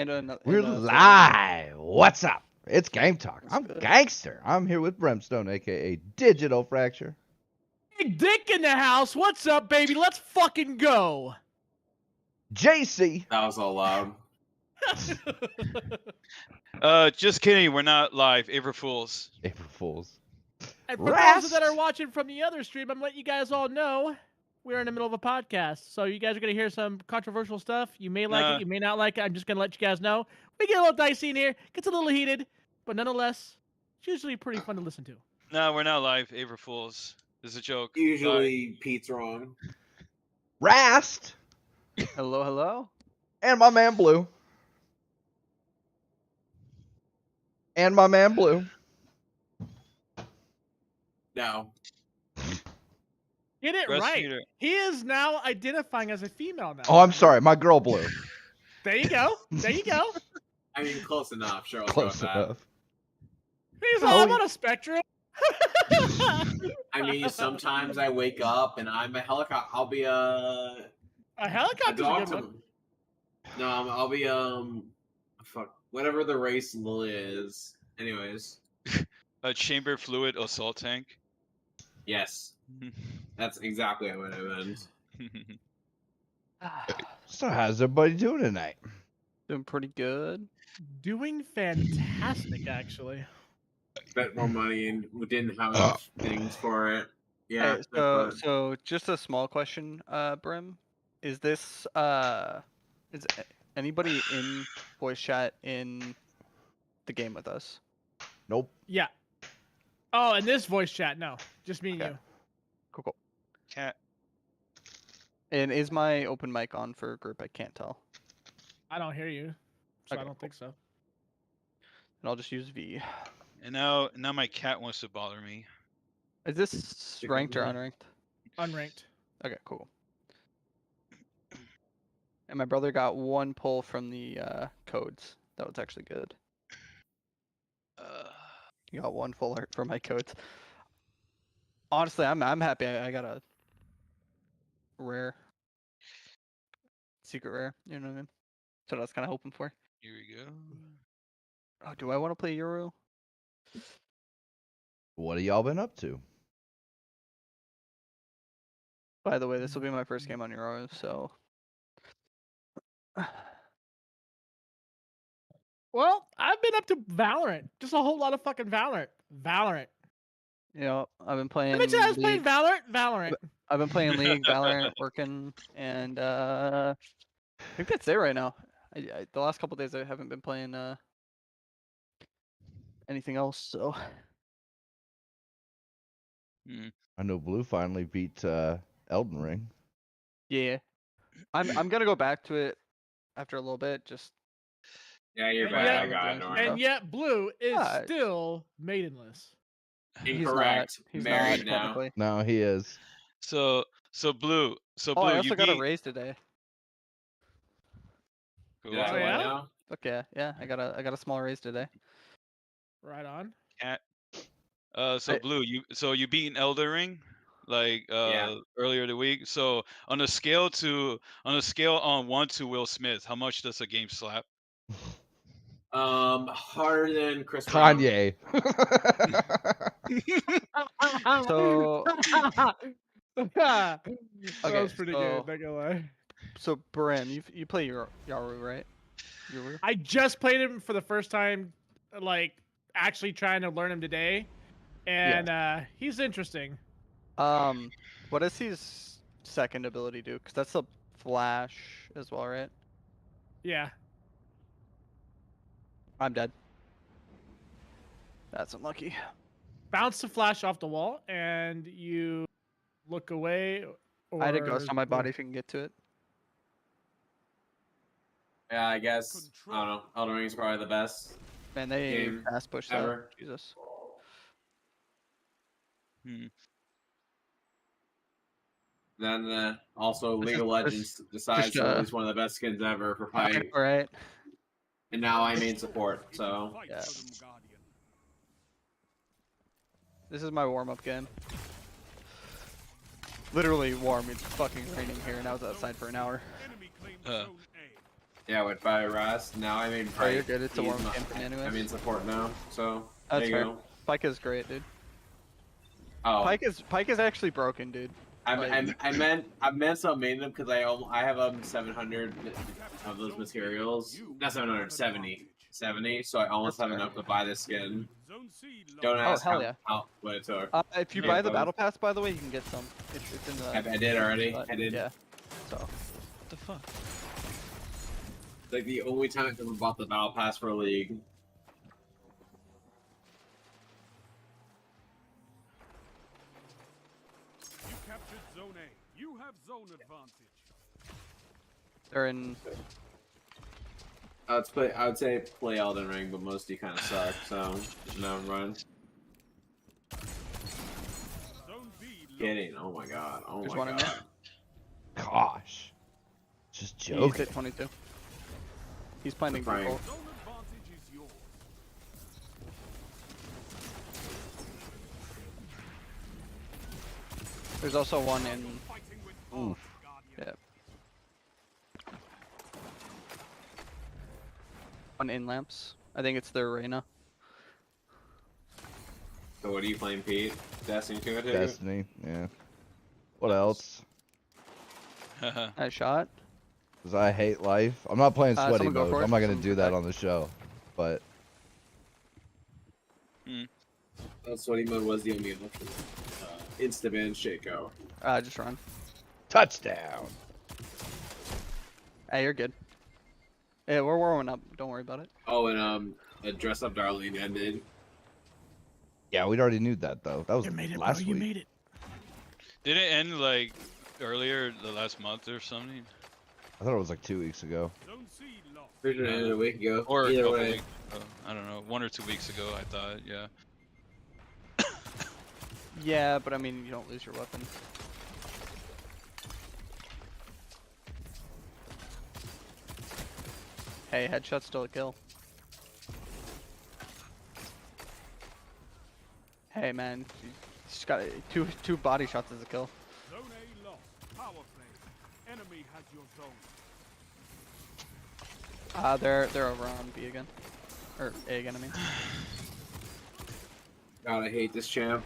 We're live. What's up? It's Game Talk. I'm Gangster. I'm here with Brimstone, aka Digital Fracture. Big Dick in the house. What's up, baby? Let's fucking go. JC. That was all loud. Just kidding. We're not live. April Fools. April Fools. And for those that are watching from the other stream, I'm letting you guys all know we're in the middle of a podcast. So you guys are going to hear some controversial stuff. You may like it. You may not like it. I'm just going to let you guys know. We get a little dicey in here. Gets a little heated. But nonetheless, it's usually pretty fun to listen to. No, we're not live. April Fools. This is a joke. Usually Pete's wrong. Rast. Hello, hello. And my man Blue. And my man Blue. No. Get it right. He is now identifying as a female now. Oh, I'm sorry. My girl Blue. There you go. There you go. I mean, close enough. Sure, Close enough. He's all I'm on a spectrum. I mean, sometimes I wake up and I'm a helicopter. I'll be a helicopter. No, I'll be fuck, whatever the race is. Anyways, a chamber fluid assault tank. Yes, that's exactly what I meant. So how's everybody doing tonight? Doing pretty good. Doing fantastic, actually. Bet more money and we didn't have enough things for it. Yeah. Hey, so just a small question, Brim. Is this is anybody in voice chat in the game with us? Nope. Yeah. Oh, and this voice chat, no. Just me and you. Cool. Cat. And is my open mic on for group? I can't tell. I don't hear you, so Okay, I don't think so. And I'll just use V. And now my cat wants to bother me. Is this ranked or unranked? Unranked. Okay, cool. And my brother got 1 pull from the codes. That was actually good. He got 1 full art for my codes. Honestly, I'm happy. I got a rare, secret rare. You know what I mean? That's what I was kind of hoping for. Here we go. Oh, do I want to play Euro? What have y'all been up to? By the way, this will be my first game on Euro, so. Well, I've been up to Valorant. Just a whole lot of fucking Valorant. You know, I've been playing. I mentioned I was playing Valorant. I've been playing League, Valorant, working, and I think that's it right now. The last couple days I haven't been playing anything else, so. I know Blue finally beat Elden Ring. Yeah, I'm gonna go back to it after a little bit. Just. Yeah, you're bad. I got it. And yet, Blue is still maidenless. Incorrect. He's married not, now. No, he is. So Blue. Oh, I also got a raise today. Cool. Did I yeah? now? Okay, yeah, I got a small raise today. Right on. Cat. Blue, you beat Elden Ring, like earlier the week. So on a scale on 1 to Will Smith, how much does a game slap? Harder than Chris Kanye. So. That was Okay, pretty good. Not gonna lie. So Brim, you play Yaru, right? Yaru? I just played him for the first time, like actually trying to learn him today, and he's interesting. What does his second ability do? Because that's a flash as well, right? Yeah. I'm dead. That's unlucky. Bounce the flash off the wall, and you look away. I had a ghost on my body if you can get to it. Yeah, I guess. I don't know. Elden Ring is probably the best. Man, they fast push that. Ever. Jesus. Then also League of Legends decides to release one of the best skins ever for fight. Right. And now I main support, so. Yeah. This is my warm-up game. Literally warm. It's fucking raining here, and I was outside for an hour. Yeah, I went by Rust. Now I'm in. Oh, you're good. It's a warm game for me anyway. I'm in support now, so That's there you fair. go. Pike is great, dude. Oh, Pike is actually broken, dude. I meant to main them because I have 700 of those materials. Not 700, 70. So I almost have enough to buy this skin. Don't ask what it took. If you buy the battle pass, by the way, you can get some. It's in the. I did already. I did. Yeah. So. What the fuck? It's like the only time I've ever bought the battle pass for a league. You captured Zone A. You have zone advantage. They're in. I would say play Elden Ring, but most of you kind of suck, so no run. Zone B. Kidding. Oh my god. Oh There's my one in god. there. Gosh. Just He's joking. hit 22. He's planting Frank. people. Zone advantage is yours. There's also one in. Fighting with Oof. Guardian. Yeah. One in lamps. I think it's their arena. So what are you playing, Pete? Destiny 2 or 2? Destiny, yeah. What else? Nice shot. Because I hate life. I'm not playing sweaty someone go mode. for it. I'm not going to Someone do go that back. on the show. But Sweaty mode was the only option. Instaban Shaco. Just run. touchdown. Hey, you're good. Yeah, we're warming up. Don't worry about it. Oh, and a Dress Up Darlene ended. Yeah, we'd already knew that though. That was You made it, bro. last You week. made it. Did it end like earlier the last month or something? I thought it was like 2 weeks ago. Zone C lost. Pretty sure it ended a week ago. Or a Either couple way. weeks ago. I don't know, 1 or 2 weeks ago. I thought, yeah. Yeah, but I mean, you don't lose your weapon. Hey, headshot's still a kill. Hey, man, she's got two body shots as a kill. Zone A lost. Power play. Enemy has your zone. They're over on B again, or A again. I mean. God, I hate this champ.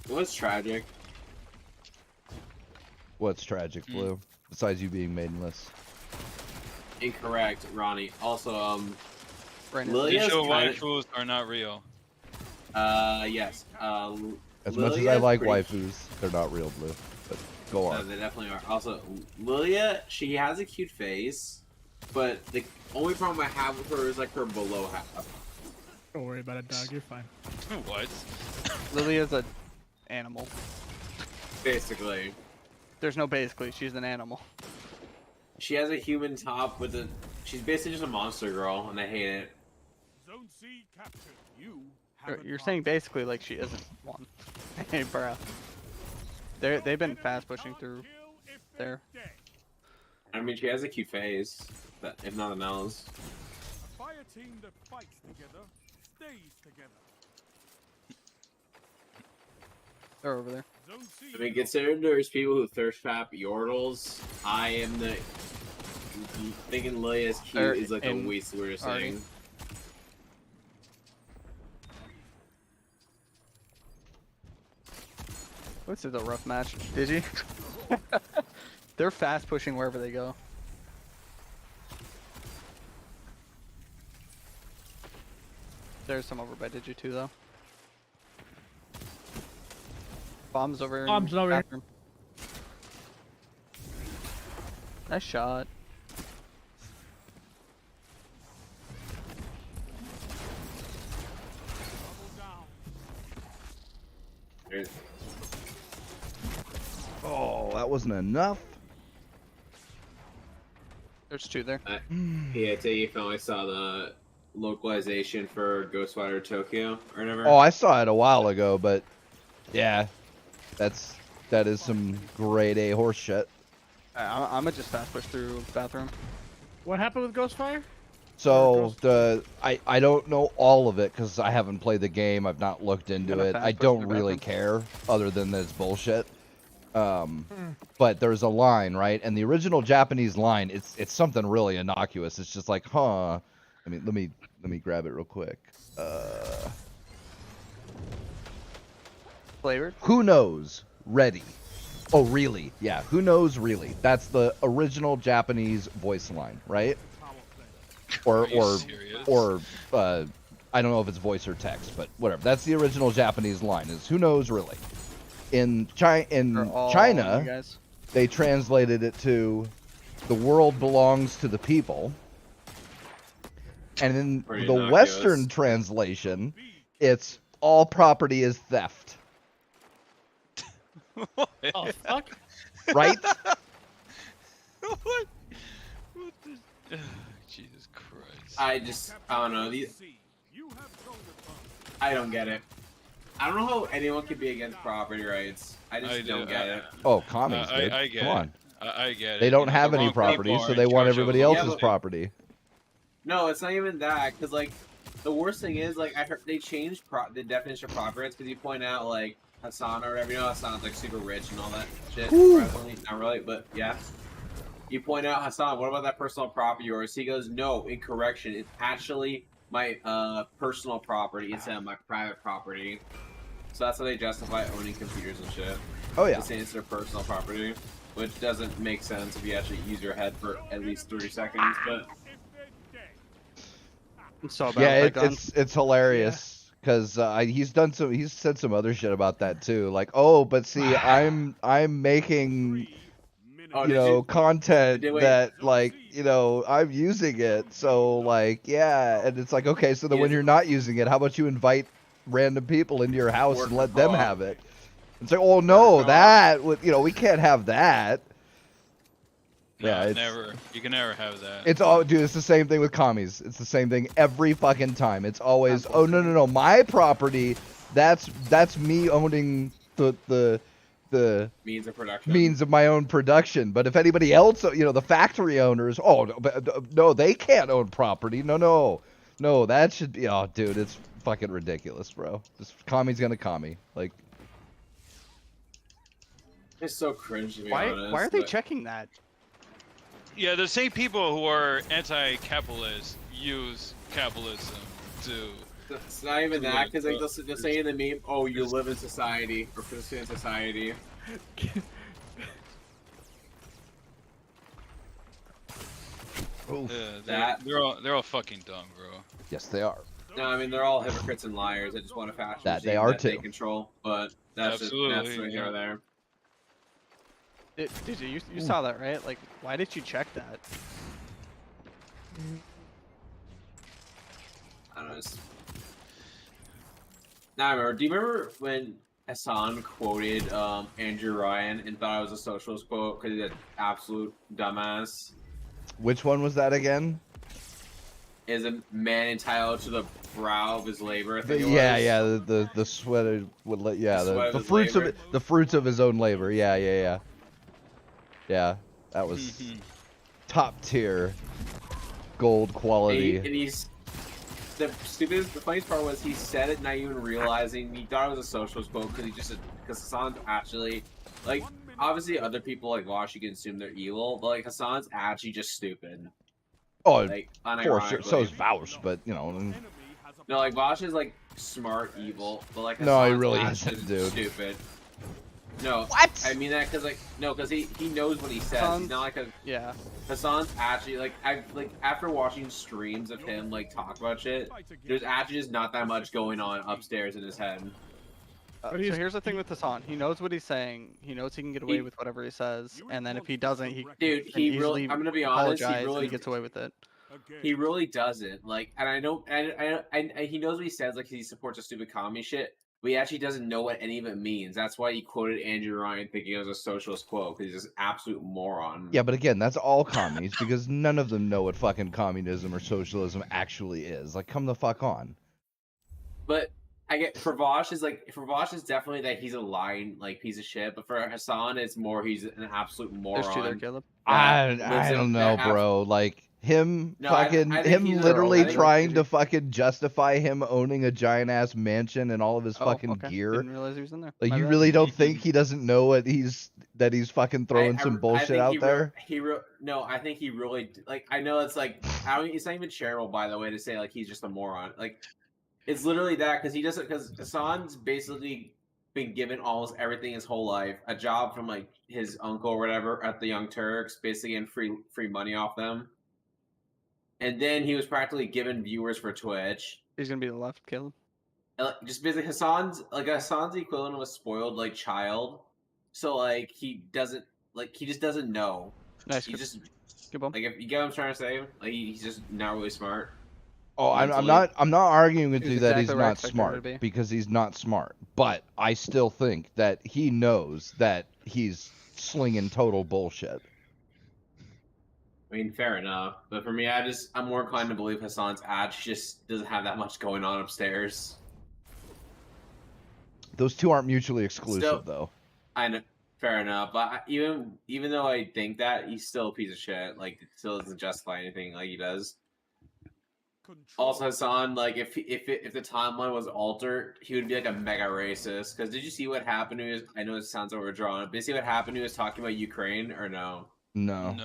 What's tragic? What's tragic, Blue? Besides you being maidenless. Incorrect, Ronnie. Also, Brandon, Lily's Digital kinda- waifus are not real. Yes. As much as I Lilia's like pretty- waifus, they're not real, Blue. But go on. They definitely are. Also, Lilia, she has a cute face, but the only problem I have with her is like her below half. Don't worry about it, dog. You're fine. What? Lilia's a animal. Basically, There's no basically. She's an animal. she has a human top with a. She's basically just a monster girl, and I hate it. Zone C captured. You have You're saying basically like she isn't one. Hey, bro. They've been fast pushing through there. I mean, she has a cute face, but if nothing else. A fire team that fights together stays together. They're over there. Zone C. I mean, considering there's people who thirst trap Yordles, I am the. Thinking Lilia's cute They're is like the in weirdest already. thing. This is a rough match. Did you? They're fast pushing wherever they go. There's some over by Digi too, though. Bombs over. in Bombs over here. bathroom. Nice shot. Double down. There's- Oh, that wasn't enough. There's two there. Yeah, I tell you, finally saw the localization for Ghostwire Tokyo or whatever. Oh, I saw it a while ago, but yeah, that is some grade A horse shit. I'm gonna just fast push through bathroom. What happened with Ghostwire? So I don't know all of it because I haven't played the game. I've not looked into it. I don't really care, other than that it's bullshit. But there's a line, right? And the original Japanese line, it's something really innocuous. It's just like, huh. I mean, let me grab it real quick. Flavored? Who knows? Ready. Oh, really? Yeah. Who knows? Really? That's the original Japanese voice line, right? Or I don't know if it's voice or text, but whatever. That's the original Japanese line. Is who knows? Really? In China, they translated it to "the world belongs to the people," and in the Western translation, it's "all property is theft." Oh fuck! Right? What? Jesus Christ! I don't know. I don't get it. I don't know how anyone could be against property rights. I just don't get it. Oh, commies, dude. I get Come on. I get it. They don't have any property, so they want everybody else's property. No, it's not even that. Because, like, the worst thing is, like, I heard they changed the definition of property rights because you point out, like, Hassan or whatever. You know, Hassan's, like, super rich and all that shit. Not really, but yeah. You point out, Hassan, what about that personal property yours? He goes, no, incorrection. It's actually my personal property instead of my private property. So that's how they justify owning computers and shit. Oh, yeah. They say it's their personal property, which doesn't make sense if you actually use your head for at least 30 seconds, but... Yeah, it's hilarious because he's said some other shit about that too. Like, oh, but see, I'm making content that, like, I'm using it, so, like, yeah, and it's like, okay, so then when you're not using it, how about you invite random people into your house and let them have it? It's like, oh no, that we can't have that. Yeah, never. You can never have that. It's all, dude. It's the same thing with commies. It's the same thing every fucking time. It's always, oh no, my property. That's me owning the means of my own production. But if anybody else, the factory owners, no, they can't own property. No, that should be. Oh, dude, it's fucking ridiculous, bro. This commie's gonna commie. Like, it's so cringe to be honest. Why are they checking that? Yeah, the same people who are anti-capitalist use capitalism to... It's not even that, because like, they'll say in the meme, oh, you live in society, or participate in society. They're all fucking dumb, bro. Yes, they are. No, I mean, they're all hypocrites and liars. They just want to fashion that they are that too. They control, but that's the here or there. Did you saw that, right? Like, why did you check that? I don't know. Now I remember. Do you remember when Hassan quoted Andrew Ryan and thought it was a socialist quote because he's an absolute dumbass? Which one was that again? Is a man entitled to the brow of his labor? The sweat would let the fruits of his own labor. Yeah, that was top tier, gold quality. And he's the funniest part was he said it not even realizing he thought it was a socialist quote because Hassan's actually, like, obviously other people like Vosh, you can assume they're evil, but like Hassan's actually just stupid. Oh, like, for sure. So is Vosh, but no, like Vosh is like smart evil, but like Hassan's no, he really isn't, dude. Stupid. No, what? I mean that because he knows what he says. He's not like Hassan's actually like after watching streams of him like talk about shit, there's actually just not that much going on upstairs in his head. So here's the thing with Hassan. He knows what he's saying. He knows he can get away with whatever he says, and then if he doesn't, he really. I'm gonna be honest. He gets away with it. He really doesn't. Like, and I know, and he knows what he says. Like, he supports a stupid commie shit. But he actually doesn't know what any of it means. That's why he quoted Andrew Ryan thinking it was a socialist quote, because he's just an absolute moron. Yeah, but again, that's all commies, because none of them know what fucking communism or socialism actually is. Like, come the fuck on. But I get, for Vosh is definitely that he's a lying, like, piece of shit, but for Hassan, it's more he's an absolute moron. There's two there, Caleb. I don't know, bro. Like, Him No, I think him literally trying to fucking justify him owning a giant ass mansion and all of his fucking gear. Didn't realize he was in there. Like, you really don't think he doesn't know what he's fucking throwing some bullshit out there? No, I think he really, like, I know it's like, it's not even charitable, by the way, to say like he's just a moron. Like, it's literally that because Hassan's basically been given almost everything his whole life, a job from like his uncle or whatever at the Young Turks, basically, and free money off them. And then he was practically given viewers for Twitch. He's gonna be the left, Caleb. Just basically Hassan's the equivalent of a spoiled like child. So like he just doesn't know. Nice. He just Good bump. like, if you get what I'm trying to say, like he's just not really smart. Oh, I'm not arguing with you that he's exactly where I not expected him smart to be. because he's not smart. But I still think that he knows that he's slinging total bullshit. I mean, fair enough. But for me, I'm more inclined to believe Hassan's just doesn't have that much going on upstairs. Those two aren't mutually exclusive, Still, though. I know, fair enough. But even though I think that, he's still a piece of shit. Like, it still doesn't justify anything like he does. Also, Hassan, like, if the timeline was altered, he would be like a mega racist. Because did you see what happened to his? I know it sounds overdrawn. But did you see what happened to his talking about Ukraine or no? No,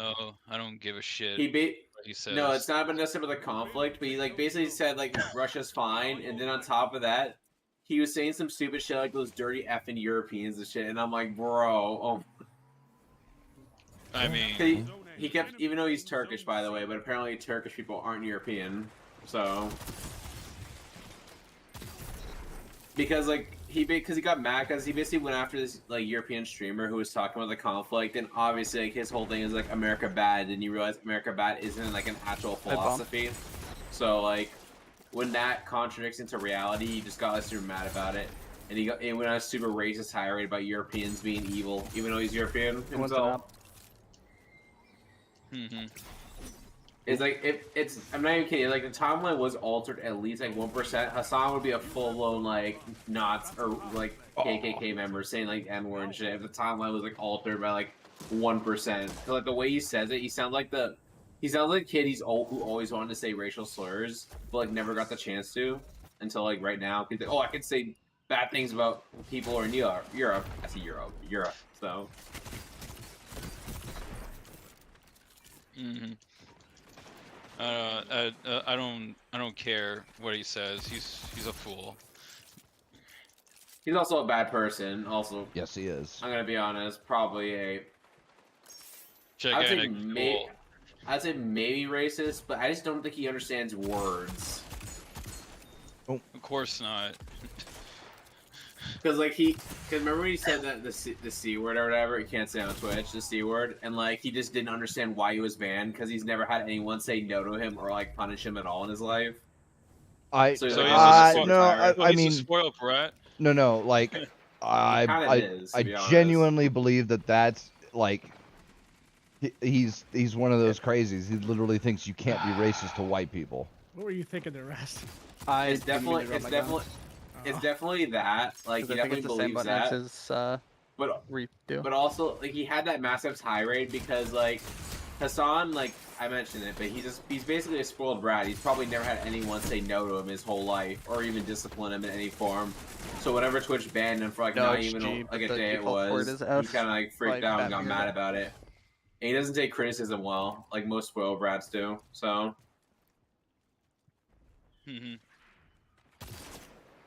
I don't give a shit. He says. No, it's not necessarily the conflict, but he like basically said like Russia's fine, and then on top of that, he was saying some stupid shit like those dirty effing Europeans and shit, and I'm like, bro, I mean, he kept, even though he's Turkish, by the way, but apparently Turkish people aren't European, so because he got mad because he basically went after this like European streamer who was talking about the conflict, and obviously like his whole thing is like America bad, and you realize America bad isn't like an actual philosophy. So like when that contradicts into reality, he just got super mad about it, and he went on a super racist tirade about Europeans being evil, even though he's European himself. It's like I'm not even kidding. Like the timeline was altered at least like 1%. Hassan would be a full blown like Nazi or like KKK member saying like N-word and shit. If the timeline was like altered by like 1%, like the way he says it, he sounds like a kid who always wanted to say racial slurs, but like never got the chance to until like right now. He's like, oh, I could say bad things about people or in Europe. I see Europe. So. I don't care what he says. He's a fool. He's also a bad person. Also, yes, he is. I'm gonna be honest. Probably a. I'd say maybe racist, but I just don't think he understands words. Oh. Of course not. Because remember when he said that the C word or whatever, he can't say on Twitch, the C word, and like he just didn't understand why he was banned because he's never had anyone say no to him or like punish him at all in his life. I mean, spoiled brat. No, like I genuinely believe that's like he's one of those crazies. He literally thinks you can't be racist to white people. What were you thinking the rest? It's definitely that. Like he definitely believes that. But also like he had that massive tirade because like Hassan, like I mentioned it, but he's basically a spoiled brat. He's probably never had anyone say no to him his whole life or even discipline him in any form. So whatever Twitch banned him for like not even like a day it was, he kind of like freaked out and got mad about it. And he doesn't take criticism well, like most spoiled brats do. So.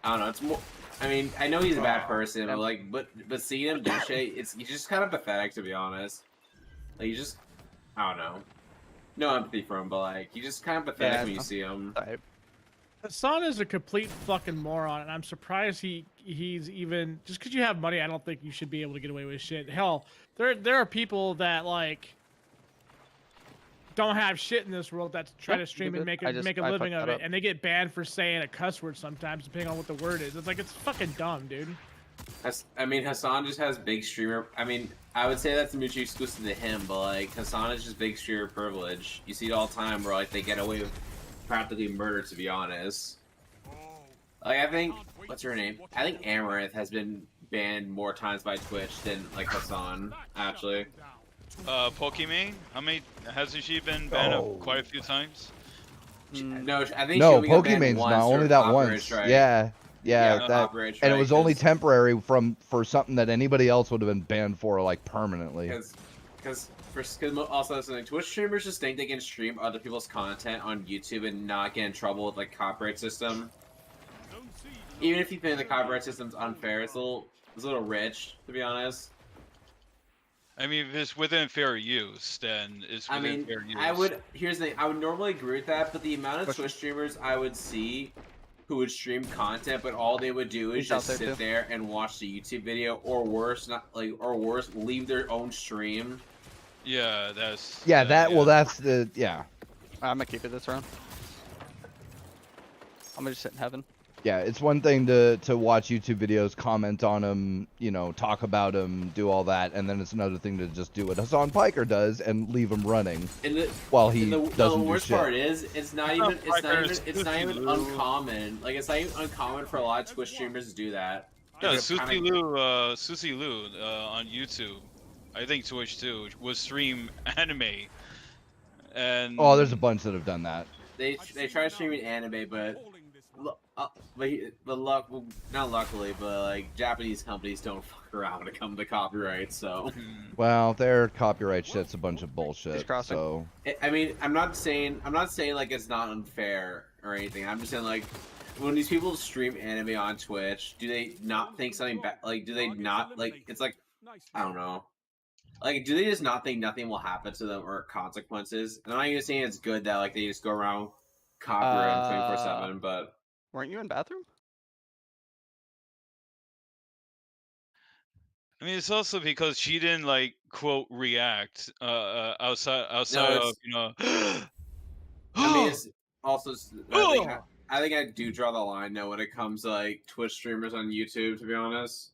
I don't know. It's more. I mean, I know he's a bad person, but like, but seeing him do shit, he's just kind of pathetic, to be honest. Like, you just, I don't know, no empathy for him, but like, he's just kind of pathetic when you see him. Hassan is a complete fucking moron, and I'm surprised he's even just because you have money. I don't think you should be able to get away with shit. Hell, there are people that like don't have shit in this world that try to stream and make a living of it, and they get banned for saying a cuss word sometimes, depending on what the word is. It's like, it's fucking dumb, dude. I mean, Hassan just has big streamer. I mean, I would say that's mutually exclusive to him, but like Hassan is just big streamer privilege. You see it all the time where like they get away with practically murder, to be honest. Like I think, what's her name? I think Amaranth has been banned more times by Twitch than like Hassan, actually. Pokimane, how many hasn't she been banned quite a few times? No, I think No, she only got banned Pokemon's once not for only that copyright once. strike. Yeah, Yeah, that, copyright and it strike, was only 'cause- temporary for something that anybody else would have been banned for like permanently. Because also something, Twitch streamers just think they can stream other people's content on YouTube and not get in trouble with like copyright system. Even if you think the copyright system's unfair, it's a little rich, to be honest. I mean, if it's within fair use, then it's within fair use. Here's the thing, I would normally agree with that, but the amount of Twitch streamers I would see who would stream content, but all they would do is just sit there and watch the YouTube video, or worse, leave their own stream. Yeah, that's. Well, that's the I'm gonna keep it this round. I'm gonna just sit in heaven. Yeah, it's one thing to watch YouTube videos, comment on them, you know, talk about them, do all that, and then it's another thing to just do what Hassan Piker does and leave him running while he doesn't do shit. The worst part is, it's not even uncommon. Like, it's not even uncommon for a lot of Twitch streamers to do that. Yeah, Susie Lou on YouTube, I think Twitch too, would stream anime. And there's a bunch that have done that. They try streaming anime, not luckily, but like Japanese companies don't fuck around when it comes to copyright. So, well, their copyright shit's a bunch of bullshit. So, I mean, I'm not saying like it's not unfair or anything. I'm just saying like when these people stream anime on Twitch, do they not think something bad? Like, do they not like? It's like I don't know. Like, do they just not think nothing will happen to them or consequences? And I'm not even saying it's good that like they just go around copyright 24/7, but. Weren't you in bathroom? I mean, it's also because she didn't like quote react outside of I mean, it's also. I think I do draw the line now when it comes to like Twitch streamers on YouTube. To be honest.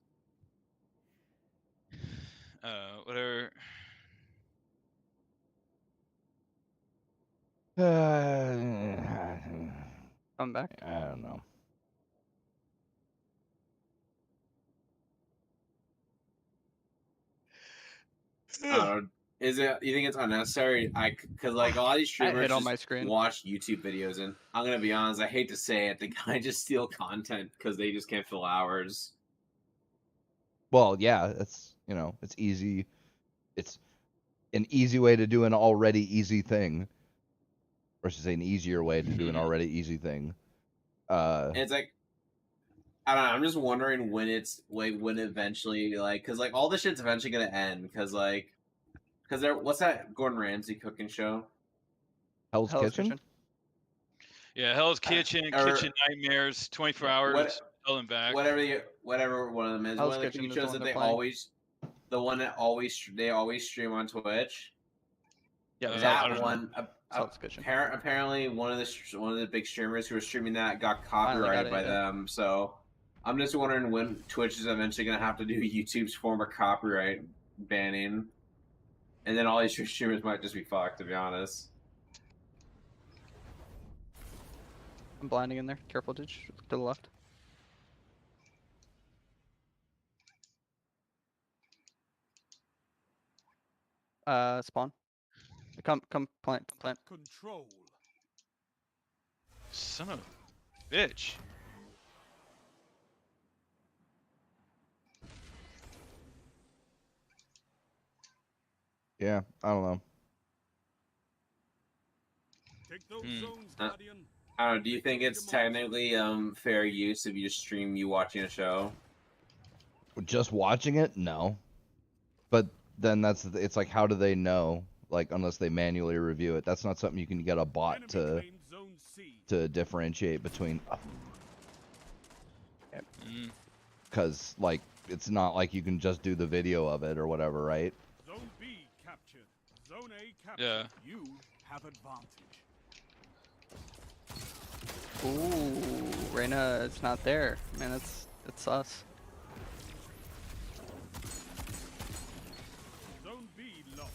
Whatever. I'm back. I don't know. I don't know. Is it? You think it's unnecessary? Because like a lot of these streamers on my screen. watch YouTube videos, and I'm gonna be honest. I hate to say it, they kind of just steal content because they just can't fill hours. Well, yeah, it's it's easy. It's an easy way to do an already easy thing, or should say an easier way to do an already easy thing. It's like I don't know. I'm just wondering when it's like when eventually because like all this shit's eventually gonna end because what's that Gordon Ramsay cooking show? Hell's Kitchen? Yeah, Hell's Kitchen, Kitchen Nightmares, 24 hours, hell and back. Whatever one of them is. Hell's one of the Kitchen shows that they always stream on Twitch. Yeah, that one. Apparently, one of the big streamers who were streaming that got copyrighted by them. So, I'm just wondering when Twitch is eventually gonna have to do YouTube's form of copyright banning, and then all these streamers might just be fucked. To be honest. I'm blinding in there. Careful, dude. To the left. Spawn. Come, plant. Control. Son of a bitch. Yeah, I don't know. Take those zones, Guardian. I don't know. Do you think it's technically fair use if you just stream you watching a show? Just watching it? No. But then it's like, how do they know? Like, unless they manually review it, that's not something you can get a bot to differentiate between. Because like, it's not like you can just do the video of it or whatever, right? Zone B captured. Zone A captured. Yeah. You have advantage. Ooh, Reyna, it's not there. Man, that's sus. Zone B lost.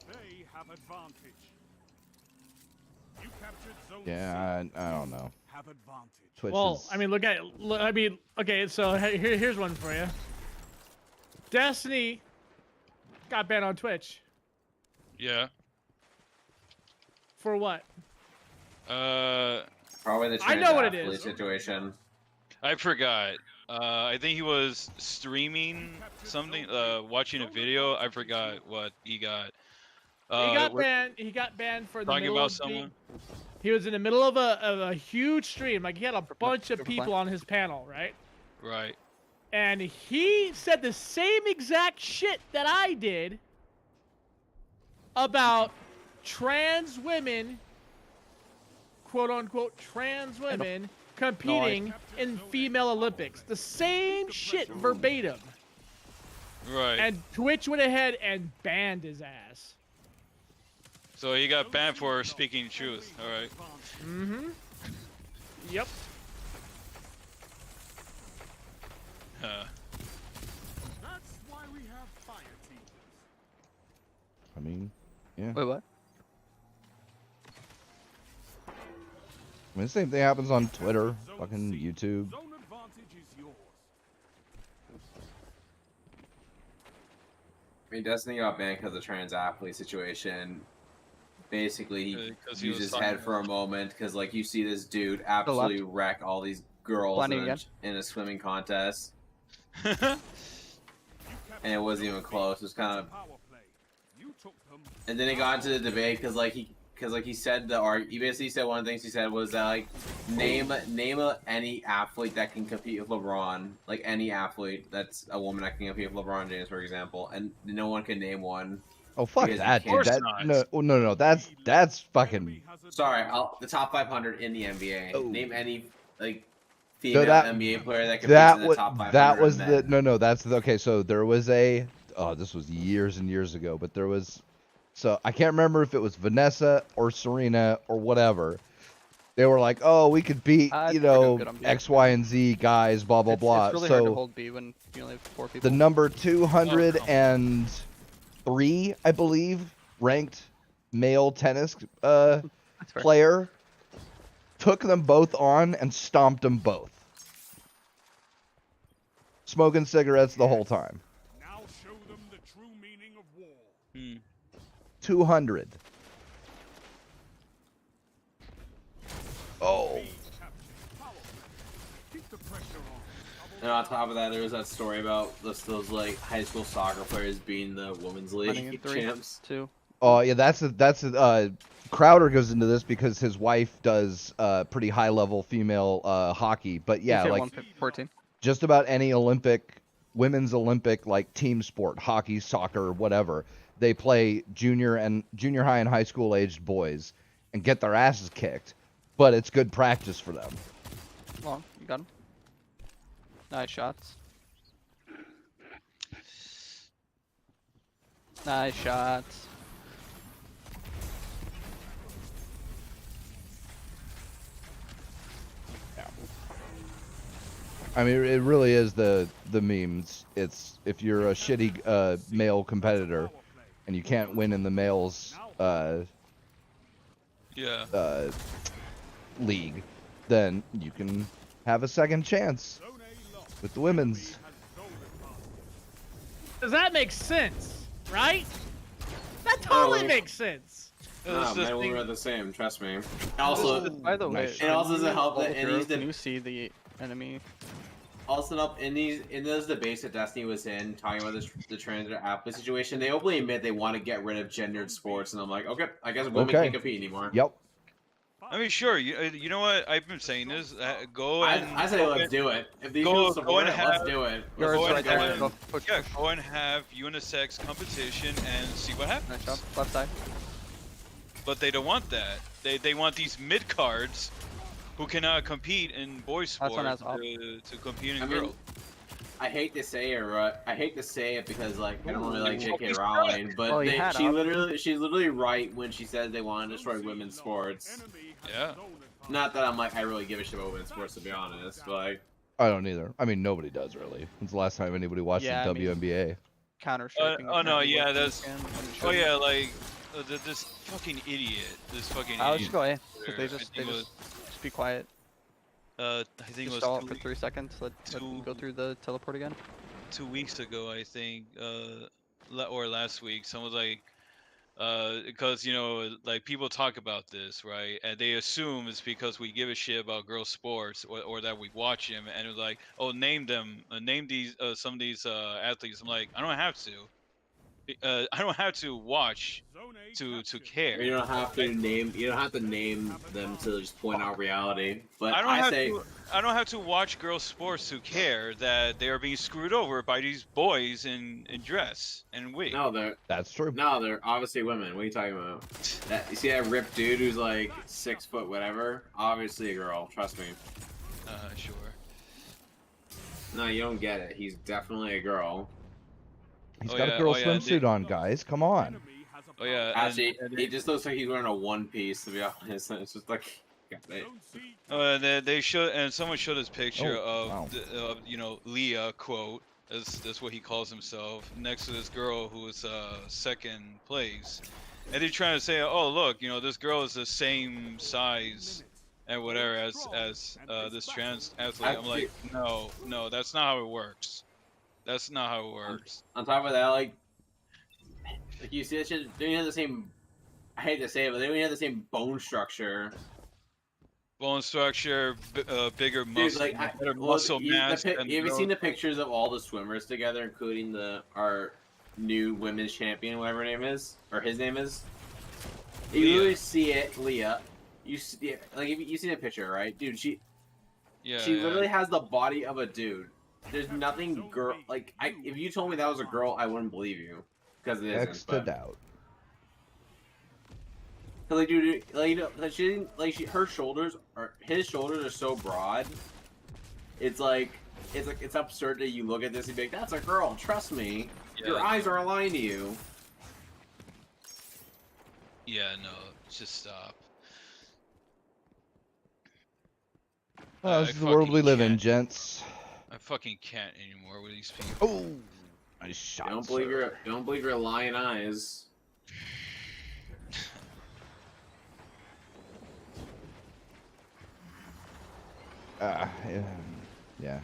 They have advantage. You captured zone Yeah, C. I don't know. Have advantage. Twitch Well, is... I mean, okay, so here's one for you. Destiny got banned on Twitch. Yeah. For what? Probably the I know what it athlete is. situation. I forgot. I think he was streaming something, watching a video. I forgot what he got. He got we're banned. He got banned for the talking middle about of someone. He was in the middle of a huge stream. Like he had a bunch of people on his panel, right? Right. And he said the same exact shit that I did about trans women, quote unquote trans women, competing in female Olympics. The same shit verbatim. Right. And Twitch went ahead and banned his ass. So he got banned for speaking truth. All right. Mm-hmm. Yep. That's why we have fire teams. I mean, yeah. Wait, what? I mean, the same thing happens on Twitter, fucking YouTube. Zone advantage is yours. I mean, Destiny got banned because of the trans athlete situation. Basically, he used his head for a moment because, like, you see this dude absolutely wreck all these girls in a swimming contest, and it wasn't even close. It was kind of. And then it got into the debate because, like, he said he basically said one of the things he said was that, like, name any athlete that can compete with LeBron, like any athlete that's a woman that can compete with LeBron James, for example, and no one can name one. Oh fuck that, dude! No, that's fucking. Sorry, the top 500 in the NBA. Oh. Name any like female NBA player that competes in the top 500. That was the no. That's the okay. So there was a this was years and years ago, but there was. So I can't remember if it was Vanessa or Serena or whatever. They were like, "Oh, we could beat X, Y, and Z guys." Blah blah blah. It's really hard to hold B when you only have 4 people. The number 203, I believe, ranked male tennis player took them both on and stomped them both, smoking cigarettes the whole time. Now show them the true meaning of war. 200. Oh. And on top of that, there was that story about those like high school soccer players being the women's league champs. Oh yeah, that's Crowder goes into this because his wife does pretty high level female hockey. But yeah, like 14. Just about any women's Olympic like team sport, hockey, soccer, whatever, they play junior high and high school aged boys and get their asses kicked. But it's good practice for them. Long, you got him. Nice shots. Nice shots. I mean, it really is the memes. It's if you're a shitty male competitor and you can't win in the males league, then you can have a second chance with the women's. Does that make sense? Right? That totally makes sense. No, men and women are the same. Trust me. Also, by the way, it also doesn't help that can you see the enemy? Also, up in those debates that Destiny was in, talking about the transgender athlete situation, they openly admit they want to get rid of gendered sports, and I'm like, okay, I guess women can't compete anymore. Yep. I mean, sure. You know what? I've been saying this. I say let's do it. If these people support it, let's do it. Go and have unisex competition and see what happens. Nice job. Left side. But they don't want that. They want these mid cards who cannot compete in boys sport to compete in girls. I hate to say it, because like I don't really like J.K. Rowling, but she's literally right when she says they want to destroy women's sports. Yeah. Not that I'm like I really give a shit about women's sports, to be honest, but like I don't either. I mean, nobody does really. When's the last time anybody watched the WNBA? Counter-striking. Oh no, yeah, that's. Oh yeah, like this fucking idiot. This fucking. I'll just go A. They just be quiet. I think just it was stall it for 3 seconds. Let them go through the teleport again. 2 weeks ago, I think, or last week, someone was like, because like people talk about this, right? And they assume it's because we give a shit about girls' sports or that we watch them, and it's like, oh, name these some of these athletes. I'm like, I don't have to. I don't have to watch to care. You don't have to name. You don't have to name them to just point out reality. But I don't have to watch girls' sports to care that they are being screwed over by these boys in dress and wig. No, that's true. No, they're obviously women. What are you talking about? You see that ripped dude who's like 6 foot whatever? Obviously a girl. Trust me. Sure. No, you don't get it. He's definitely a girl. He's got a girl swimsuit on, guys. Come on. Oh yeah. Actually, he just looks like he's wearing a one piece. To be honest, it's just like. They showed, and someone showed this picture of Leah quote. That's what he calls himself next to this girl who is second place, and they're trying to say, oh look, this girl is the same size and whatever as this trans athlete. I'm like, no, that's not how it works. That's not how it works. On top of that, like you see that shit, they don't have the same. I hate to say it, but they don't have the same bone structure. Bone structure, bigger muscle, better muscle mass. Have you seen the pictures of all the swimmers together, including our new women's champion, whatever her name is, or his name is? You literally see it, Leah. You see it, like you see the picture, right, dude? She literally has the body of a dude. There's nothing girl like. If you told me that was a girl, I wouldn't believe you because it isn't. Next to doubt. Like, dude, her shoulders his shoulders are so broad. It's absurd that you look at this and be like, that's a girl. Trust me, your eyes are lying to you. Yeah, no, just stop. Well, this is the world we live in, gents. I fucking can't anymore with these people. Oh, nice shot. Don't believe your lying eyes. Yeah,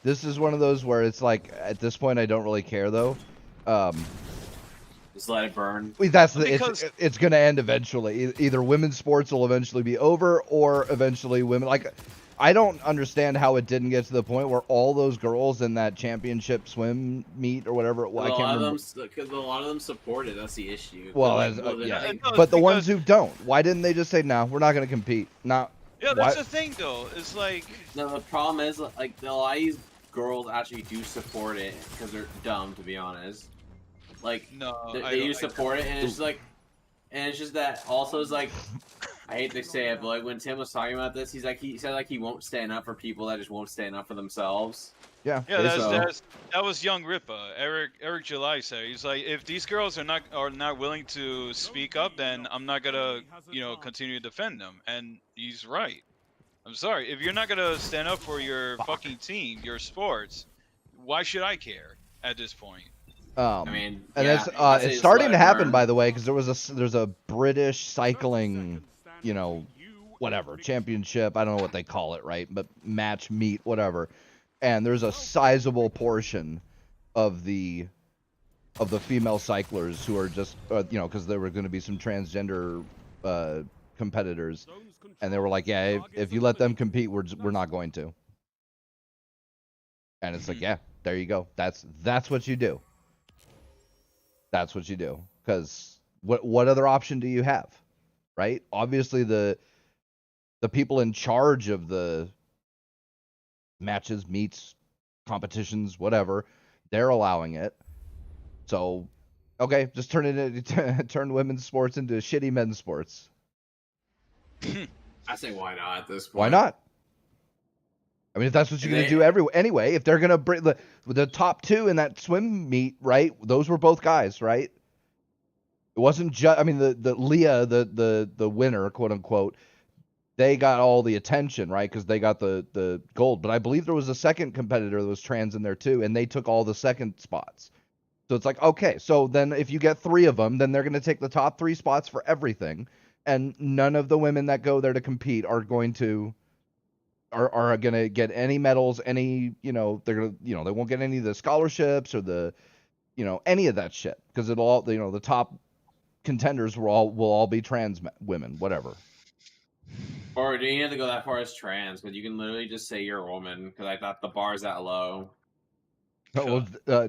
this is one of those where it's like, at this point, I don't really care though. Just let it burn. It's gonna end eventually. Either women's sports will eventually be over, or eventually women. Like, I don't understand how it didn't get to the point where all those girls in that championship swim meet or whatever it was. I can't remember. Because a lot of them support it. That's the issue. Well, yeah. But the ones who don't, why didn't they just say, no, we're not going to compete? No. Yeah, that's the thing, though. It's like... No, the problem is, like, a lot of these girls actually do support it because they're dumb, to be honest. Like, no, they do support it, and it's like... And it's just that, also, it's like... I hate to say it, but like when Tim was talking about this, he said like he won't stand up for people that just won't stand up for themselves. Yeah. Yeah, that was Young Rippa. Eric July said, he's like, if these girls are not willing to speak up, then I'm not gonna continue to defend them. And he's right. I'm sorry, if you're not gonna stand up for your fucking team, your sports, why should I care at this point? I mean, it's starting to happen, by the way, because there's a British cycling, whatever championship. I don't know what they call it, right? But match, meet, whatever. And there's a sizable portion of the female cyclers who are just, because there were going to be some transgender competitors, and they were like, yeah, if you let them compete, we're not going to. And it's like, yeah, there you go. That's what you do. That's what you do. Because what other option do you have, right? Obviously, the people in charge of the matches, meets, competitions, whatever, they're allowing it. So, okay, just turn women's sports into shitty men's sports. I say why not at this point? Why not? I mean, if that's what you're going to do anyway, if they're going to bring the top two in that swim meet, right? Those were both guys, right? It wasn't just, I mean, the Leah, the winner, quote unquote, they got all the attention, right? Because they got the gold. But I believe there was a second competitor that was trans in there too, and they took all the second spots. So it's like, okay, so then if you get 3 of them, then they're going to take the top 3 spots for everything, and none of the women that go there to compete are going to get any medals, any, they're going to, they won't get any of the scholarships or the any of that shit, because it'll all, the top contenders will all be trans women, whatever. Or do you have to go that far as trans? Because you can literally just say you're a woman. Because I thought the bar's that low. Oh, well,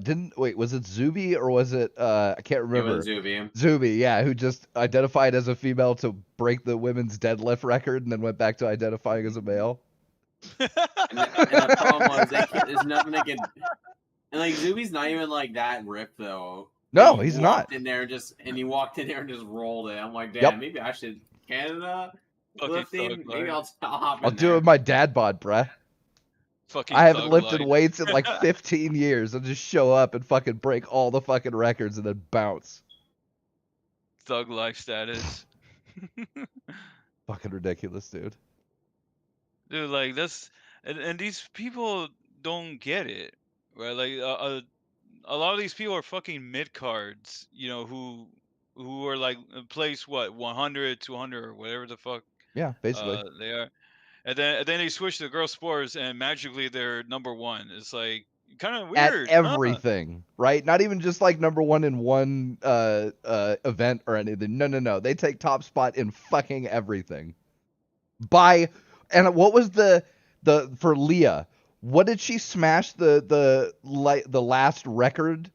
was it Zuby or was it I can't remember. It was Zuby. Zuby, yeah, who just identified as a female to break the women's deadlift record and then went back to identifying as a male. And the problem was there's nothing they can. And like Zuby's not even like that ripped though. No, he's not. He walked in there and just rolled it. I'm like, damn, Yep. maybe I should Canada Fucking lifting. thug, Maybe right? I'll Do it with my dad bod, bruh. Fucking I haven't thug lifted life. weights in like 15 years. I'll just show up and fucking break all the fucking records and then bounce. Thug life status. Fucking ridiculous, dude. Dude, like that's and these people don't get it, right? Like a lot of these people are fucking mid cards, who are like place 100, 200, or whatever the fuck Yeah, basically. they are, and then they switch to girl sports and magically they're number one. It's like kind of weird. At everything, right? Not even just like number one in one event or anything. No. They take top spot in fucking everything. And what was the for Leah? What did she smash the last record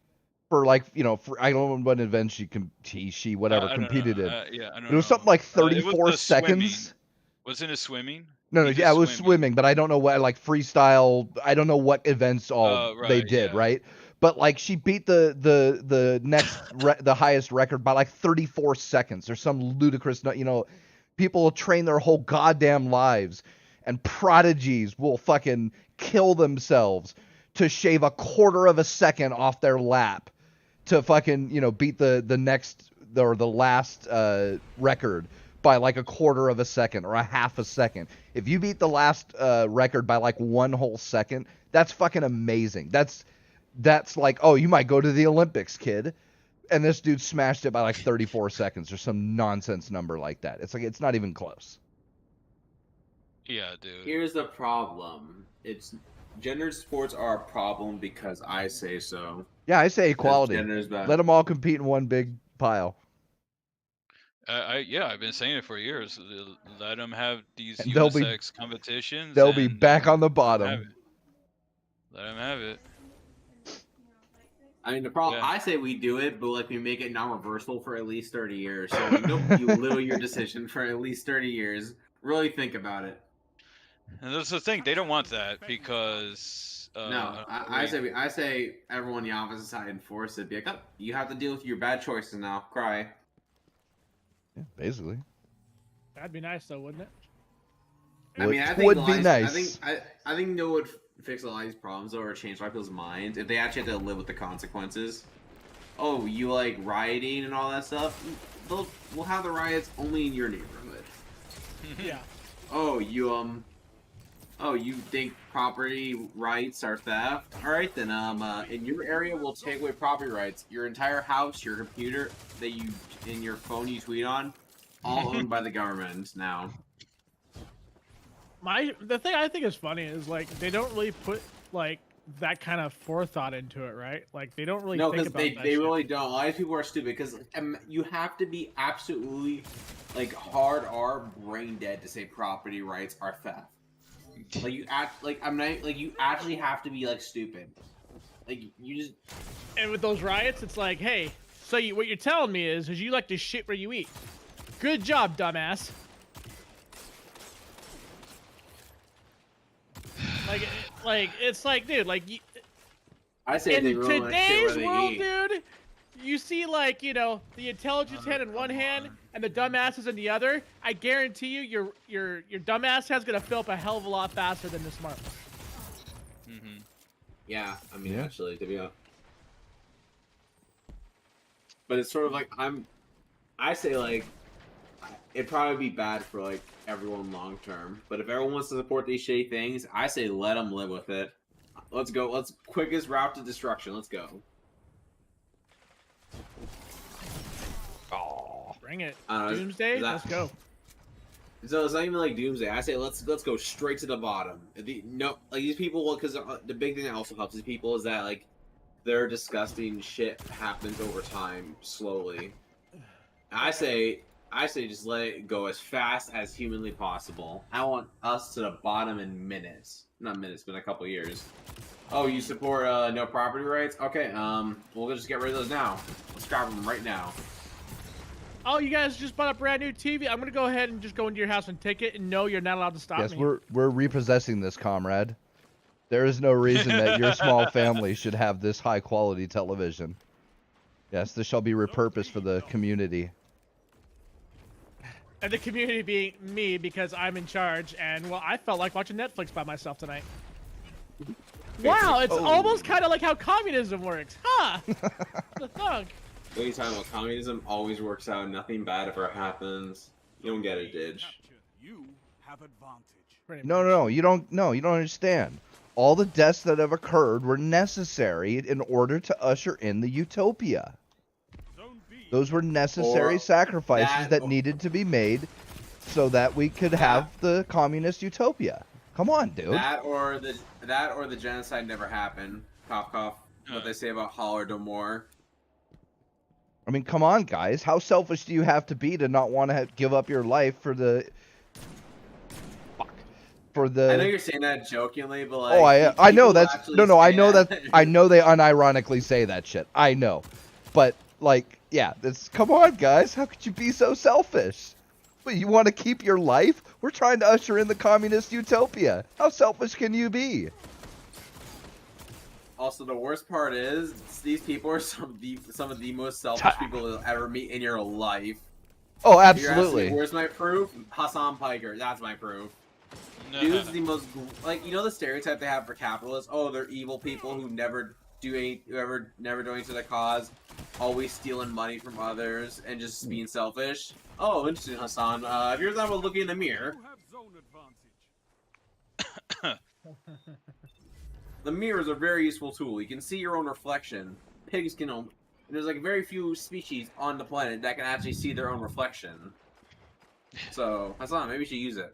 for, like, for, I don't know what event she competed in. I don't know. It was something like It was 34 the seconds. swimming. Wasn't it swimming? No, He did yeah, it was swimming, but I don't know what, like, freestyle. I don't know what events they did, yeah. right? But like, she beat the next the highest record by like 34 seconds or some ludicrous. People will train their whole goddamn lives, and prodigies will fucking kill themselves to shave a quarter of a second off their lap to fucking beat the next or the last record by like a quarter of a second or a half a second. If you beat the last record by like one whole second, that's fucking amazing. That's like, oh, you might go to the Olympics, kid. And this dude smashed it by like 34 seconds or some nonsense number like that. It's like, it's not even close. Yeah, dude. Here's the problem. Gender sports are a problem because I say so. Yeah, I say equality. Gender's bad. Let them all compete in one big pile. I've been saying it for years. Let them have these And they'll be- unisex competitions. They'll be and back on the let 'em bottom. have it. Let them have it. I mean, the problem. Yeah. I say we do it, but like we make it non-reversible for at least 30 years. So you little your decision for at least 30 years. Really think about it. And that's the thing. They don't want that because. No, I say everyone in the opposite side enforce it. Be like, oh, you have to deal with your bad choices now. Cry. Yeah, basically. That'd be nice, though, wouldn't it? I mean, I think would be nice. I think no would fix a lot of these problems or change a lot of people's minds if they actually have to live with the consequences. Oh, you like rioting and all that stuff? We'll have the riots only in your neighborhood. Yeah. Oh, you think property rights are theft? All right, then in your area we'll take away property rights. Your entire house, your computer and your phone you tweet on, all owned by the government now. The thing I think is funny is like they don't really put like that kind of forethought into it, right? Like they don't really think about that they shit. really don't. A lot of people are stupid because you have to be absolutely like hard R brain dead to say property rights are theft. Like you you actually have to be like stupid. Like you just. And with those riots, it's like, hey, so what you're telling me is you like to shit where you eat. Good job, dumbass. It's like, dude, like I say in they really like shit today's where they world, eat. dude, you see like the intelligence hand in one hand and the dumbasses in the other. I guarantee you, your dumbass hand's gonna fill up a hell of a lot faster than the smart one. Mm-hmm. Yeah, I mean, Yeah. actually, to be honest. But it's sort of like I say like it'd probably be bad for like everyone long term. But if everyone wants to support these shitty things, I say let them live with it. Let's go. Let's quickest route to destruction. Let's go. Bring it. Is Doomsday. that- Let's go. So it's not even like doomsday. I say let's go straight to the bottom. These people, because the big thing that also helps these people is that like their disgusting shit happens over time, slowly. I say just let it go as fast as humanly possible. I want us to the bottom in minutes. Not minutes, but a couple years. Oh, you support no property rights? Okay, we'll just get rid of those now. Let's scrap them right now. Oh, you guys just bought a brand new TV. I'm gonna go ahead and just go into your house and take it. And no, you're not allowed to stop me. Yes, we're repossessing this, comrade. There is no reason that your small family should have this high quality television. Yes, this shall be repurposed for the community. And the community being me, because I'm in charge. And well, I felt like watching Netflix by myself tonight. Wow, it's almost kind of like how communism works, huh? The thug. What are you talking about? Communism always works out. Nothing bad ever happens. You don't get it, Didge. You have advantage. No, you don't understand. All the deaths that have occurred were necessary in order to usher in the utopia. Those were necessary sacrifices that needed to be made so that we could have the communist utopia. Come on, dude. That or the genocide never happened. Cough, cough. What they say about Holodomor. I mean, come on, guys. How selfish do you have to be to not want to give up your life for the... For the... I know you're saying that jokingly, but like... Oh, I know that's... No, I know that... I know they unironically say that shit. I know. But, like, yeah, this... Come on, guys. How could you be so selfish? Wait, you want to keep your life? We're trying to usher in the communist utopia. How selfish can you be? Also, the worst part is, these people are some of the most selfish people you'll ever meet in your life. Oh, absolutely. Me, where's my proof? Hassan Piker. That's my proof. Dude's the most, like, you know the stereotype they have for capitalists? Oh, they're evil people who never do anything to the cause, always stealing money from others, and just being selfish. Oh, interesting, Hassan. Have you ever thought about looking in the mirror? The mirror is a very useful tool. You can see your own reflection. Pigs can and there's like very few species on the planet that can actually see their own reflection. So, Hassan, maybe you should use it.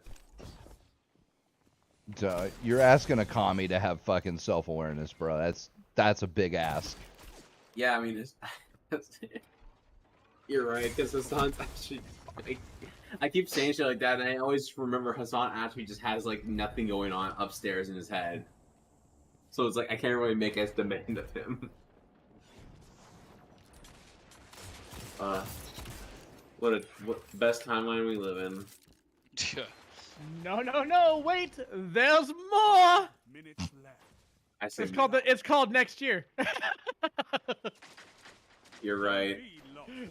You're asking a commie to have fucking self-awareness, bro. That's a big ask. Yeah, I mean, you're right, because Hassan's actually... I keep saying shit like that, and I always remember Hassan actually just has, like, nothing going on upstairs in his head. So it's like, I can't really make as demand of him. What best timeline we live in. No, wait, there's more! Minutes left. I say it's called next year. You're right.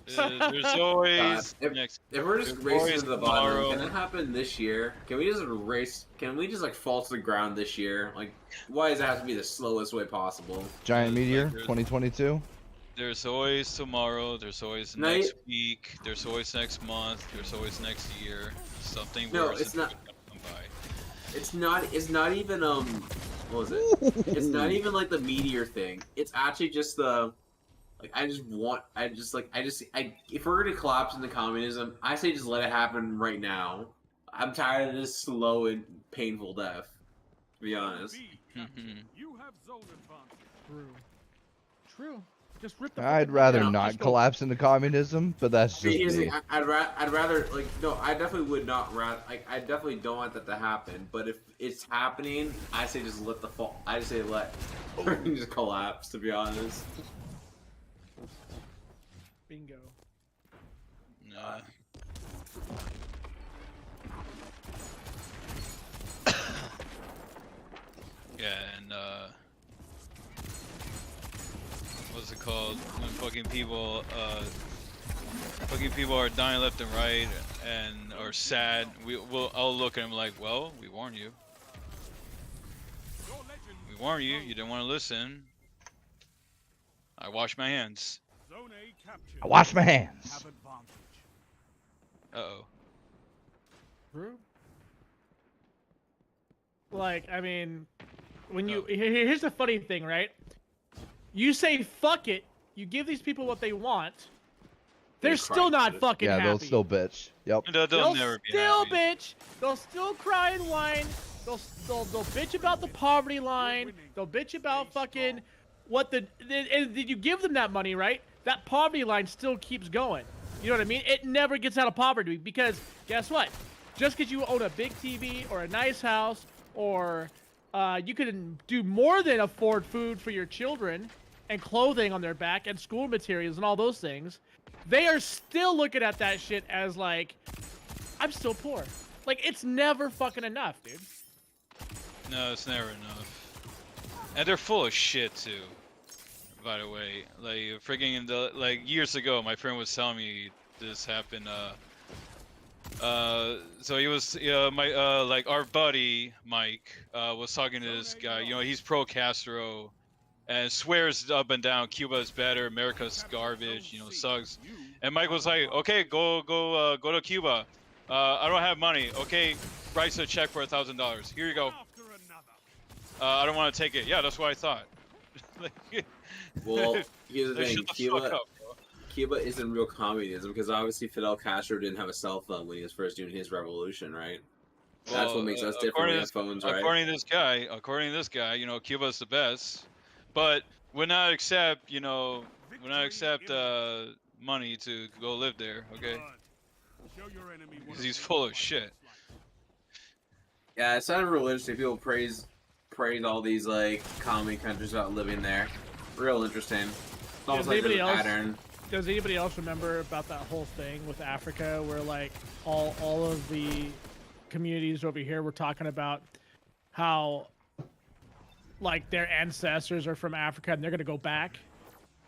There's always if we're just racing to the bottom, can it happen this year? Can we just race? Can we just like fall to the ground this year? Like, why does it have to be the slowest way possible? Giant meteor, 2022. There's always tomorrow. There's always next week. There's always next month. There's always next year. Something worse. It's not. It's not even what was it? It's not even like the meteor thing. It's actually just the like if we're gonna collapse into communism, I say just let it happen right now. I'm tired of this slow and painful death, to be honest. You have zone advantage. True. Just rip the I'd rather not collapse into communism, but that's just me. I'd rather like no. I definitely would not like. I definitely don't want that to happen. But if it's happening, I say just let the fall. I say let just collapse. To be honest. Bingo. Nah. Yeah, and what's it called? When fucking people are dying left and right and are sad, I'll look at them like, well, we warned you. We warned you. You didn't want to listen. I wash my hands. I wash my hands. Uh-oh. True. Like, I mean, when you here's the funny thing, right? You say fuck it, you give these people what they want. They're still not fucking happy. Yeah, they'll still bitch. Yep. They'll never be still happy. bitch. They'll still cry and whine. They'll bitch about the poverty line. They'll bitch about fucking and you give them that money, right? That poverty line still keeps going. You know what I mean? It never gets out of poverty because guess what? Just because you own a big TV or a nice house or you can do more than afford food for your children and clothing on their back and school materials and all those things, they are still looking at that shit as like, I'm still poor. Like, it's never fucking enough, dude. No, it's never enough. And they're full of shit too. By the way, like freaking like years ago, my friend was telling me this happened. So he was like our buddy Mike was talking to this guy. You know, he's pro Castro, and swears up and down Cuba is better, America's garbage. You know, sucks. And Mike was like, okay, go to Cuba. I don't have money. Okay, writes a check for $1,000. Here you go. I don't want to take it. Yeah, that's what I thought. Well, here's the Like, thing. shut the fuck up, bro. Cuba isn't real communism because obviously Fidel Castro didn't have a cell phone when he was first doing his revolution, right? That's what makes us different. We have phones, right? According to this guy, you know, Cuba's the best, but would not accept, you know, money to go live there. Okay, because he's full of shit. Yeah, it sounded real interesting. People praise all these like commie countries about living there. Real interesting. It's almost like there's a pattern. Does anybody else remember about that whole thing with Africa where like all of the communities over here were talking about how like their ancestors are from Africa and they're gonna go back?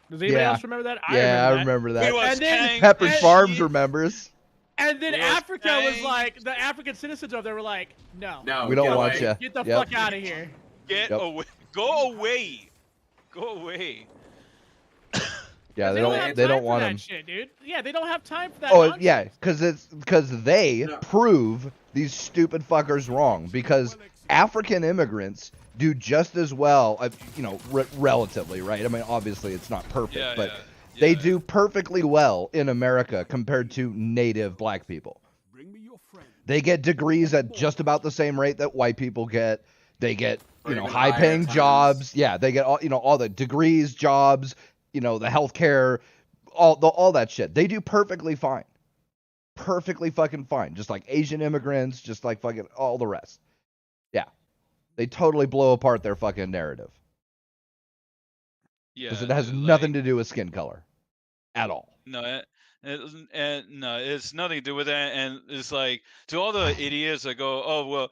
Does anybody else remember that? I remember that. And then Pepperidge Farms remembers. And then Africa was like, the African citizens over there were like, no, we don't want you. Get the fuck out of here. Get away. Go away. Go away. Yeah, they don't want him. Shit, dude. Yeah, they don't have time for that. Oh nonsense. yeah, because they prove these stupid fuckers wrong. Because African immigrants do just as well, you know, relatively, right? I mean, obviously it's not perfect, but they do perfectly well in America compared to native black people. They get degrees at just about the same rate that white people get. They get, you know, high-paying jobs. Yeah, they get all the degrees, jobs, you know, the healthcare, all that shit. They do perfectly fine. Perfectly fucking fine. Just like Asian immigrants, just like fucking all the rest. Yeah. They totally blow apart their fucking narrative. Yeah. Because it has nothing to do with skin color. At all. No, it's nothing to do with that. And it's like, to all the idiots that go,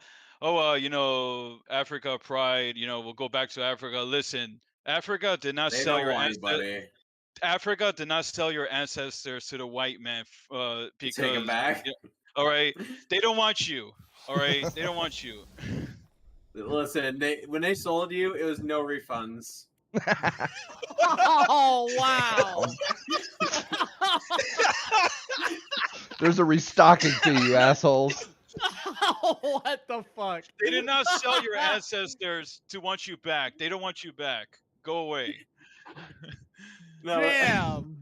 you know, Africa pride, you know, we'll go back to Africa. Listen, Africa did not sell your ancestors. Africa did not sell your ancestors to the white man because take them back. All right, they don't want you. All right, they don't want you. Listen, when they sold you, it was no refunds. Oh wow! There's a restocking fee, you assholes. What the fuck? They did not sell your ancestors to want you back. They don't want you back. Go away. Damn.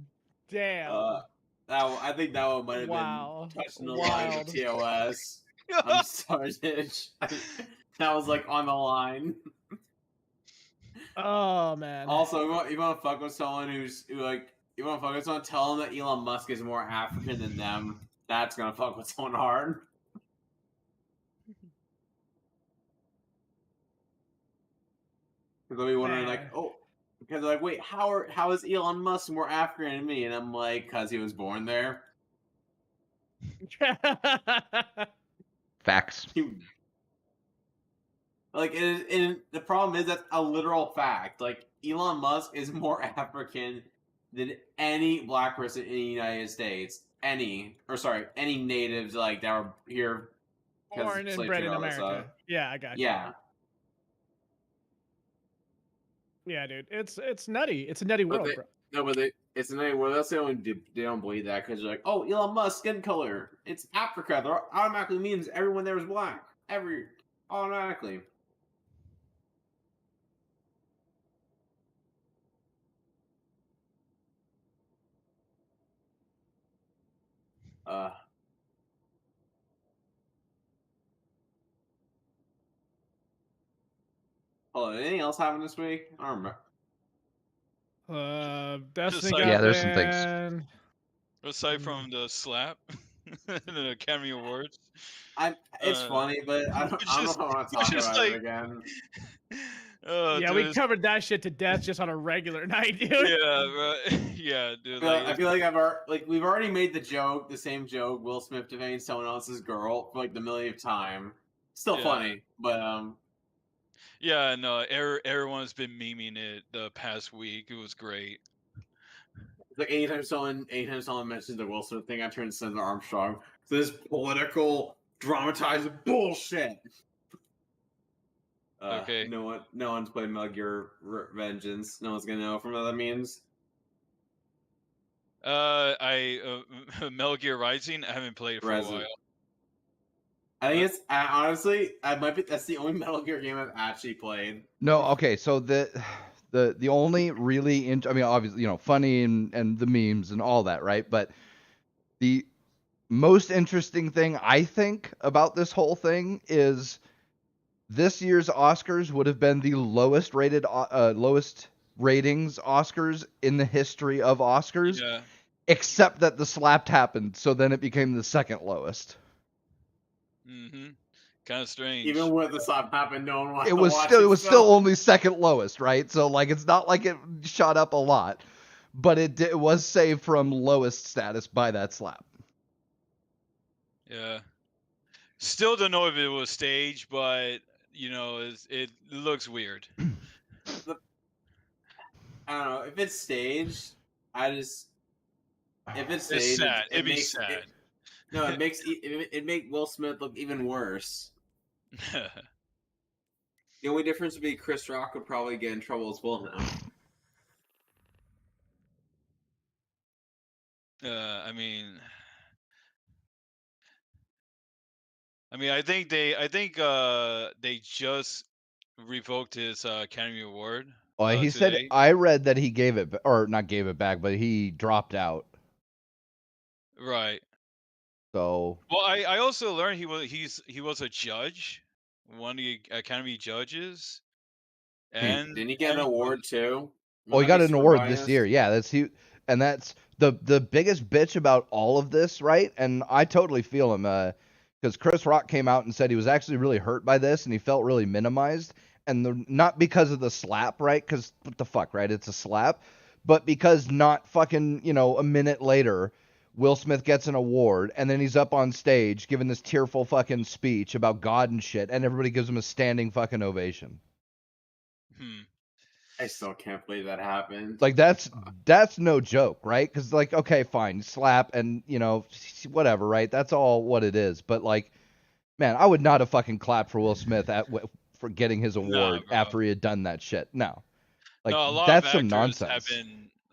I think that one might have been touching the line of TOS. I'm sorry, Ditch. That was like on the line. Oh man. Also, you want to fuck with someone you want to fuck with someone, tell them that Elon Musk is more African than them. That's gonna fuck with someone hard. Because they'll be wondering like, because they're like, wait, how is Elon Musk more African than me? And I'm like, because he was born there. Facts. Like, and the problem is that's a literal fact. Like, Elon Musk is more African than any black person in the United States. Any natives like that were here, born and bred in America. Yeah, I got you. Yeah. Yeah, dude, it's nutty. It's a nutty world, bro. No, but it's a nutty world. That's the only they don't believe that because they're like, oh, Elon Musk skin color. It's Africa. That automatically means everyone there is black. Automatically. Hold on, anything else happen this week? I don't remember. Destiny like- got Yeah, there's some things. banned. Aside from the slap, the Academy Awards. It's funny, but I don't know if I want to talk about it again. Oh, Yeah, dude, we covered that shit to death just on a regular night, dude. Yeah, right. Yeah, dude. I feel like we've already made the same joke, Will Smith defending someone else's girl for like the millionth time. Still funny, but Yeah, no, everyone's been memeing it the past week. It was great. like anytime someone mentions the Will Smith thing, I turn to Senator Armstrong. So this political dramatized bullshit. Okay. No one's played Metal Gear Vengeance. No one's gonna know from other memes. Metal Gear Rising, I haven't played it for a while. I think honestly, that's the only Metal Gear game I've actually played. No, okay, so the only really I mean, obviously, funny and the memes and all that, right? But the most interesting thing I think about this whole thing is this year's Oscars would have been the lowest ratings Oscars in the history of Oscars, except that the slap happened, so then it became the second lowest. Mm-hmm. Kind of strange. Even when the slap happened, no one wanted It was still only second lowest, right? So like, it's not like it shot up a lot, but it was saved from lowest status by that slap. Yeah. Still don't know if it was staged, but it looks weird. I don't know if it's staged. If it's staged, it's sad. It'd be makes, sad. It make Will Smith look even worse. The only difference would be Chris Rock would probably get in trouble as well now. I mean, I think they just revoked his Academy Award. Well, he said, I read that he gave it, or not gave it back, but he dropped out. Right. So. Well, I also learned he was a judge, one of the Academy judges, and didn't he get an award too? Oh, he got an award this year. Yeah, that's the biggest bitch about all of this, right? And I totally feel him, because Chris Rock came out and said he was actually really hurt by this and he felt really minimized, and not because of the slap, right? Because what the fuck, right? It's a slap, but because not fucking a minute later, Will Smith gets an award and then he's up on stage giving this tearful fucking speech about God and shit, and everybody gives him a standing fucking ovation. I still can't believe that happened. Like, that's no joke, right? Because, like, okay, fine, slap and, whatever, right? That's all what it is. But, like, man, I would not have fucking clapped for Will Smith for getting his award after he had done that shit. No. Like, that's some nonsense.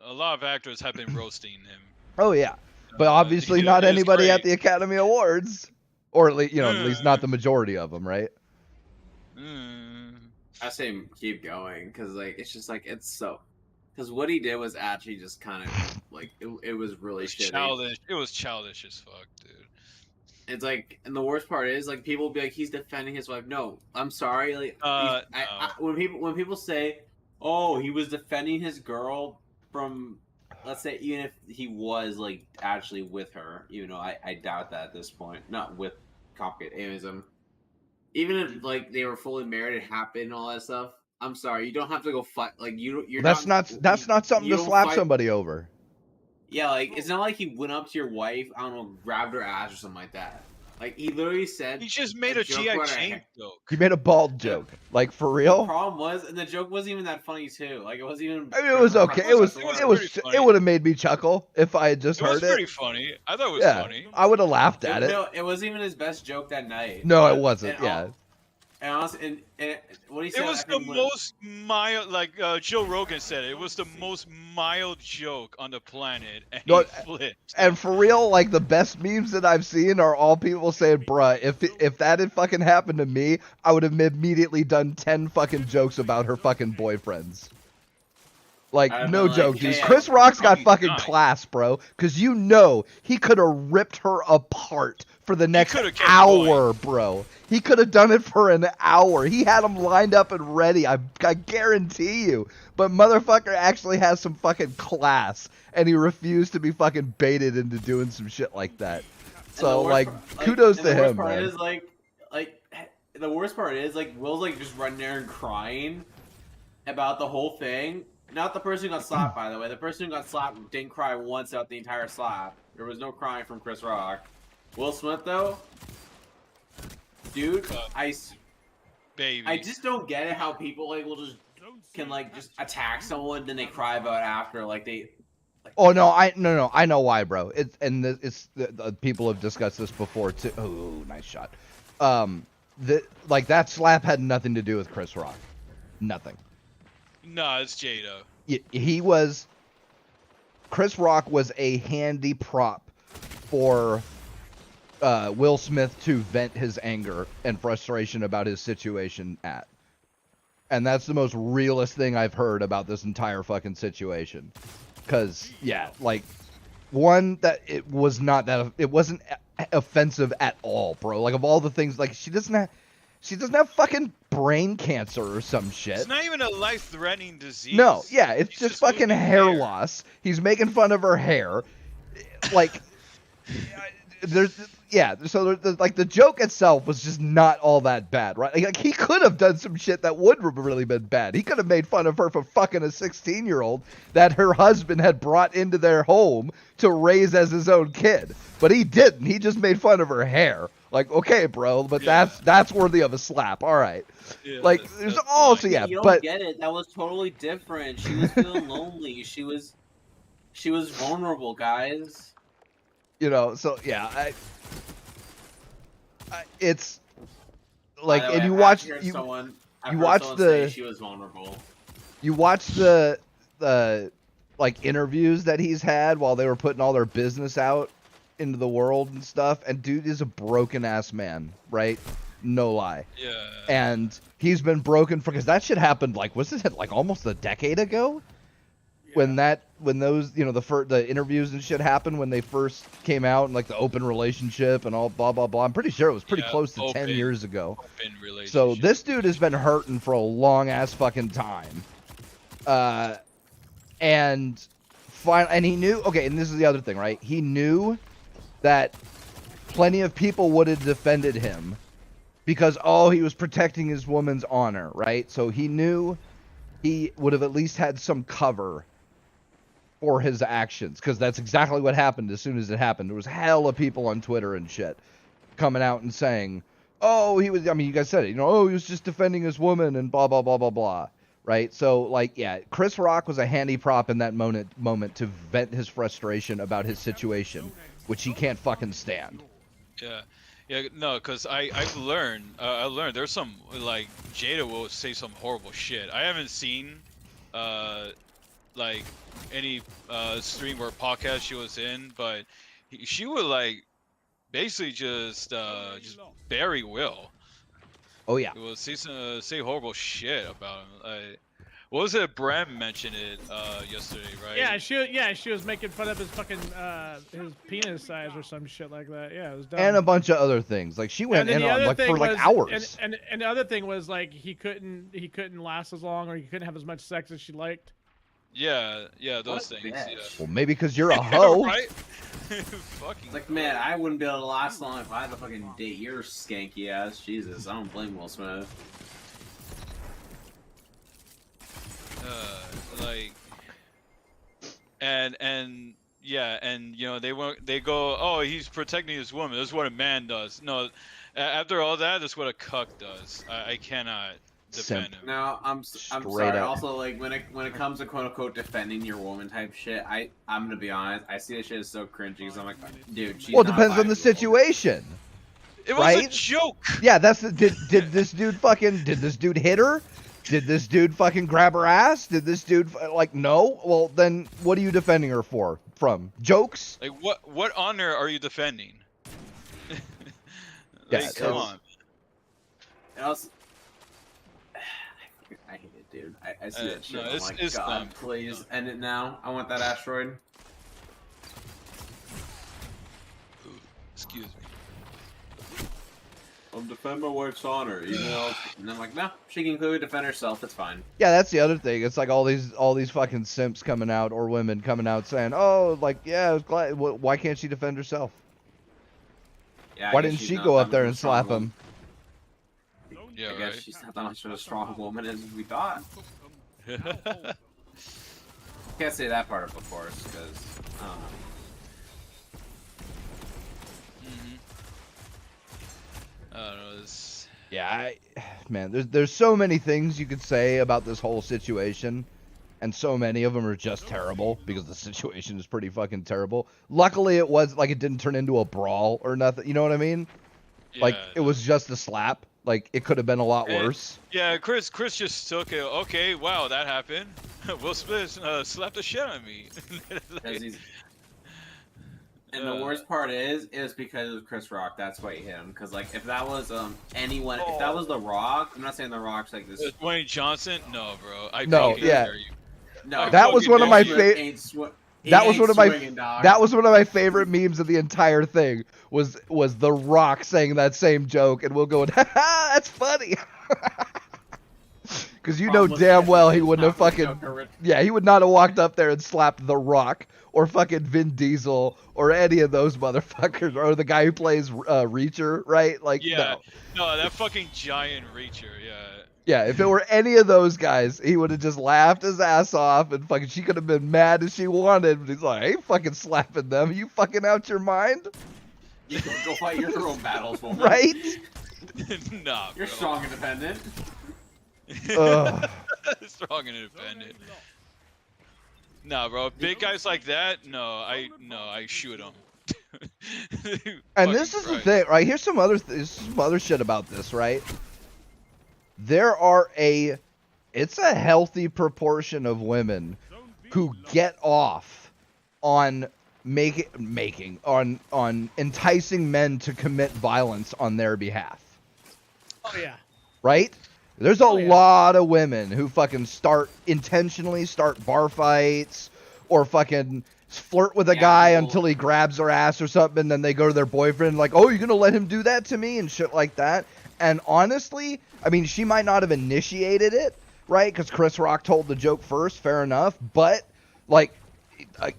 A lot of actors have been roasting him. Oh, yeah. But obviously not anybody at the Academy Awards. Or, at least, at least not the majority of them, right? I say keep going, because it's just because what he did was actually just kind of it was really shitty. Childish. It was childish as fuck, dude. It's and the worst part is people will be like, he's defending his wife. No, I'm sorry. No. When people say, oh, he was defending his girl from, let's say, even if he was actually with her, even though I doubt that at this point, not with complicated atheism. Even if they were fully married, it happened, and all that stuff. I'm sorry, you don't have to go fight. That's not something to slap somebody over. Yeah, it's not like he went up to your wife, I don't know, grabbed her ass or something like that. He literally said he just made a G.I. Jane joke. He made a bald joke, for real. The problem was, and the joke wasn't even that funny too. It wasn't even. I mean, it was okay. It would have made me chuckle if I had just heard it. It was pretty funny. I thought it was funny. I would have laughed at it. No, it wasn't even his best joke that night. No, it wasn't. And honestly, and what he said, it was the most mild, Joe Rogan said it was the most mild joke on the planet, and he flipped. And for real, the best memes that I've seen are all people saying, bruh, if that had fucking happened to me, I would have immediately done 10 fucking jokes about her fucking boyfriends. Like, I've no been joke, like, dude. hey, Chris Rock's got Tommy's fucking dying. class, bro. Because you know he could have ripped her apart for the next coulda kept hour, bro. He could have done it for an hour. He had them lined up and ready. I guarantee you. But motherfucker actually has some fucking class, and he refused to be fucking baited into doing some shit like that. So, like, kudos to him, man. The worst part is, like, Will's, like, just running there and crying about the whole thing. Not the person who got slapped, by the way. The person who got slapped didn't cry once throughout the entire slap. There was no crying from Chris Rock. Will Smith, though, dude, I just don't get it how people, like, will just attack someone, then they cry about it after, like, they... Oh no, I know why, bro. The people have discussed this before too. Oh, nice shot. That slap had nothing to do with Chris Rock. Nothing. No, it's Jada. Chris Rock was a handy prop for Will Smith to vent his anger and frustration about his situation at. And that's the most realist thing I've heard about this entire fucking situation. Cause yeah, like, one, that it wasn't offensive at all, bro. Like, of all the things, like, she doesn't have fucking brain cancer or some shit. It's not even a life-threatening disease. No, yeah, it's just fucking losing hair loss. He's making fun of her hair. Like, so like, the joke itself was just not all that bad, right? Like, he could have done some shit that would have really been bad. He could have made fun of her for fucking a 16-year-old that her husband had brought into their home to raise as his own kid. But he didn't. He just made fun of her hair. Like, okay, bro, but that's worthy of a slap. All right. Yeah, like, there's also, yeah, you don't but get it. That was totally different. She was feeling lonely. She was vulnerable, guys. You know, so yeah, it's like, By the way, and you I've watch heard you someone watch say she was vulnerable. You watch the like, interviews that he's had while they were putting all their business out into the world and stuff, and dude is a broken ass man, right? No lie. Yeah. And he's been broken because that shit happened, like, was it like almost a decade ago? Yeah. When those, you know, the interviews and shit happened when they first came out, and like the open relationship and all blah blah blah. I'm pretty sure it was pretty close to 10 years ago. Open relationship. So this dude has been hurting for a long ass fucking time. And he knew, okay, and this is the other thing, right? He knew that plenty of people would have defended him because, he was protecting his woman's honor, right? So he knew he would have at least had some cover for his actions, because that's exactly what happened as soon as it happened. There was hell of people on Twitter and shit coming out and saying, he was, I mean, you guys said it, you know, he was just defending his woman and blah, blah, blah, blah, blah. Right? So, like, yeah, Chris Rock was a handy prop in that moment to vent his frustration about his situation, which he can't fucking stand. Yeah, no, because I've learned, there's some, like, Jada will say some horrible shit. I haven't seen, like, any stream or podcast she was in, but she would, like, basically just bury Will. Oh yeah. Well, say horrible shit about him. What was it? Bram mentioned it yesterday, right? Yeah, she was making fun of his fucking his penis size or some shit like that. Yeah, it was dumb. And a bunch of other things. Like, she went in on, like, for like hours. And the other thing was, like, he couldn't last as long, or he couldn't have as much sex as she liked. Yeah, those things. Yeah. Well, maybe because you're a hoe. Right? Fucking. Like, man, I wouldn't be able to last long if I had to fucking date your skanky ass. Jesus, I don't blame Will Smith. Like, and yeah, and you know, they go, he's protecting his woman. That's what a man does. No, after all that, that's what a cuck does. I cannot defend him. Now, I'm sorry. Up. Also, like, when it comes to quote unquote defending your woman type shit, I'm gonna be honest. I see this shit as so cringy because I'm like, dude. She's it depends on the situation. It was a joke. Yeah, did this dude hit her? Did this dude fucking grab her ass? Did this dude, like, no? Well, then what are you defending her for? From jokes? Like, what honor are you defending? Yeah, come on. Also, I hate it, dude. I see that shit. No, I'm like, it's God, dumb. please end it now. I want that asteroid. Ooh, excuse me. I'm defend my wife's honor, even though, and I'm like, no, she can clearly defend herself. It's fine. Yeah, that's the other thing. It's like all these fucking simps coming out or women coming out saying, "Oh, like yeah, I was glad. Why can't she defend herself? Yeah, Why didn't she go up there and slap him?" Yeah, I guess she's not that much of a strong woman as we thought. Can't say that part of course, because I don't know. I don't know. This. Yeah, man, there's so many things you could say about this whole situation, and so many of them are just terrible because the situation is pretty fucking terrible. Luckily, it was like it didn't turn into a brawl or nothing. You know what I mean? Yeah, Like it was just a slap. Like it could have been a lot worse. Yeah, Chris just took it. Okay, wow, that happened. Will Smith slapped the shit out of me. Like, and the worst part is because of Chris Rock. That's why he hit him. Because like, if that was anyone, if that was The Rock, I'm not saying The Rock's like this. Dwayne Johnson? No, bro. No, yeah. No, that was one of my favorite. That was one of my favorite memes of the entire thing. Was The Rock saying that same joke, and Will going, "Ha, that's funny." Because you know damn well he wouldn't have fucking. Yeah, he would not have walked up there and slapped The Rock or fucking Vin Diesel or any of those motherfuckers or the guy who plays Reacher, right? Like, yeah, no, that fucking giant Reacher, yeah. Yeah, if it were any of those guys, he would have just laughed his ass off and fucking she could have been mad as she wanted. But he's like, I ain't fucking slapping them. You fucking out your mind? You go fight your own battles, woman. Right? Nah, bro. You're strong and independent. Strong and independent. Nah, bro. Big guys like that, no, I shoot them. And this is the thing, right? Here's some other shit about this, right? There are it's a healthy proportion of women who get off on on enticing men to commit violence on their behalf. Oh yeah. Right? There's a lot of women who fucking intentionally start bar fights or fucking flirt with a guy until he grabs their ass or something, and then they go to their boyfriend like, "Oh, you're gonna let him do that to me?" and shit like that. And honestly, I mean, she might not have initiated it, right? Because Chris Rock told the joke first, fair enough. But, like,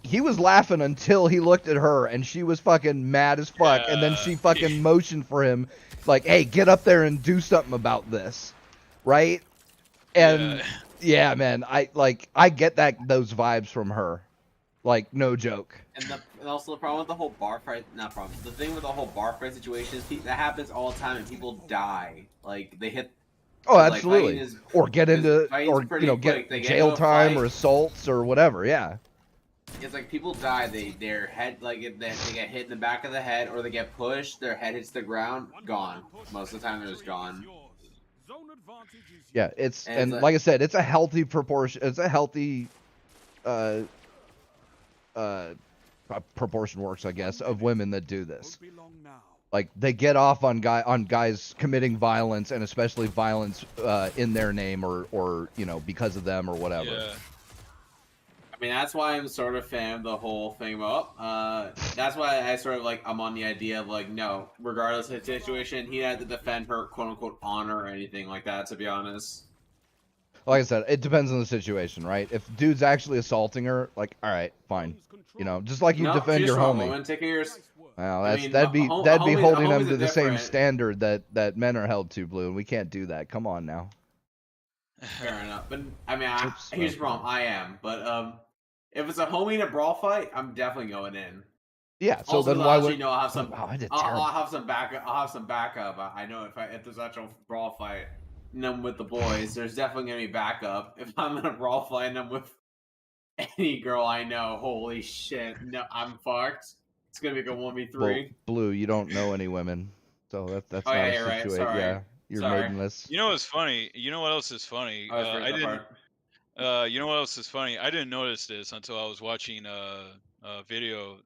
he was laughing until he looked at her, and she was fucking mad as fuck. And then she fucking motioned for him, like, hey, get up there and do something about this, right? And, yeah man, I get those vibes from her. Like, no joke. And also the problem with the whole bar fight, not problem. The thing with the whole bar fight situation is that happens all the time, and people die. Like they hit. Oh, absolutely. Like, or get into, or get jail time or assaults or whatever. Yeah. It's like people die. Their head they get hit in the back of the head, or they get pushed. Their head hits the ground. Gone. Most of the time, they're just gone. Yeah, and like I said, it's a healthy proportion. It's a healthy. Proportion works, I guess, of women that do this. Like they get off on guys committing violence, and especially violence in their name or because of them or whatever. Yeah. I mean, that's why I'm sort of a fan of the whole thing about. That's why I sort of I'm on the idea of no, regardless of the situation, he had to defend her quote unquote honor or anything like that. To be honest. Like I said, it depends on the situation, right? If dude's actually assaulting her, all right, fine. Just like you defend your homie. Well, that'd be holding them to the same standard that men are held to, Blue, and we can't do that. Come on now. Fair enough, but I mean, here's the problem. I am, but if it's a homie in a brawl fight, I'm definitely going in. Yeah. So also, then why would? I'll have some. Wow, I did I'll have some backup. I'll have some backup. I know if there's actual brawl fight. And I'm with the boys, there's definitely gonna be backup. If I'm in a brawl fight and I'm with any girl I know, holy shit, no, I'm fucked. It's gonna be a 1v3. Well, Blue, you don't know any women, so that's not a situation. Right. Yeah, you're maidenless. You know what's funny? You know what else is funny? I didn't. You know what else is funny? I didn't notice this until I was watching a video.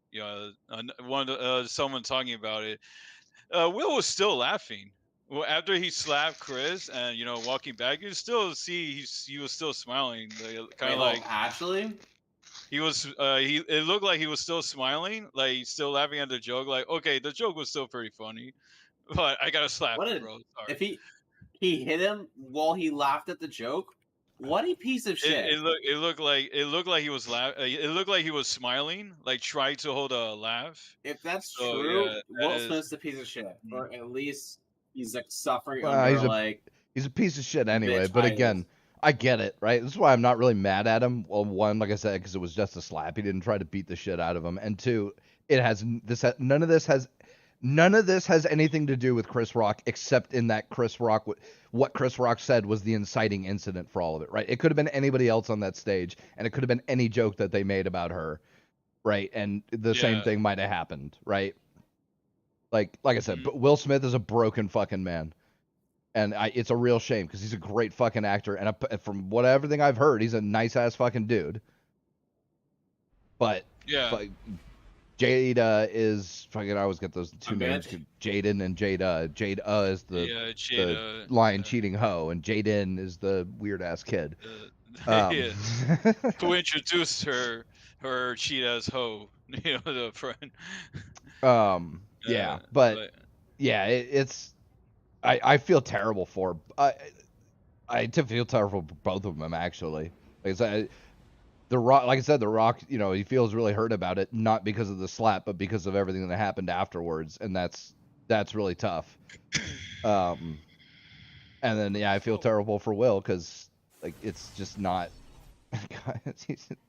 Someone talking about it. Will was still laughing. Well, after he slapped Chris and walking back, you still see he was still smiling, kind of like actually. He was it looked like he was still smiling, like still laughing at the joke. Like, okay, the joke was still pretty funny, but I gotta slap him, bro. Sorry. If he hit him while he laughed at the joke, what a piece of shit. It looked like he was it looked like he was smiling, like trying to hold a laugh. If that's true, Will Smith's a piece of shit, or at least he's like suffering under he's a piece of shit anyway. But again, I get it, right? This is why I'm not really mad at him. Well, one, like I said, because it was just a slap. He didn't try to beat the shit out of him. And two, none of this has anything to do with Chris Rock, except in that what Chris Rock said was the inciting incident for all of it, right? It could have been anybody else on that stage, and it could have been any joke that they made about her, right? And the same thing might have happened, right? Like I said, but Will Smith is a broken fucking man. And it's a real shame because he's a great fucking actor, and from everything I've heard, he's a nice ass fucking dude. But Jada is fucking. I always get those two names: Jaden and Jada. Jada is the lying, cheating hoe, and Jaden is the weird ass kid. Who introduced her cheat ass hoe? The friend. It's. I feel terrible for. I feel terrible for both of them actually. The Rock, like I said, The Rock, he feels really hurt about it, not because of the slap, but because of everything that happened afterwards, and that's really tough. And then I feel terrible for Will because it's just not.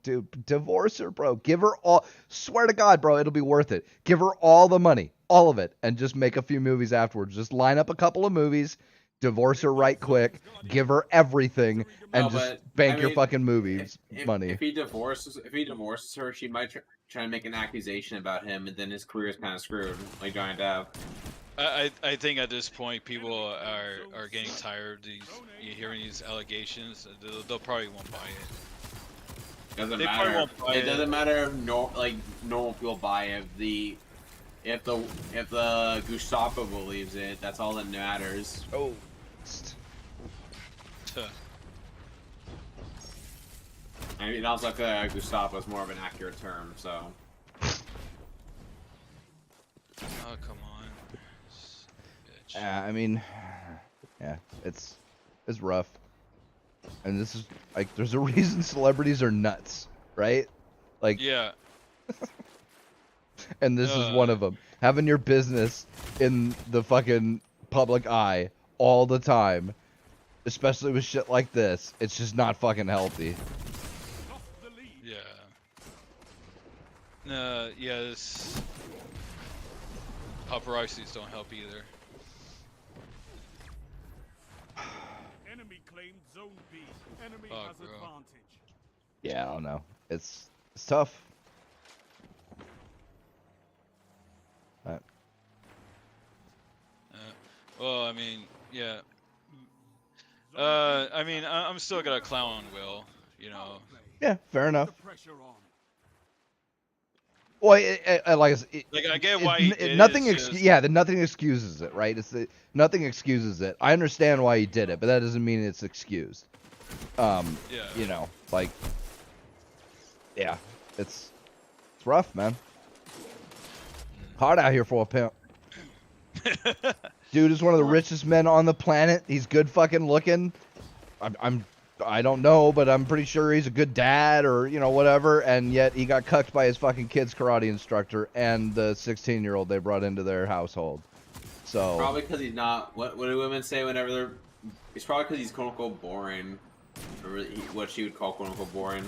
Dude, divorce her, bro. Give her all. Swear to God, bro, it'll be worth it. Give her all the money, all of it, and just make a few movies afterwards. Just line up a couple of movies, divorce her right quick, give her everything, and bank your fucking movies money. If he divorces her, she might try to make an accusation about him, and then his career is kind of screwed, like Johnny Depp. I think at this point people are getting tired of hearing these allegations. They'll probably won't buy it. Doesn't matter. It doesn't matter if normal people buy it. If the Gestapo believes it, that's all that matters. Oh. I mean, also Gestapo is more of an accurate term, so. Oh, come on. Bitch. I mean, yeah, it's rough. And this is there's a reason celebrities are nuts, right? Yeah. And this is one of them. Having your business in the fucking public eye all the time, especially with shit like this, it's just not fucking healthy. Yeah. This paparazzis don't help either. Enemy claimed zone B. Enemy has advantage. Yeah, I don't know. It's tough. Well, I mean, yeah. I mean, I'm still gonna clown on Will, Yeah, fair enough. Well, I get why he did nothing. it, Nothing excuses it, right? Nothing excuses it. I understand why he did it, but that doesn't mean it's excused. Yeah, it's rough, man. Hard out here for a pimp. Dude is one of the richest men on the planet. He's good fucking looking. I don't know, but I'm pretty sure he's a good dad or, whatever. And yet he got cucked by his fucking kid's karate instructor and the 16-year-old they brought into their household. So probably because he's not. What do women say whenever they're? It's probably because he's quote unquote boring, or what she would call quote unquote boring.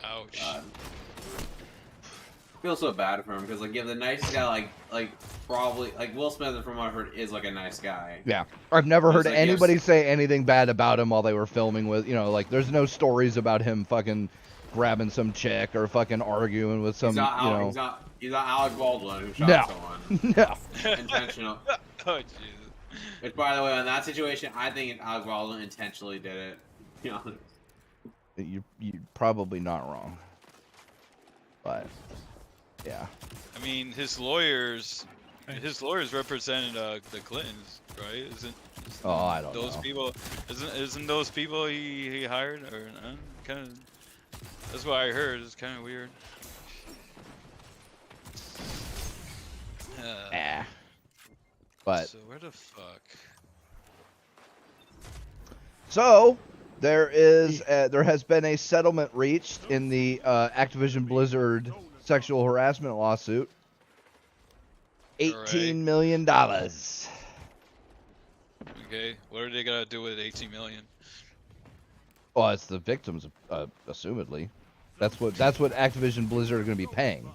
Ouch. I feel so bad for him because the nice guy probably Will Smith from what I've heard is a nice guy. Yeah, I've never heard anybody say anything bad about him while they were filming with there's no stories about him fucking grabbing some chick or fucking arguing with some He's not Alec Baldwin who shot someone. No. Intentional. Oh Jesus. Which, by the way, in that situation, I think Alec Baldwin intentionally did it. You're probably not wrong, but Yeah. I mean, his lawyers represented the Clintons, right? Isn't Oh, I don't those know. people? Isn't those people he hired or kind of? That's what I heard. It's kind of weird. But so where the fuck? So there has been a settlement reached in the Activision Blizzard sexual harassment lawsuit. $18 million. Okay, what are they gonna do with 18 million? Well, it's the victims, assumedly. That's what Activision Blizzard are going to be paying.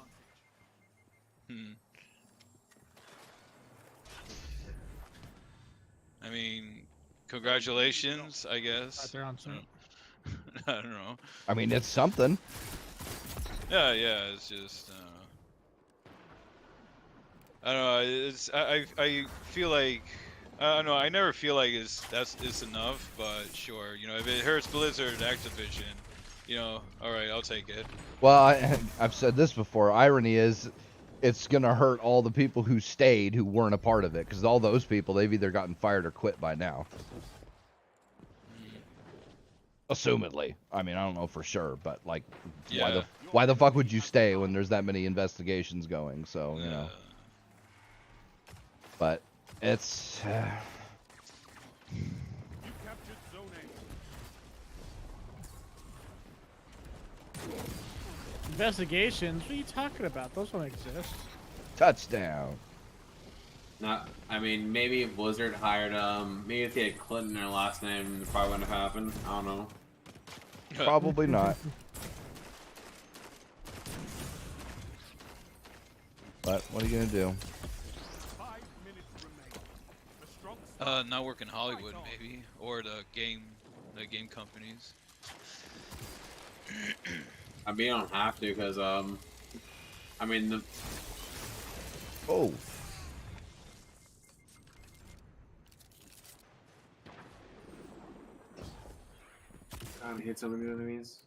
I mean, congratulations, I guess. They're on scene. I don't know. I mean, it's something. Yeah, it's just. I don't know. It's I feel like I don't know. I never feel like it's enough, but sure. You know, if it hurts Blizzard, Activision, you know, all right, I'll take it. Well, I've said this before. Irony is, it's gonna hurt all the people who stayed who weren't a part of it, because all those people, they've either gotten fired or quit by now. Assumedly. I mean, I don't know for sure, but like, why the fuck would you stay when there's that many investigations going? So you know. But it's. Investigations? What are you talking about? Those don't exist. Touchdown. Not. I mean, maybe if Blizzard hired maybe if they had Clinton in their last name, it probably wouldn't have happened. I don't know. Probably not. But what are you gonna do? Not work in Hollywood, maybe, or the game companies. I mean, you don't have to, because I mean the. Oh. God, I hate some of the enemies.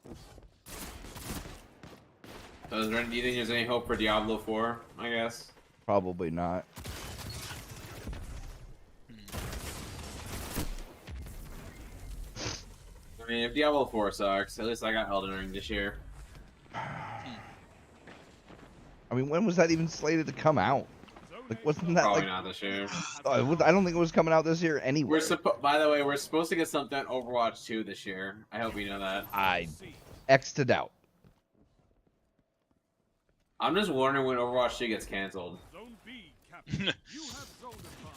So do you think there's any hope for Diablo 4? I guess. Probably not. I mean, if Diablo 4 sucks, at least I got Elden Ring this year. I mean, when was that even slated to come out? Like, wasn't that Probably like? not this year. I don't think it was coming out this year anyway. By the way, we're supposed to get something Overwatch 2 this year. I hope you know that. I X'd it out. I'm just wondering when Overwatch 2 gets canceled. Zone B, Captain. You have zone advantage.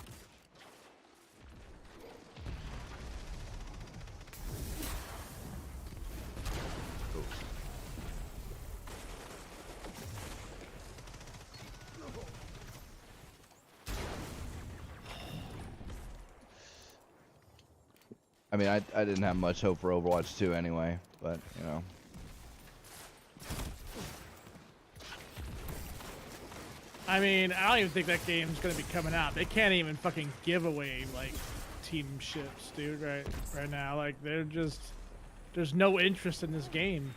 I mean, I didn't have much hope for Overwatch 2 anyway, but you know. I mean, I don't even think that game's gonna be coming out. They can't even fucking give away like team ships, dude. Right now, like there's no interest in this game.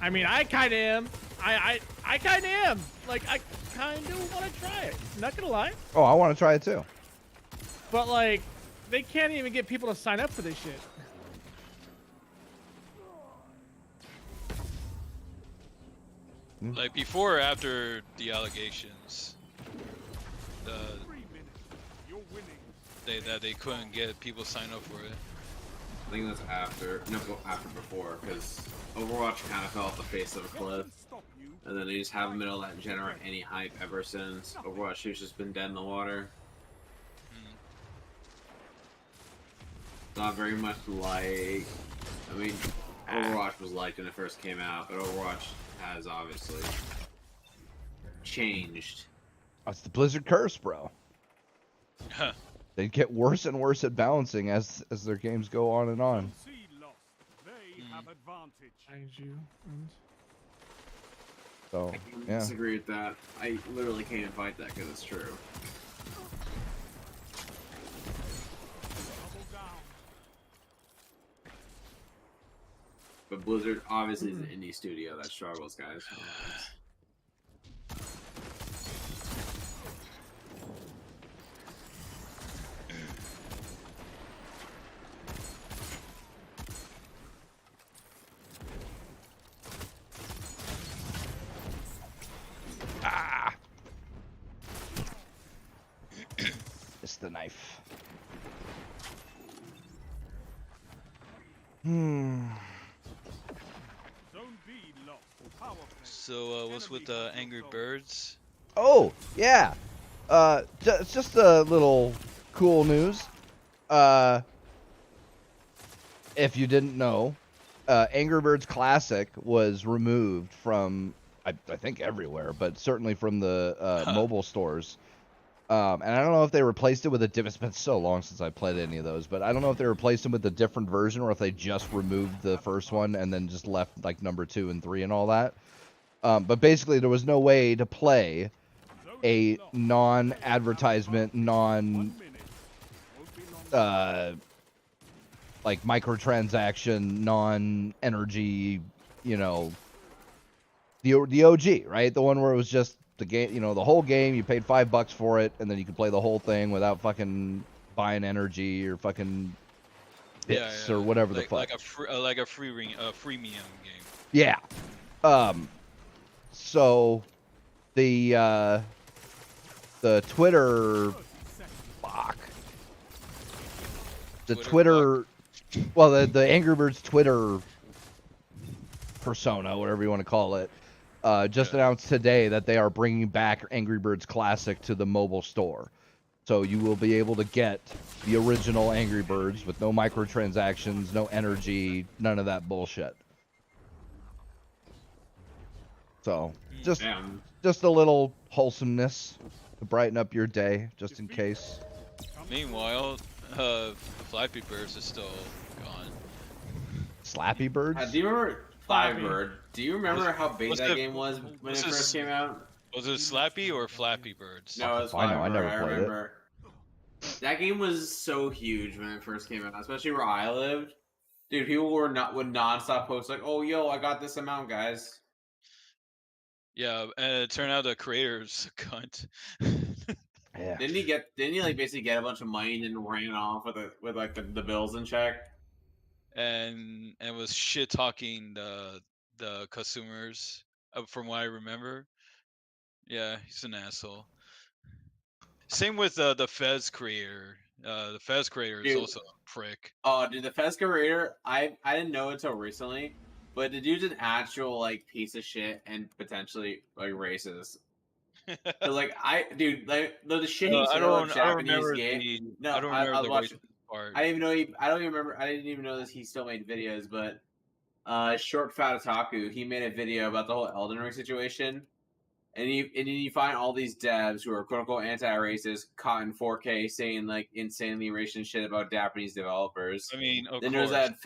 I mean, I kind of am. I kind of am. Like, I kind of want to try it. I'm not gonna lie. Oh, I want to try it too. But like, they can't even get people to sign up for this shit. Like before or after the allegations, they couldn't get people sign up for it. I think that's after, no, before, because Overwatch kind of fell off the face of a cliff, and then they just haven't been able to generate any hype ever since. Overwatch 2's just been dead in the water. Not very much like, I mean, Overwatch was liked when it first came out, but Overwatch has obviously changed. That's the Blizzard curse, bro. They get worse and worse at balancing as their games go on and on. So, I yeah. disagree with that. I literally can't fight that because it's true. But Blizzard obviously is an indie studio that struggles, guys. the knife. Zone B lost. Power play. So what's with Angry Birds? Oh, yeah. Just a little cool news. If you didn't know, Angry Birds Classic was removed from, I think everywhere, but certainly from the mobile stores. And I don't know if they replaced it with a different. It's been so long since I played any of those, but I don't know if they replaced them with a different version or if they just removed the first one and then just left like number 2 and 3 and all that. But basically, there was no way to play a non-advertisement, like microtransaction, non-energy, you know, the OG, right? The one where it was just the game, you know, the whole game. You paid $5 for it, and then you could play the whole thing without fucking buying energy or fucking bits or whatever the fuck. Like a freemium game. Yeah. So the Twitter, fuck. The Twitter, well, the Angry Birds Twitter persona, whatever you want to call it, just announced today that they are bringing back Angry Birds Classic to the mobile store. So you will be able to get the original Angry Birds with no microtransactions, no energy, none of that bullshit. So just a little wholesomeness to brighten up your day, just in case. Meanwhile, Flappy Birds is still gone. Flappy Birds? Do you remember Flappy Bird? Do you remember how big that game was when it first came out? Was it Slappy or Flappy Birds? No, it was Flappy Bird. I remember. That game was so huge when it first came out, especially where I lived. Dude, people would non-stop post like, "Oh, yo, I got this amount, guys." Yeah, and it turned out the creator's a cunt. Yeah. Didn't he like basically get a bunch of money and ran off with like the bills in check? And was shit talking the consumers, from what I remember. Yeah, he's an asshole. Same with the Fez creator. The Fez creator is also a prick. Oh, dude, the Fez creator, I didn't know it until recently, but the dude's an actual like piece of shit and potentially like racist. Like the shit he said about Japanese game. I don't remember the racist part. I didn't even know that he still made videos, but Short Fat Otaku, he made a video about the whole Elden Ring situation. And then you find all these devs who are quote unquote anti-racist caught in 4K saying like insanely racist shit about Japanese developers. I mean, then there's that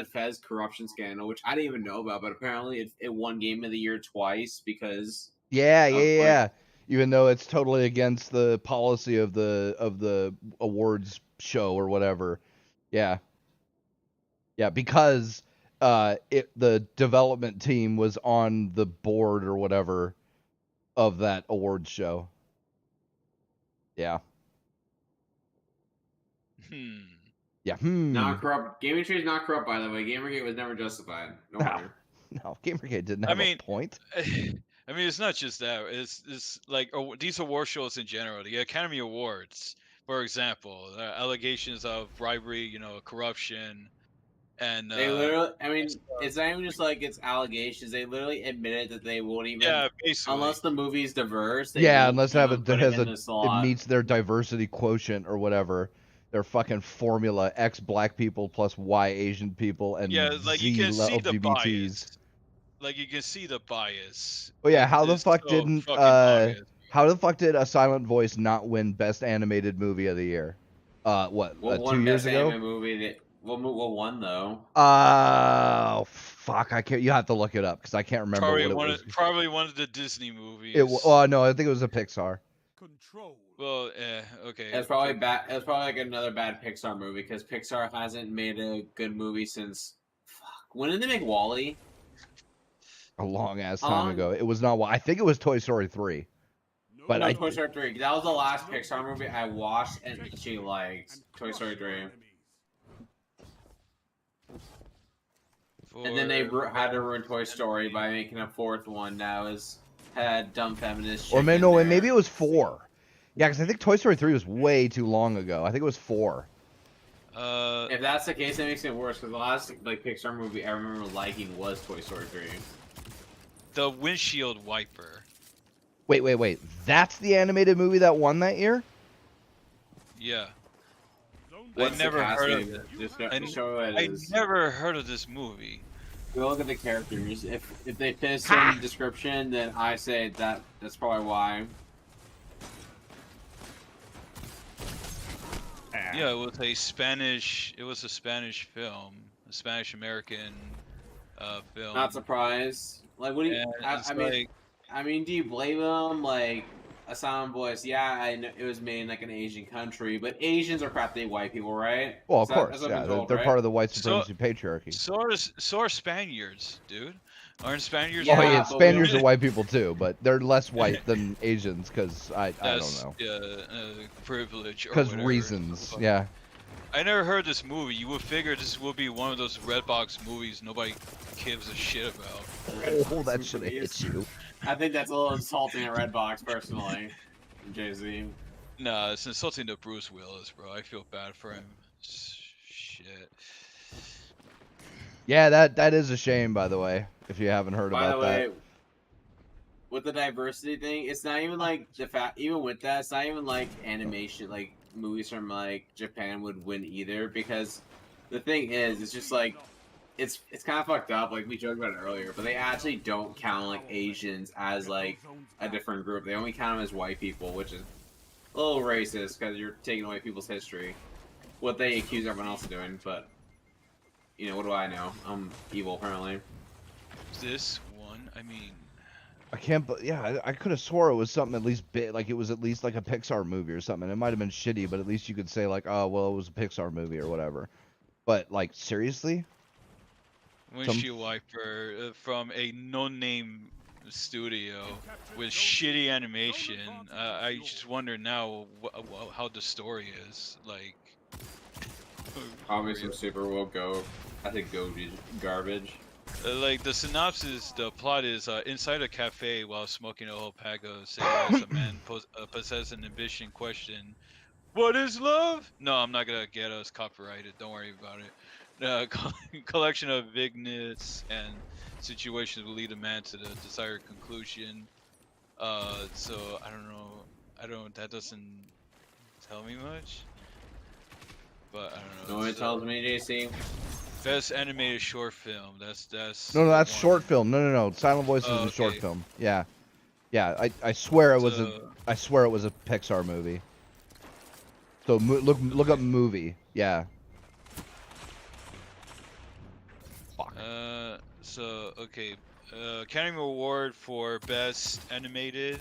Fez corruption scandal, which I didn't even know about, but apparently it won Game of the Year twice because yeah. Even though it's totally against the policy of the awards show or whatever. Yeah, because the development team was on the board or whatever of that awards show. Yeah. Not corrupt. Gaming Tree is not corrupt, by the way. Gamergate was never justified. No, Gamergate didn't have a point. I mean, it's not just that. It's like these award shows in general. The Academy Awards, for example, allegations of bribery, corruption, and they literally. I mean, it's not even just like it's allegations. They literally admitted that they won't even. Yeah, basically. Unless the movie's diverse. Unless it meets their diversity quotient or whatever. Their fucking formula: X black people plus Y Asian people and like Z you can see LGBTs. The bias. Like you can see the bias. Oh yeah, how the fuck did A Silent Voice not win Best Animated Movie of the Year? 2 years ago? What won though? Oh fuck! I can't. You have to look it up because I can't remember Probably one of the Disney movies. No, I think it was a Pixar. Control. Well, okay. It's probably bad. It's probably like another bad Pixar movie because Pixar hasn't made a good movie since. Fuck. When did they make WALL-E? A long ass time ago. It was not. I think it was Toy Story 3. But Toy Story 3. That was the last Pixar movie I watched and she liked. Toy Story 3. And then they had to ruin Toy Story by making a fourth one that had dumb feminist shit. Maybe it was 4. Yeah, because I think Toy Story 3 was way too long ago. I think it was 4. If that's the case, that makes it worse. Because the last like Pixar movie I remember liking was Toy Story 3. The windshield wiper. Wait. That's the animated movie that won that year? Yeah. What's I never heard of it. it. I never heard of this movie. We look at the characters. If they fit a certain description, then I say that's probably why. Yeah, it was a Spanish. It was a Spanish film, a Spanish American film. Not surprised. Like, what do you? I mean, do you blame them? Like, a Silent Voice. Yeah, I know it was made in like an Asian country, but Asians are practically white people, right? Well, of course, yeah. They're part of the white supremacy patriarchy. So are Spaniards, dude. Aren't Spaniards? Oh yeah, Spaniards are white people too, but they're less white than Asians because I don't know. Yeah, privilege. Because reasons, yeah. I never heard this movie. You would figure this would be one of those Redbox movies nobody gives a shit about. Oh, that should have hit you. I think that's a little insulting at Redbox, personally. Jay-Z. Nah, it's insulting to Bruce Willis, bro. I feel bad for him. Shit. Yeah, that is a shame, by the way, if you haven't heard about that. By the way, with the diversity thing, it's not even like the fact, even with that, it's not even like animation, like movies from like Japan would win either, because the thing is, it's just like, it's kind of fucked up, like we joked about it earlier, but they actually don't count like Asians as like a different group. They only count them as white people, which is a little racist because you're taking away people's history, what they accuse everyone else of doing, but you know, what do I know? I'm evil, apparently. This one, I mean, I can't, but yeah, I could have swore it was something at least big, like it was at least like a Pixar movie or something. It might have been shitty, but at least you could say like, oh, well, it was a Pixar movie or whatever. But like, seriously? windshield wiper from a no-name studio with shitty animation. I just wonder now how the story is like. Probably some super woke garbage. Like the synopsis, the plot is inside a cafe while smoking a whole pack of cigarettes, a man possesses an ambition question, "What is love?" No, I'm not gonna get us copyrighted. Don't worry about it. Collection of vignettes and situations will lead a man to the desired conclusion. So I don't know. That doesn't tell me much. But I don't know. No, it tells me, JC. Best animated short film. That's. No, that's short film. No. Silent Voice is a short film. Yeah. I swear it was I swear it was a Pixar movie. So look up movie. Yeah. Fuck. So okay. Academy Award for best animated.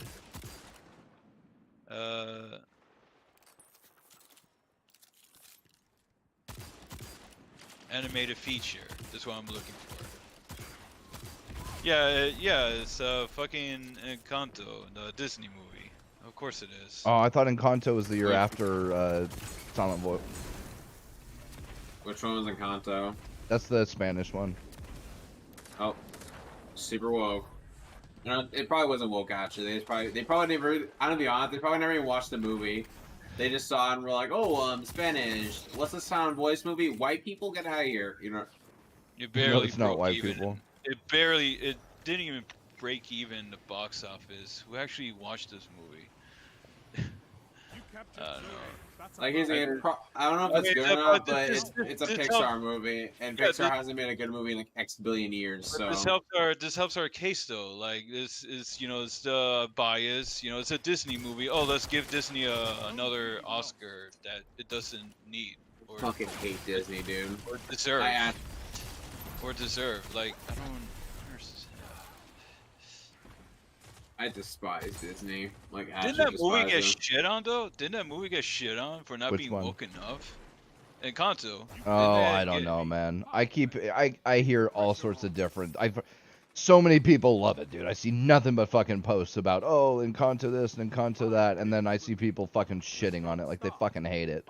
Animated feature. That's what I'm looking for. Yeah, it's fucking Encanto, the Disney movie. Of course it is. Oh, I thought Encanto was the year after Silent Voice. Which one was Encanto? That's the Spanish one. Oh, super woke. You know, it probably wasn't woke actually. They probably never. I'm gonna be honest. They probably never even watched the movie. They just saw it and were like, "Oh, Spanish. What's the Silent Voice movie? White people, get out of here!" You know. It barely. No, it's not white people. It didn't even break even the box office. Who actually watched this movie? I don't know. Like I don't know if it's good or not, but it's a Pixar movie, and Pixar hasn't made a good movie in like X billion years. So this helps our case though. Like this is, it's the bias. It's a Disney movie. Oh, let's give Disney another Oscar that it doesn't need. Or fucking hate Disney, dude. Or deserve. Or deserve. Like I don't understand. I despise Disney. Like, didn't that movie get shit on though? Didn't that movie get shit on for not being woke enough? Encanto. Oh, I don't know, man. I hear all sorts of different. So many people love it, dude. I see nothing but fucking posts about Encanto this and Encanto that, and then I see people fucking shitting on it like they fucking hate it.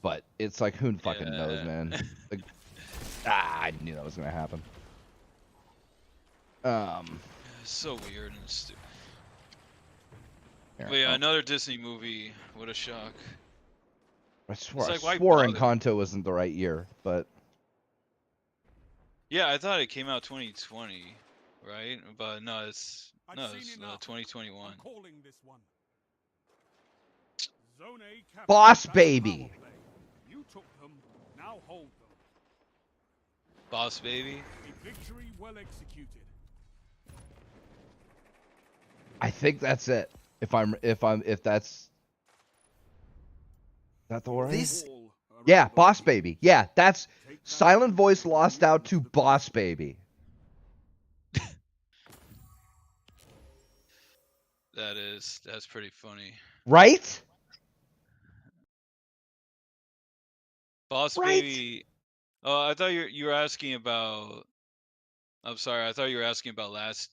But it's like, who fucking knows, man? Like, I knew that was gonna happen. It's so weird and stupid. But yeah, another Disney movie. What a shock. I swore, It's like, I why swore bother? Encanto wasn't the right year, but Yeah, I thought it came out 2020, right? But no, it's 2021. I'm calling this one. Zone A captured. Boss That's Baby. power play. You took them, now hold them. Boss Baby. A victory well executed. I think that's it. If that's that the word? This- Yeah, Boss Baby. Yeah, that's Silent Voice lost out to Boss Baby. That's pretty funny. Right? Boss Right. Baby. Oh, I thought you were asking about. I'm sorry, I thought you were asking about last.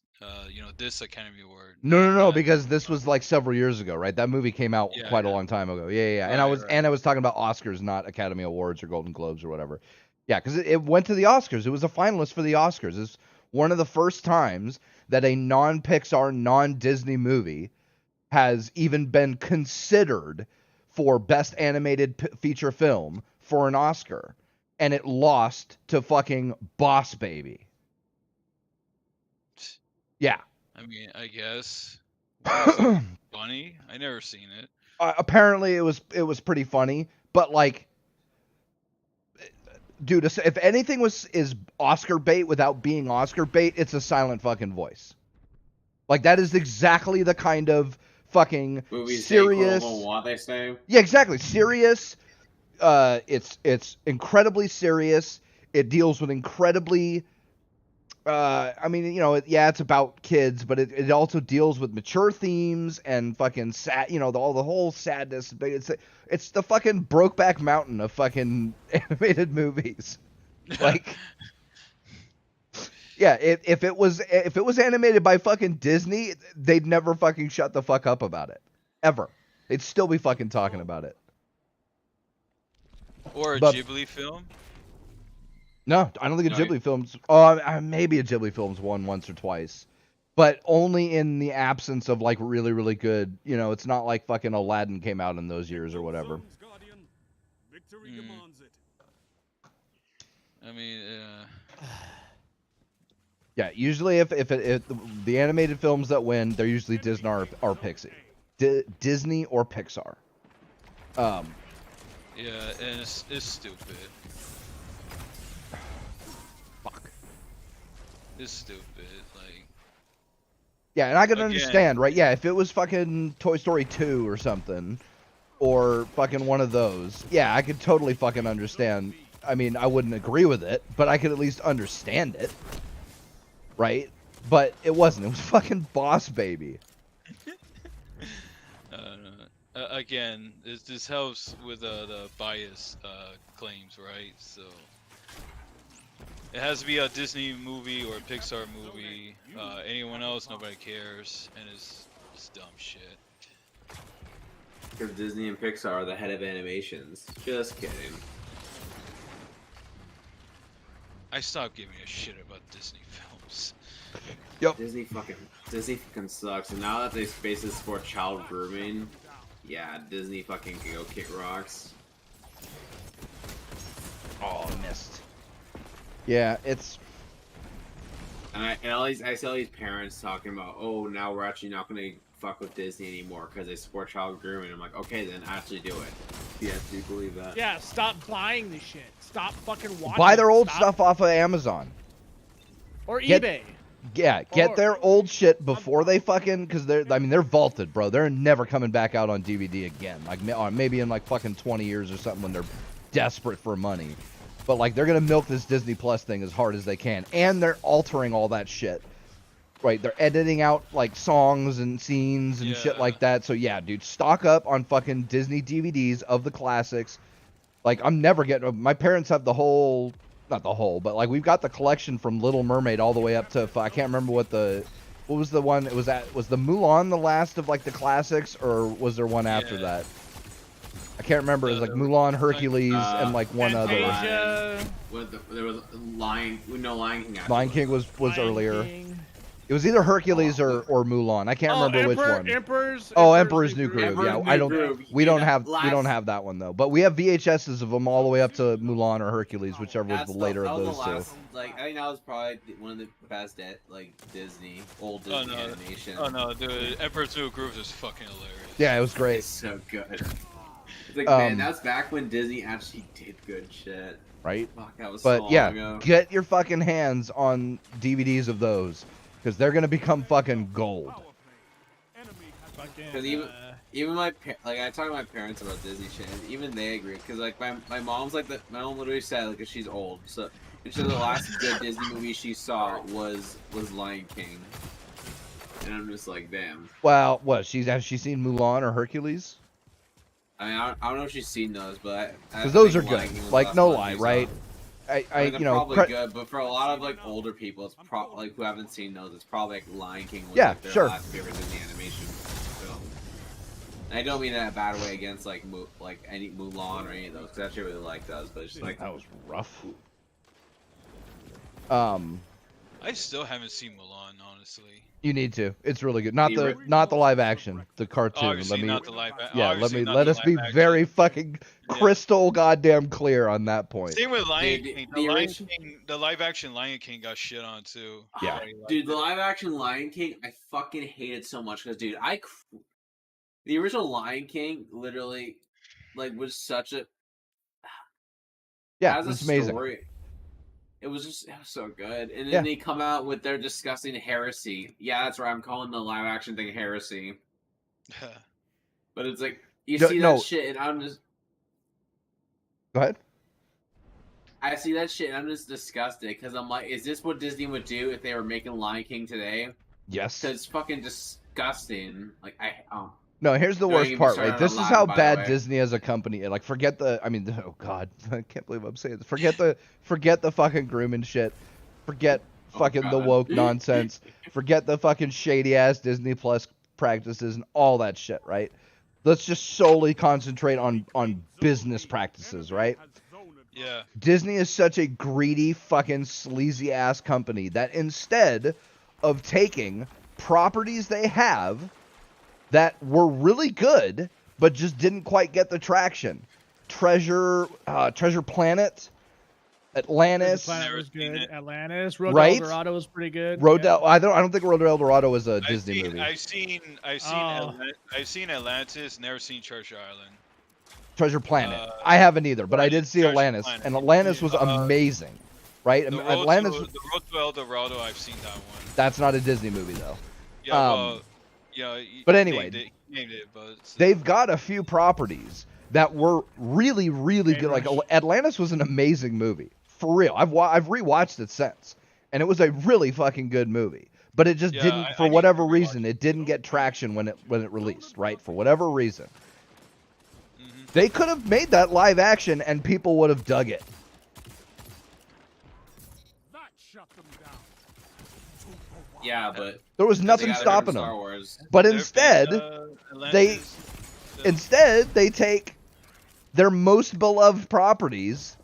This Academy Award. No, because this was like several years ago, right? That movie came out Yeah, quite a yeah. long time ago. Yeah. And I was talking about Oscars, not Academy Awards or Golden Globes or whatever. Yeah, because it went to the Oscars. It was a finalist for the Oscars. It's one of the first times that a non-Pixar, non-Disney movie has even been considered for Best Animated Feature Film for an Oscar, and it lost to fucking Boss Baby. Yeah. I mean, I guess. Was it funny? I never seen it. Apparently it was pretty funny, but like, dude, if anything is Oscar bait without being Oscar bait, it's a Silent fucking Voice. Like, that is exactly the kind of fucking Movies serious. What they say. Yeah, exactly. Serious. It's incredibly serious. It deals with incredibly. I mean, it's about kids, but it also deals with mature themes and fucking sad, all the whole sadness. But it's the fucking Brokeback Mountain of fucking animated movies. Like, yeah, if it was animated by fucking Disney, they'd never fucking shut the fuck up about it, ever. They'd still be fucking talking about it. Or a Ghibli film. No, I don't think a Ghibli film's. Oh, maybe a Ghibli film's won once or twice, but only in the absence of like really, really good. It's not like fucking Aladdin came out in those years or whatever. Victory demands it. I mean, Yeah, usually if the animated films that win, they're usually Disney or Pixar, Disney or Pixar. Yeah, and it's stupid. Fuck. It's stupid, like. Yeah, and I can understand, right? Yeah, if it was fucking Toy Story 2 or something, or fucking one of those, yeah, I could totally fucking understand. I mean, I wouldn't agree with it, but I could at least understand it, right? But it wasn't. It was fucking Boss Baby. Again, this helps with the bias claims, right? So it has to be a Disney movie or a Pixar movie. Anyone else, nobody cares, and it's dumb shit. Because Disney and Pixar are the head of animations. Just kidding. I stopped giving a shit about Disney films. Yep. Disney fucking sucks. And now that they space this for child grooming, yeah, Disney fucking can go kick rocks. Oh, I missed. Yeah, it's. And I see all these parents talking about, oh, now we're actually not gonna fuck with Disney anymore because they support child grooming. I'm like, okay, then actually do it. Yes, do you believe that? Yeah, stop buying the shit. Stop fucking watching. Buy their old stuff off of Amazon. Or eBay. Yeah, get their old shit before they fucking, because they're vaulted, bro. They're never coming back out on DVD again. Like, maybe in like fucking 20 years or something when they're desperate for money. But like, they're gonna milk this Disney Plus thing as hard as they can, and they're altering all that shit. Right, they're editing out like songs and scenes and shit like that. So yeah, dude, stock up on fucking Disney DVDs of the classics. Like, I'm never getting. My parents have the whole. Not the whole, but like we've got the collection from Little Mermaid all the way up to I can't remember what was the one it was at. Was the Mulan the last of like the classics, or was there one after that? I can't remember. It was like Mulan, Hercules, and like one other. Fantasia. There was Lion King. Lion King was earlier. King. It was either Hercules or Mulan. I can't remember which one. Emperor's New Groove. Emperor's Yeah, New Groove. we don't have that one though. But we have VHSs of them all the way up to Mulan or Hercules, whichever was the later of those two. Like, I think that was probably one of the best Disney animation. Oh no, dude, Emperor's New Groove is fucking hilarious. Yeah, it was great. It's so good. It's like, man, that's back when Disney actually did good shit. Right? Fuck, that was but so yeah, long ago. get your fucking hands on DVDs of those, because they're gonna become fucking gold. Because even my I talk to my parents about Disney shit, and even they agree. Because like my mom's like my mom literally said like she's old, so and she said the last good Disney movie she saw was Lion King, and I'm just like, damn. Well, what has she seen Mulan or Hercules? I mean, I don't know if she's seen those, but because those are good. Like, no lie, right? I mean, they're probably good, but for a lot of older people, it's who haven't seen those, it's probably Lion King was their last favorite Disney animation film. And I don't mean that in a bad way against any Mulan or any of those, because I actually really like those, but it's just like that was rough. I still haven't seen Mulan, honestly. You need to. It's really good. Not the live action, the cartoon. Obviously not the live action. Yeah, let us be very fucking crystal goddamn clear on that point. Same with Lion King. The live action Lion King got shit on too. Yeah. Dude, the live action Lion King, I fucking hate it so much because, dude, the original Lion King literally was such a it's amazing. Story, it was so good. And then they come out with their disgusting heresy. Yeah, that's right. I'm calling the live action thing heresy. But it's like, you see that shit and I'm just... Go ahead. I see that shit and I'm just disgusted because I'm like, is this what Disney would do if they were making Lion King today? Yes. Because it's fucking disgusting. No, here's the worst part, right? This is how bad Disney as a company, forget the, oh god, I can't believe I'm saying this. Forget the fucking grooming shit. Forget fucking the woke nonsense. Forget the fucking shady ass Disney Plus practices and all that shit, right? Let's just solely concentrate on business practices, right? Yeah. Disney is such a greedy fucking sleazy ass company that instead of taking properties they have that were really good, but just didn't quite get the traction. Treasure Planet, Atlantis. Treasure Planet was good. Atlantis, Road to El Dorado was pretty good. I don't think Road to El Dorado was a Disney movie. I've seen Atlantis, never seen Treasure Island. Treasure Planet. I haven't either, but I did see Atlantis, and Atlantis was amazing, right? The Atlantis. The Road to El Dorado, I've seen that one. That's not a Disney movie though. Yeah, but anyway, they've got a few properties that were really, really good. Like Atlantis was an amazing movie, for real. I've rewatched it since, and it was a really fucking good movie. But it just didn't, for whatever reason, it didn't get traction when it released, right? For whatever reason, they could have made that live action, and people would have dug it. That shut them down. Yeah, but there was nothing stopping them. But instead, they take their most beloved properties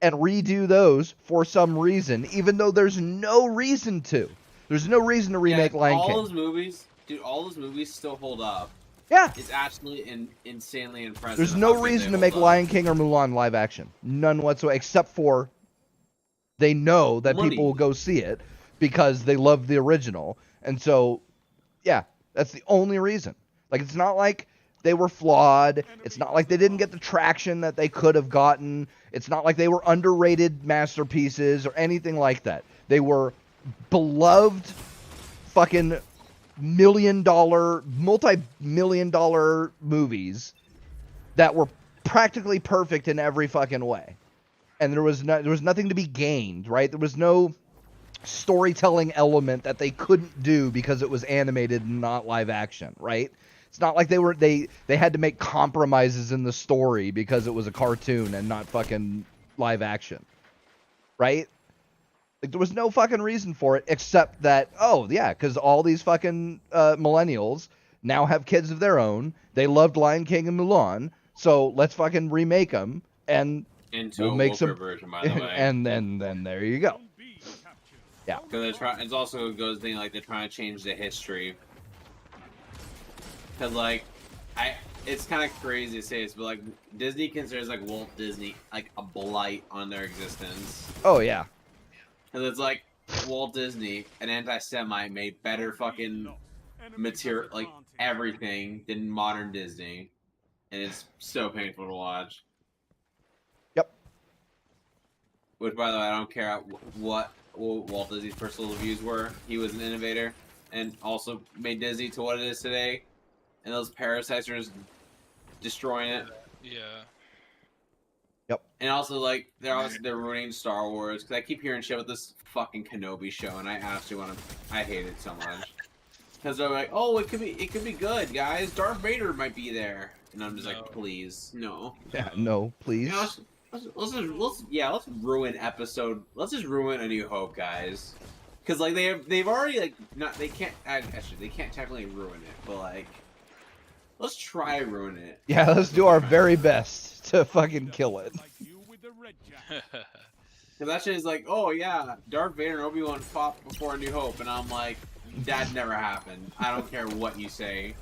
and redo those for some reason, even though there's no reason to. There's no reason to remake Lion King. All those movies still hold up. Yeah. It's actually insanely impressive. There's no reason to make Lion King or Mulan live action. None whatsoever, except for they know that people will go see it because they love the original. And so, yeah, that's the only reason. It's not like they were flawed. It's not like they didn't get the traction that they could have gotten. It's not like they were underrated masterpieces or anything like that. They were beloved fucking multi-million-dollar movies that were practically perfect in every fucking way. And there was nothing to be gained, right? There was no storytelling element that they couldn't do because it was animated and not live action, right? It's not like they had to make compromises in the story because it was a cartoon and not fucking live action, right? There was no fucking reason for it except that, because all these fucking millennials now have kids of their own. They loved Lion King and Mulan, so let's fucking remake them and into we'll make some version, by the way. and then there you go. Yeah. Because it's also a good thing, like they're trying to change the history. Because like, it's kind of crazy to say this, but like Disney considers like Walt Disney like a blight on their existence. Oh yeah. Because it's like Walt Disney, an anti-Semite, made better fucking material, like everything than modern Disney, and it's so painful to watch. Yep. Which, by the way, I don't care what Walt Disney's personal views were. He was an innovator and also made Disney to what it is today. And those parasites are just destroying it. Yeah. Yep. And also, like, they're ruining Star Wars because I keep hearing shit with this fucking Kenobi show, and I absolutely I hate it so much. Because they're like, oh, it could be good, guys. Darth Vader might be there, and I'm just like, please, no. Yeah, no, please. You know, let's ruin episode. Let's just ruin A New Hope, guys. Because like they've already like they can't technically ruin it, but like let's try ruin it. Yeah, let's do our very best to fucking kill it. Because that shit is like, oh yeah, Darth Vader and Obi-Wan fought before A New Hope, and I'm like, that never happened. I don't care what you say.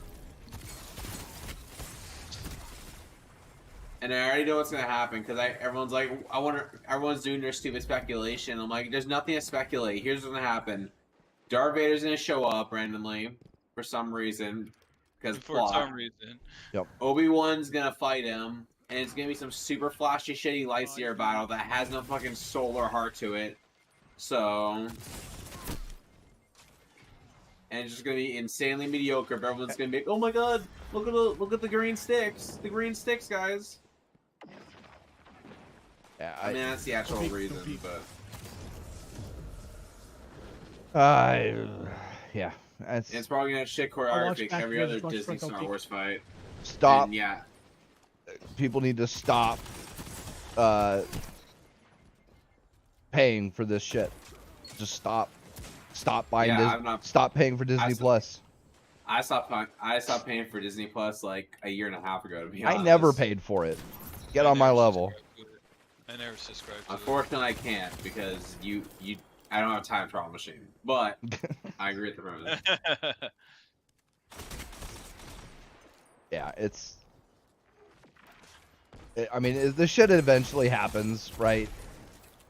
And I already know what's gonna happen because everyone's like, everyone's doing their stupid speculation. I'm like, there's nothing to speculate. Here's what's gonna happen: Darth Vader's gonna show up randomly for some reason, because For some reason. Yep. Obi-Wan's gonna fight him, and it's gonna be some super flashy, shitty lightsaber battle that has no fucking soul or heart to it. So, and it's just gonna be insanely mediocre. But everyone's gonna be, oh my god, look at the green sticks, guys. Yeah, I mean, that's the actual reason, but... yeah. It's probably gonna have shit choreography like every other Disney Star Wars fight. Stop. And yeah. People need to stop paying for this shit. Just stop. Stop buying Stop paying for Disney Plus. I stopped paying for Disney Plus like a year and a half ago, to be honest. I never paid for it. Get on my level. I never subscribed to Unfortunately, I can't because I don't have a time trial machine. But I agree with the premise. Yeah, I mean, the shit eventually happens, right?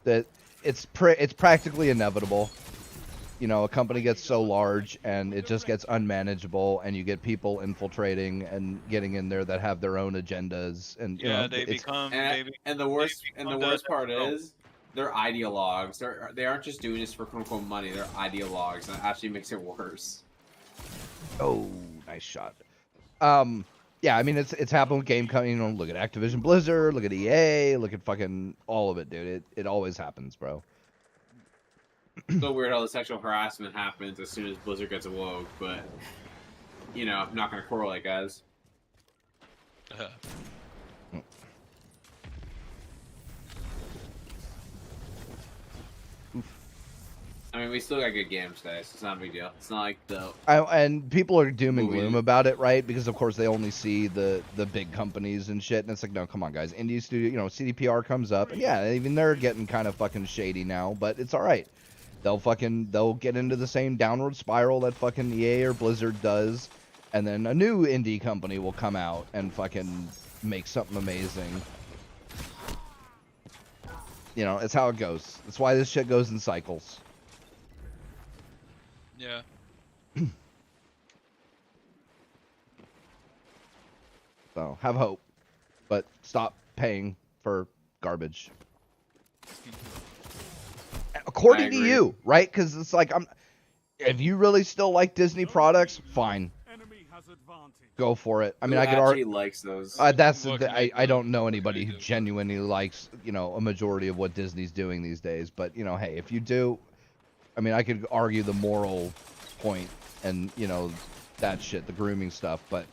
That it's practically inevitable. You know, a company gets so large and it just gets unmanageable, and you get people infiltrating and getting in there that have their own agendas, and you know, and the worst part is they're ideologues. They aren't just doing this for quote unquote money. They're ideologues, and it actually makes it worse. Oh, nice shot. Yeah, I mean it's happened with game companies. You know, look at Activision, Blizzard, look at EA, look at fucking all of it, dude. It always happens, bro. So weird how the sexual harassment happens as soon as Blizzard gets awoke, but you know, I'm not gonna correlate, guys. I mean, we still got good games today, so it's not a big deal. It's not like and people are doom and gloom about it, right? Because of course they only see the big companies and shit, and it's like, no, come on, guys. Indie studio, you know, CDPR comes up, and yeah, even they're getting kind of fucking shady now, but it's all right. They'll get into the same downward spiral that fucking EA or Blizzard does, and then a new indie company will come out and fucking make something amazing. You know, it's how it goes. That's why this shit goes in cycles. Yeah. So, have hope, but stop paying for garbage. According to you, right? Because it's like, if you really still like Disney products, fine, go for it. I mean, I could already likes those. I don't know anybody who genuinely likes, you know, a majority of what Disney's doing these days. But you know, hey, if you do, I mean, I could argue the moral point and you know that shit, the grooming stuff, but.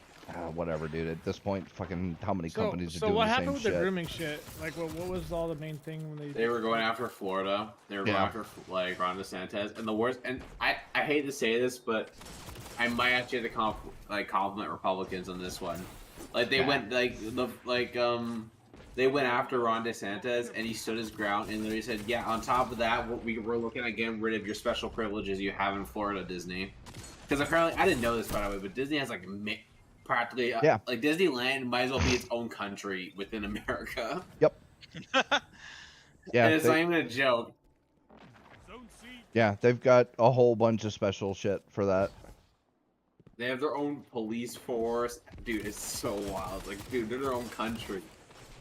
Whatever, dude. At this point, fucking how many companies are doing the same shit? So what happened with the grooming shit? Like, what was all the main thing when they were going after Florida? They were going after like Ron DeSantis, and the worst. And I hate to say this, but I might actually have to compliment Republicans on this one. Like they went they went after Ron DeSantis, and he stood his ground and literally said, "Yeah, on top of that, we're looking at getting rid of your special privileges you have in Florida, Disney." Because apparently, I didn't know this, by the way, but Disney has like practically like Disneyland might as well be its own country within America. Yep. Yeah, and it's not even a joke. Yeah, they've got a whole bunch of special shit for that. They have their own police force. Dude, it's so wild. Like, dude, they're their own country.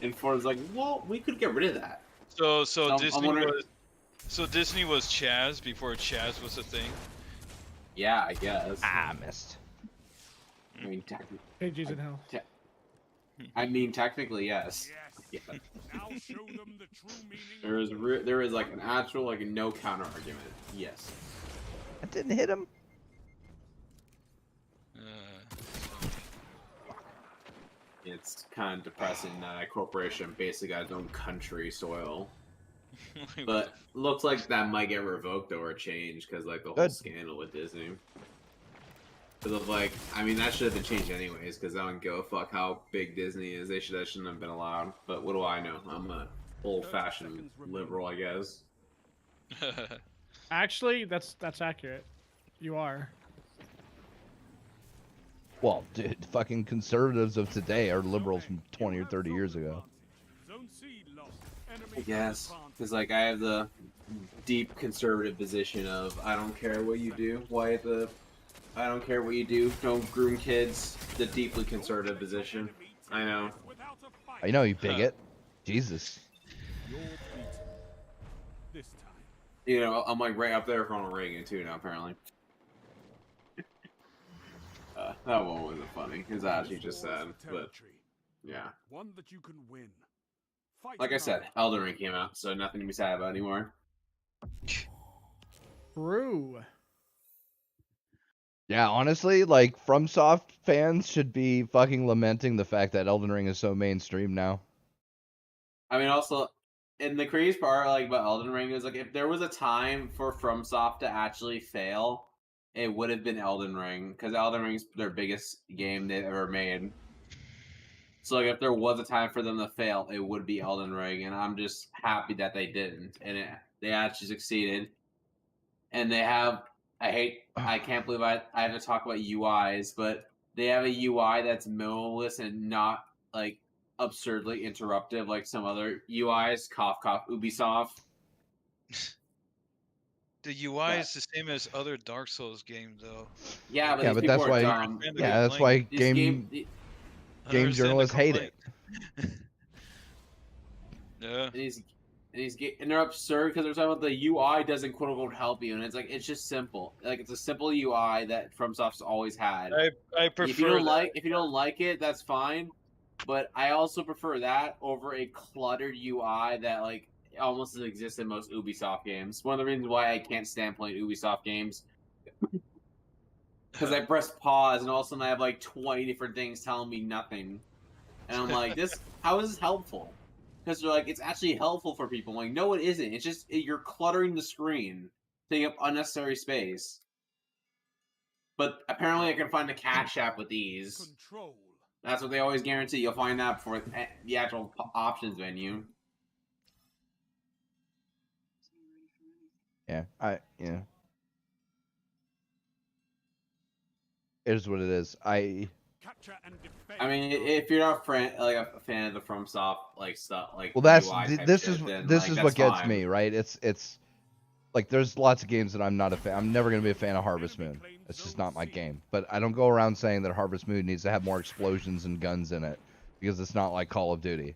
And Florida's like, well, we could get rid of that. So Disney was Chaz before Chaz was a thing? Yeah, I guess. I missed. I mean, technically. Pages in hell. I mean, technically, yes. Yeah. There is like an actual, like, no counter argument. Yes. I didn't hit him. It's kind of depressing that a corporation basically got its own country soil. But looks like that might get revoked or changed because, like, the whole scandal with Disney. Because of, like, I mean, that should have been changed anyways, because I don't give a fuck how big Disney is. They shouldn't have been allowed. But what do I know? I'm a old-fashioned liberal, I guess. Actually, that's accurate. You are. Well, dude, fucking conservatives of today are liberals from 20 or 30 years ago. I guess. Because, like, I have the deep conservative position of, I don't care what you do. I don't care what you do. Don't groom kids. The deeply conservative position. I know. I know, you bigot. Jesus. You know, I'm like right up there with Ronald Reagan too now, apparently. That one wasn't funny. It's actually just sad, but yeah. One that you can win. Like I said, Elden Ring came out, so nothing to be sad about anymore. True. Yeah, honestly, like, FromSoft fans should be fucking lamenting the fact that Elden Ring is so mainstream now. I mean, also, and the craziest part, like, about Elden Ring is, like, if there was a time for FromSoft to actually fail, it would have been Elden Ring, because Elden Ring's their biggest game they've ever made. So, like, if there was a time for them to fail, it would be Elden Ring, and I'm just happy that they didn't, and they actually succeeded. And they have, I can't believe I have to talk about UIs, but they have a UI that's minimalist and not, like, absurdly interruptive like some other UIs. Cough, cough, Ubisoft. The UI is the same as other Dark Souls games, though. Yeah, but, yeah, but that's why. Yeah, that's why game journalists hate it. Yeah. And they're absurd because they're talking about the UI doesn't quote unquote help you, and it's like it's just simple. Like it's a simple UI that FromSoft's always had. I prefer. If you don't like it, that's fine. But I also prefer that over a cluttered UI that like almost exists in most Ubisoft games. One of the reasons why I can't stand playing Ubisoft games. Because I press pause and all of a sudden I have like 20 different things telling me nothing. And I'm like, how is this helpful? Because they're like, it's actually helpful for people. I'm like, no, it isn't. It's just, you're cluttering the screen, taking up unnecessary space. But apparently I can find a cash app with these. That's what they always guarantee. You'll find that before the actual options menu. Yeah, it is what it is. I mean, if you're not a fan of the FromSoft like stuff, like well, this is what gets me, right? It's like there's lots of games that I'm not a fan. I'm never gonna be a fan of Harvest Moon. It's just not my game. But I don't go around saying that Harvest Moon needs to have more explosions and guns in it because it's not like Call of Duty,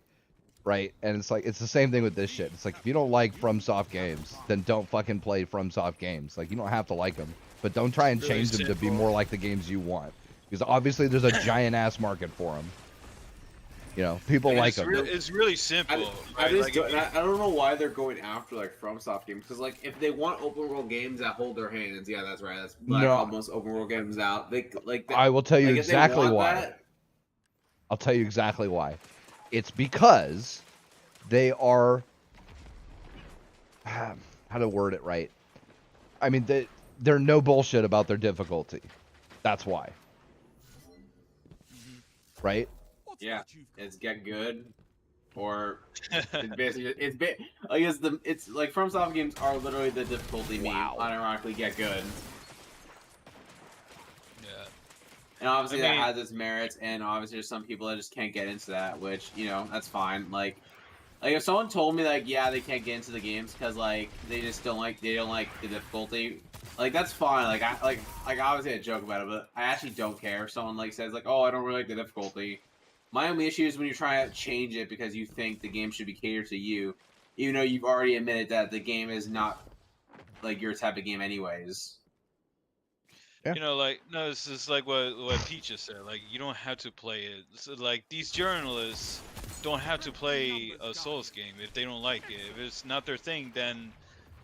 right? And it's like it's the same thing with this shit. It's like if you don't like FromSoft games, then don't fucking play FromSoft games. Like you don't have to like them, but don't try and change them to be more like the games you want. Because obviously there's a giant ass market for them. You know, people like them. It's really simple. I don't know why they're going after like FromSoft games. Because like if they want open world games that hold their hands, yeah, that's right. That's like almost open world games out. They like. I will tell you exactly why. I'll tell you exactly why. It's because they are. How to word it right? I mean, they're no bullshit about their difficulty. That's why. Right? Yeah, it's get good. or it's basically it's like FromSoft games are literally the difficulty meme. Unironically, get good. Yeah. And obviously that has its merits, and obviously there's some people that just can't get into that, which that's fine. Like if someone told me like they can't get into the games because like they don't like the difficulty, like that's fine. Like I obviously I joke about it, but I actually don't care if someone like says like, oh, I don't really like the difficulty. My only issue is when you're trying to change it because you think the game should be catered to you, even though you've already admitted that the game is not like your type of game anyways. Yeah. Like it's just like what Pete just said. Like you don't have to play it. So, like these journalists don't have to play a Souls game if they don't like it. If it's not their thing, then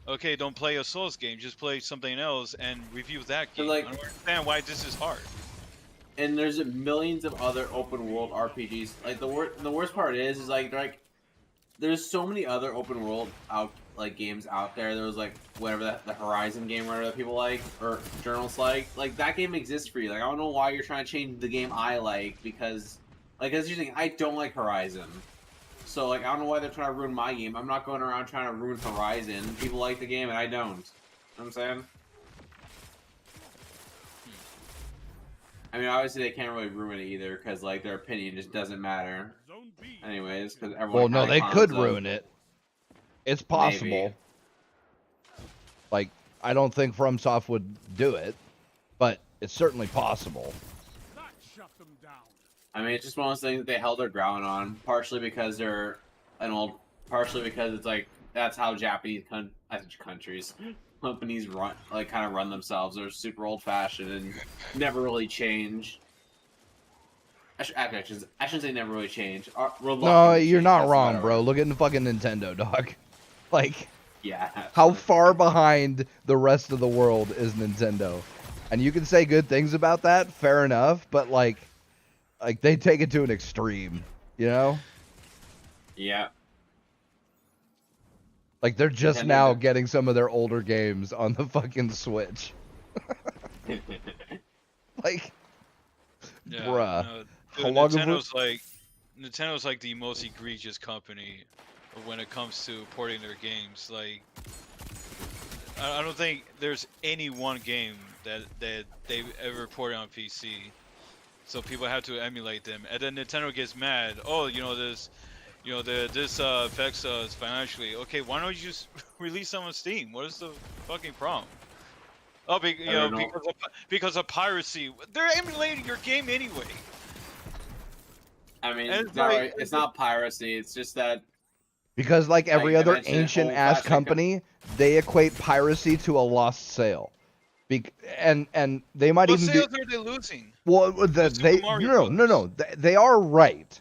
okay, don't play a Souls game. Just play something else and review that game. Like, I don't understand why this is hard. And there's millions of other open world RPGs. Like the worst part is like there's so many other open world games out there. There was like whatever the Horizon game or whatever that people like or journalists like. Like that game exists for you. Like I don't know why you're trying to change the game I like because as you're saying, I don't like Horizon. So like I don't know why they're trying to ruin my game. I'm not going around trying to ruin Horizon. People like the game and I don't. You know what I'm saying? I mean, obviously they can't really ruin it either because like their opinion just doesn't matter. Anyways, because everyone. Well, no, they could ruin it. It's possible. Maybe. Like, I don't think FromSoft would do it, but it's certainly possible. I mean, it's just one of those things that they held their ground on, partially because they're partially because it's like that's how Japanese companies kind of run themselves. They're super old-fashioned and never really change. I shouldn't say never really change. No, you're not wrong, bro. Look at the fucking Nintendo, dog. Like, yeah. How far behind the rest of the world is Nintendo? And you can say good things about that, fair enough, but like they take it to an extreme, you know? Yeah. Like they're just now getting some of their older games on the fucking Switch. Like, yeah, bruh. No, dude, Nintendo's like the most egregious company when it comes to porting their games. Like, I don't think there's any one game that they've ever ported on PC. So people have to emulate them, and then Nintendo gets mad. Oh, this affects us financially. Okay, why don't you just release them on Steam? What is the fucking problem? Oh, because of piracy. They're emulating your game anyway. I mean, it's not piracy. It's just that. Because like every other ancient-ass company, they equate piracy to a lost sale. And they might even sales are they losing? Well, no. They are right,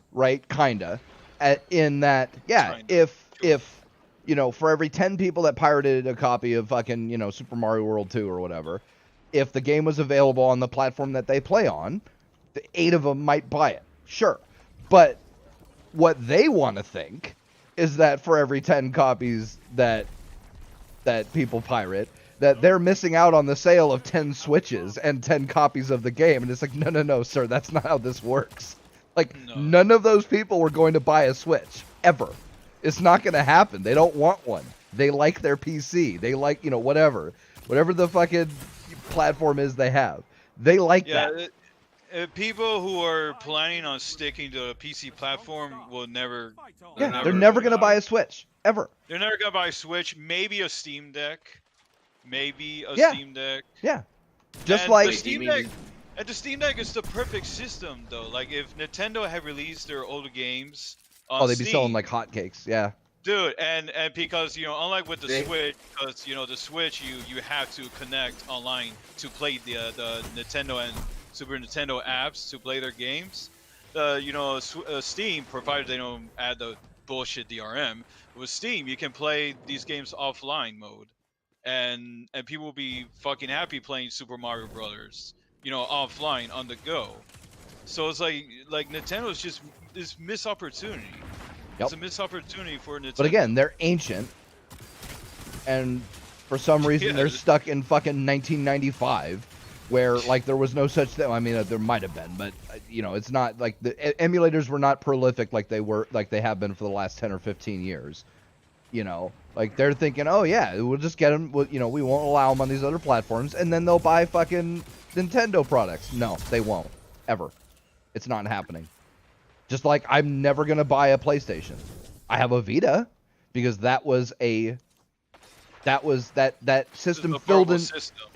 kinda. In that, yeah, if for every 10 people that pirated a copy of fucking, Super Mario World 2 or whatever, if the game was available on the platform that they play on, the 8 of them might buy it. Sure. But what they want to think is that for every 10 copies that people pirate, that they're missing out on the sale of 10 Switches and 10 copies of the game. And it's like, no, sir, that's not how this works. Like, none of those people were going to buy a Switch, ever. It's not going to happen. They don't want one. They like their PC. They like, whatever the fucking platform is they have. They like that. People who are planning on sticking to a PC platform will never... they're never going to buy a Switch, ever. They're never going to buy a Switch, maybe a Steam Deck. Steam Deck. Yeah. Just like... The Steam Deck... And the Steam Deck is the perfect system, though. Like, if Nintendo had released their older games on they'd Steam, be selling like hotcakes, yeah. Dude, and because, unlike with the Switch, because, the Switch, you have to connect online to play the Nintendo and Super Nintendo apps to play their games. Steam, provided they don't add the bullshit DRM, with Steam, you can play these games offline mode. And people will be fucking happy playing Super Mario Brothers. Offline on the go. So it's like Nintendo's just this missed opportunity. Yep. It's a missed opportunity for Nintendo. But again, they're ancient, and for some reason they're stuck in fucking 1995, where like there was no such thing. I mean, there might have been, but you know, it's not like the emulators were not prolific like they have been for the last 10 or 15 years. You know, like they're thinking, oh yeah, we'll just get them. You know, we won't allow them on these other platforms, and then they'll buy fucking Nintendo products. No, they won't ever. It's not happening. Just like I'm never gonna buy a PlayStation. I have a Vita because that system filled in.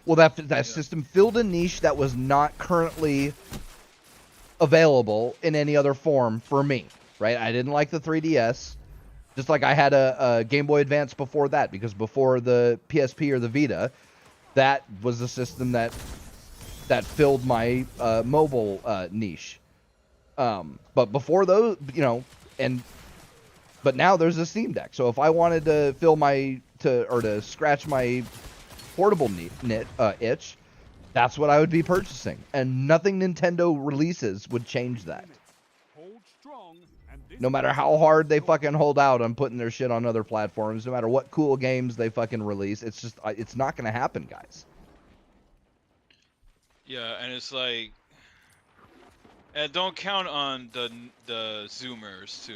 Well, that system filled a niche that was not currently available in any other form for me. Right? I didn't like the 3DS. Just like I had a Game Boy Advance before that, because before the PSP or the Vita, that was the system that filled my mobile niche. But before those, you know, but now there's a Steam Deck. So if I wanted to to scratch my portable itch, that's what I would be purchasing, and nothing Nintendo releases would change that. No matter how hard they fucking hold out on putting their shit on other platforms, no matter what cool games they fucking release, it's not gonna happen, guys. Yeah, and it's like, and don't count on the Zoomers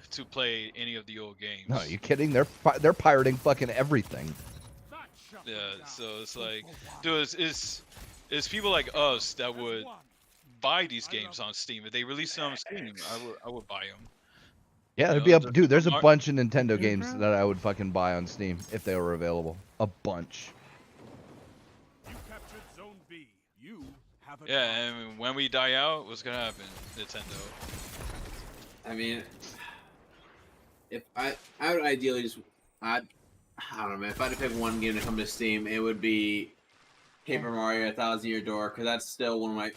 to play any of the old games. No, are you kidding? They're pirating fucking everything. Yeah, so it's like, dude, it's people like us that would buy these games on Steam. If they release them on Steam, I would buy them. Yeah, there's a bunch of Nintendo games that I would fucking buy on Steam if they were available. A bunch. Yeah, and when we die out, what's gonna happen, Nintendo? I mean, if I would ideally just I don't know, man. If I had to pick one game to come to Steam, it would be Paper Mario: 1,000 Year Door, because that's still one of my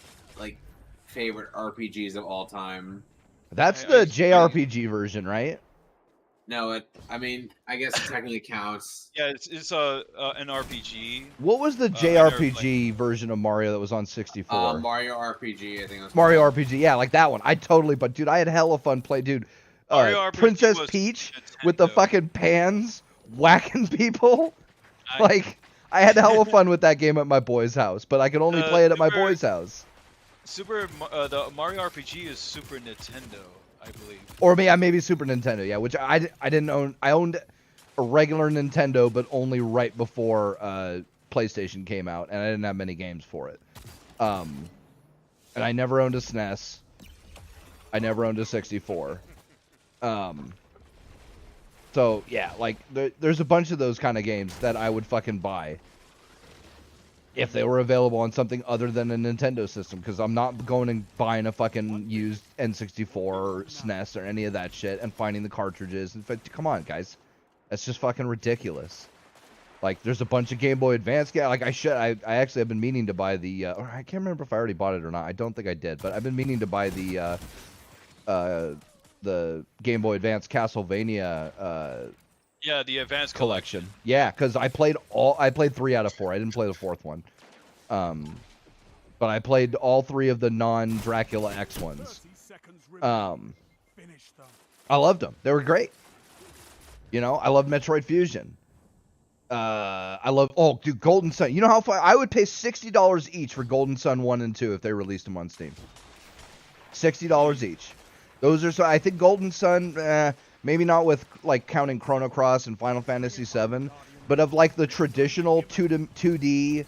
favorite RPGs of all time. That's the JRPG version, right? No, I mean, I guess it technically counts. Yeah, it's an RPG. What was the JRPG version of Mario that was on 64? Mario RPG, I think it was Mario RPG, yeah, like that one. But dude, I had hella fun dude. Princess Peach with the fucking pans whacking people. I had hella fun with that game at my boy's house, but I could only play it at my boy's house. The Mario RPG is Super Nintendo, I believe. Or maybe Super Nintendo, yeah, which I didn't own. I owned a regular Nintendo, but only right before PlayStation came out, and I didn't have many games for it. And I never owned a SNES. I never owned a 64. So yeah, like there's a bunch of those kind of games that I would fucking buy if they were available on something other than a Nintendo system, because I'm not going and buying a fucking used N64 or SNES or any of that shit and finding the cartridges. In fact, come on, guys, that's just fucking ridiculous. Like, there's a bunch of Game Boy Advance games. Like, I actually have been meaning to buy the, or I can't remember if I already bought it or not. I don't think I did, but I've been meaning to buy the Game Boy Advance Castlevania, yeah, the Advanced Collection. Yeah, because I played 3 out of 4. I didn't play the 4th one. But I played all 3 of the non-Dracula X ones. I loved them. They were great. You know, I love Metroid Fusion. Dude, Golden Sun. You know how far I would pay $60 each for Golden Sun 1 and 2 if they released them on Steam. $60 each. Those are I think Golden Sun, maybe not with like counting Chrono Cross and Final Fantasy VII, but of like the traditional 2D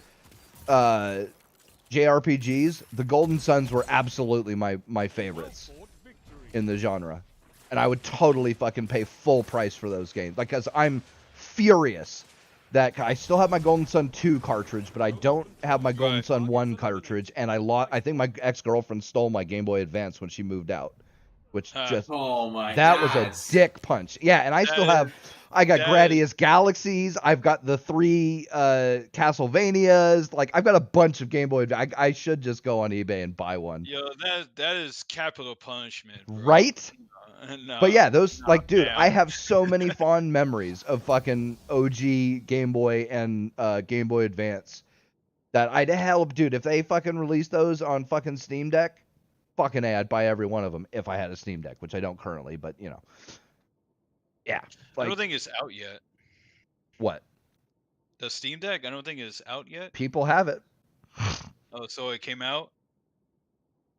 JRPGs, the Golden Suns were absolutely my favorites in the genre. And I would totally fucking pay full price for those games. Like, because I'm furious that I still have my Golden Sun 2 cartridge, but I don't have my Golden Sun 1 cartridge, and I think my ex-girlfriend stole my Game Boy Advance when she moved out. Which just that was a dick punch. Yeah, and I still have I got Gradius Galaxies, I've got the 3 Castlevanias, like I've got a bunch of Game Boy. I should just go on eBay and buy one. Yo, that is capital punishment, bro. Right? No, but yeah, those dude, I have so many fond memories of fucking OG Game Boy and Game Boy Advance that dude, if they fucking released those on fucking Steam Deck, fucking A, I'd buy every one of them if I had a Steam Deck, which I don't currently, but you know. Yeah. I don't think it's out yet. What? The Steam Deck? I don't think it's out yet. People have it. Oh, so it came out.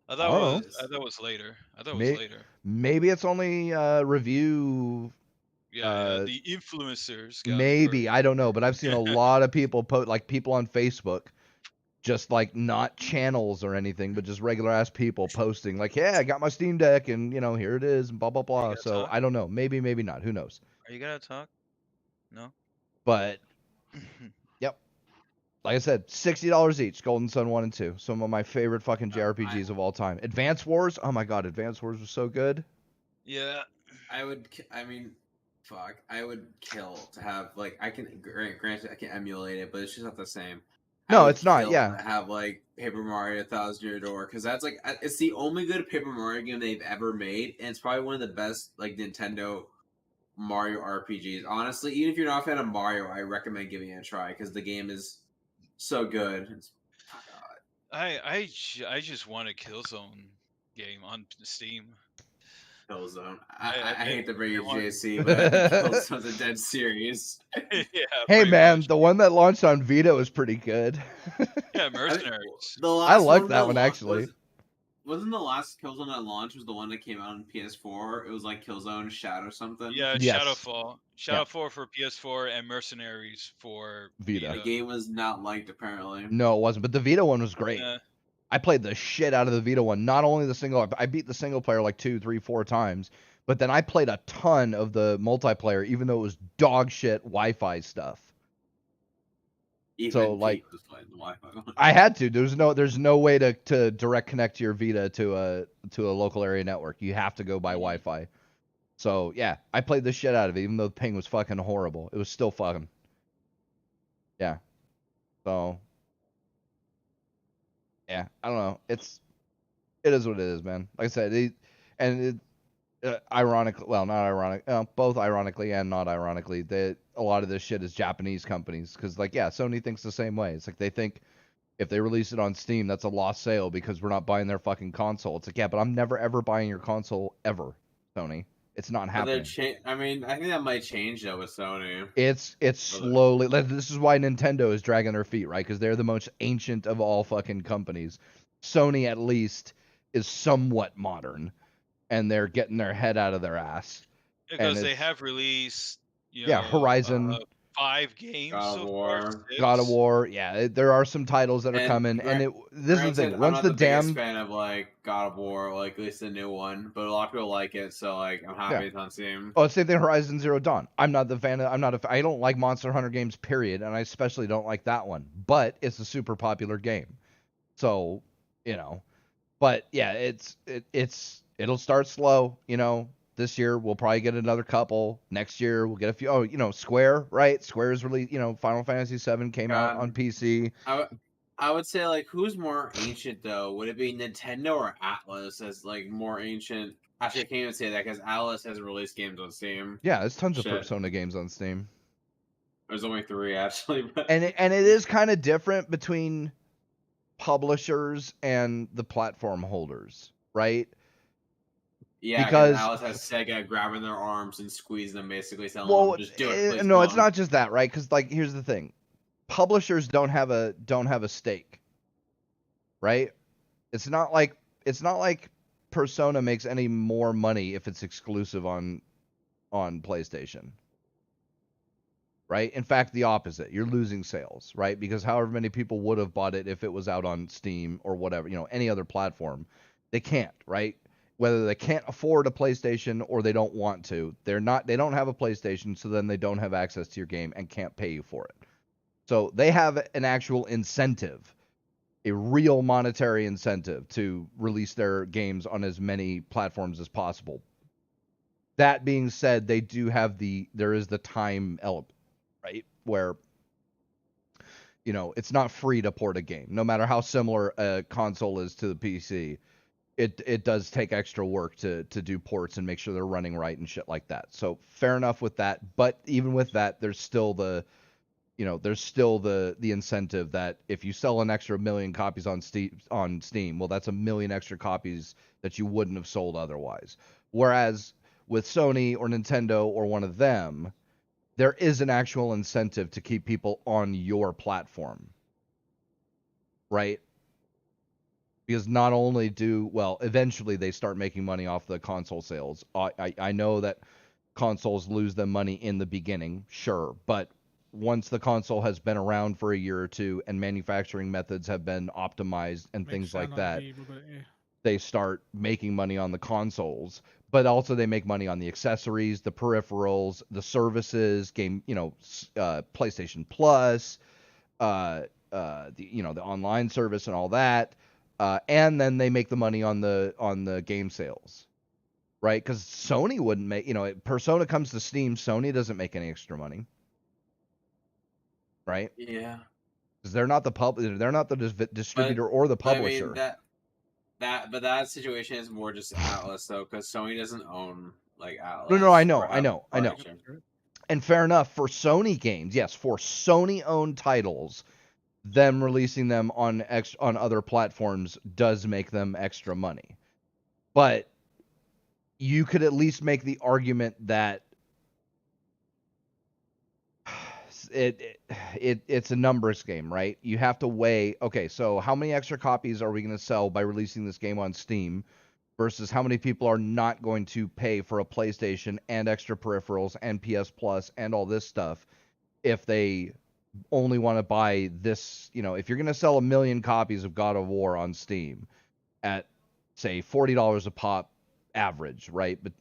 I I thought don't it know. was. I thought it was later. I thought it was later. Maybe it's only review. Yeah, the influencers got it Maybe, first. I don't know, but I've seen a lot of people like people on Facebook, just like not channels or anything, but just regular ass people posting like, yeah, I got my Steam Deck and here it is and blah blah blah. So talk? I don't know, maybe not, who knows? Are you gonna talk? No. But yep, like I said, $60 each. Golden Sun 1 and 2, some of my favorite fucking JRPGs of all time. Advance Wars, oh my god, Advance Wars was so good. Yeah. I mean, fuck. I would kill to have like I can granted I can emulate it, but it's just not the same. No, it's not. Yeah. To have like Paper Mario 1000 Year Door because that's like it's the only good Paper Mario game they've ever made, and it's probably one of the best like Nintendo Mario RPGs. Honestly, even if you're not a fan of Mario, I recommend giving it a try because the game is so good. I just want a Killzone game on Steam. Killzone. I hate to bring you JC, but Killzone's a dead series. Yeah. Hey man, much. the one that launched on Vita was pretty good. Yeah, Mercenaries. I like that one actually. Wasn't the last Killzone that launched was the one that came out on PS4? It was like Killzone Shadow something. Yeah, Yes. Shadowfall. Shadowfall for PS4 and Mercenaries for Vita. The game was not liked apparently. No, it wasn't. But the Vita one was great. Yeah. I played the shit out of the Vita one. Not only the single, I beat the single player like 2, 3, 4 times. But then I played a ton of the multiplayer, even though it was dog shit Wi-Fi stuff. Even like, was playing the Wi-Fi. I had to. There's no way to direct connect your Vita to a local area network. You have to go by Wi-Fi. So yeah, I played the shit out of it, even though the ping was fucking horrible. It was still fun. Yeah. So yeah, I don't know. It is what it is, man. Like I said, ironically, well, not ironic, both ironically and not ironically, that a lot of this shit is Japanese companies. Because, like, yeah, Sony thinks the same way. It's like they think if they release it on Steam, that's a lost sale because we're not buying their fucking console. It's like, yeah, but I'm never ever buying your console ever, Sony. It's not happening. I mean, I think that might change though with Sony. It's slowly. This is why Nintendo is dragging their feet, right? Because they're the most ancient of all fucking companies. Sony, at least, is somewhat modern, and they're getting their head out of their ass. Because they have released, Horizon, 5 games so far. God of War, yeah, there are some titles that are coming, and this is the thing. Once I'm not the biggest fan of like God of War, like at least the new one, but a lot of people like it, so like I'm happy it's on Steam. Oh, same thing. Horizon Zero Dawn. I'm not the fan of. I don't like Monster Hunter games, period, and I especially don't like that one. But it's a super popular game, so But yeah, it'll start slow, This year we'll probably get another couple. Next year we'll get a few. Oh, Square, right? Square's really, Final Fantasy VII came out on PC. I would say like who's more ancient though? Would it be Nintendo or Atlus as like more ancient? Actually, I can't even say that because Atlus hasn't released games on Steam. Yeah, there's tons of Persona games on Steam. There's only 3 actually. But... And it is kind of different between publishers and the platform holders, right? Yeah, because Alice has Sega grabbing their arms and squeezing them, basically telling them, "Just do it." Please, no, it's not just that, right? Because like, here's the thing: publishers don't have a stake, right? It's not like Persona makes any more money if it's exclusive on PlayStation, right? In fact, the opposite. You're losing sales, right? Because however many people would have bought it if it was out on Steam or whatever, any other platform, they can't, right? Whether they can't afford a PlayStation or they don't want to, they don't have a PlayStation, so then they don't have access to your game and can't pay you for it. So they have an actual incentive, a real monetary incentive to release their games on as many platforms as possible. That being said, they do have there is the time element, right? Where, it's not free to port a game, no matter how similar a console is to the PC. It does take extra work to do ports and make sure they're running right and shit like that. So fair enough with that. But even with that, there's still the incentive that if you sell an extra 1 million copies on Steam, well, that's 1 million extra copies that you wouldn't have sold otherwise. Whereas with Sony or Nintendo or one of them, there is an actual incentive to keep people on your platform, right? Because not only eventually they start making money off the console sales. I know that consoles lose them money in the beginning, sure, but once the console has been around for a year or two and manufacturing methods have been optimized and things like that, they start making money on the consoles, but also they make money on the accessories, the peripherals, the services, PlayStation Plus, the online service and all that, and then they make the money on the game sales, right? Because Sony wouldn't make, Persona comes to Steam, Sony doesn't make any extra money, right? Yeah. Because they're not the distributor or the publisher. I mean, but that situation is more just Atlas though, because Sony doesn't own like Atlas. No, I know. And fair enough, for Sony games, yes, for Sony-owned titles, them releasing them on other platforms does make them extra money. But you could at least make the argument that it's a numbers game, right? You have to weigh, okay, so how many extra copies are we going to sell by releasing this game on Steam versus how many people are not going to pay for a PlayStation and extra peripherals and PS Plus and all this stuff if they only want to buy this, if you're going to sell 1 million copies of God of War on Steam at, say, $40 a pop average, right? But,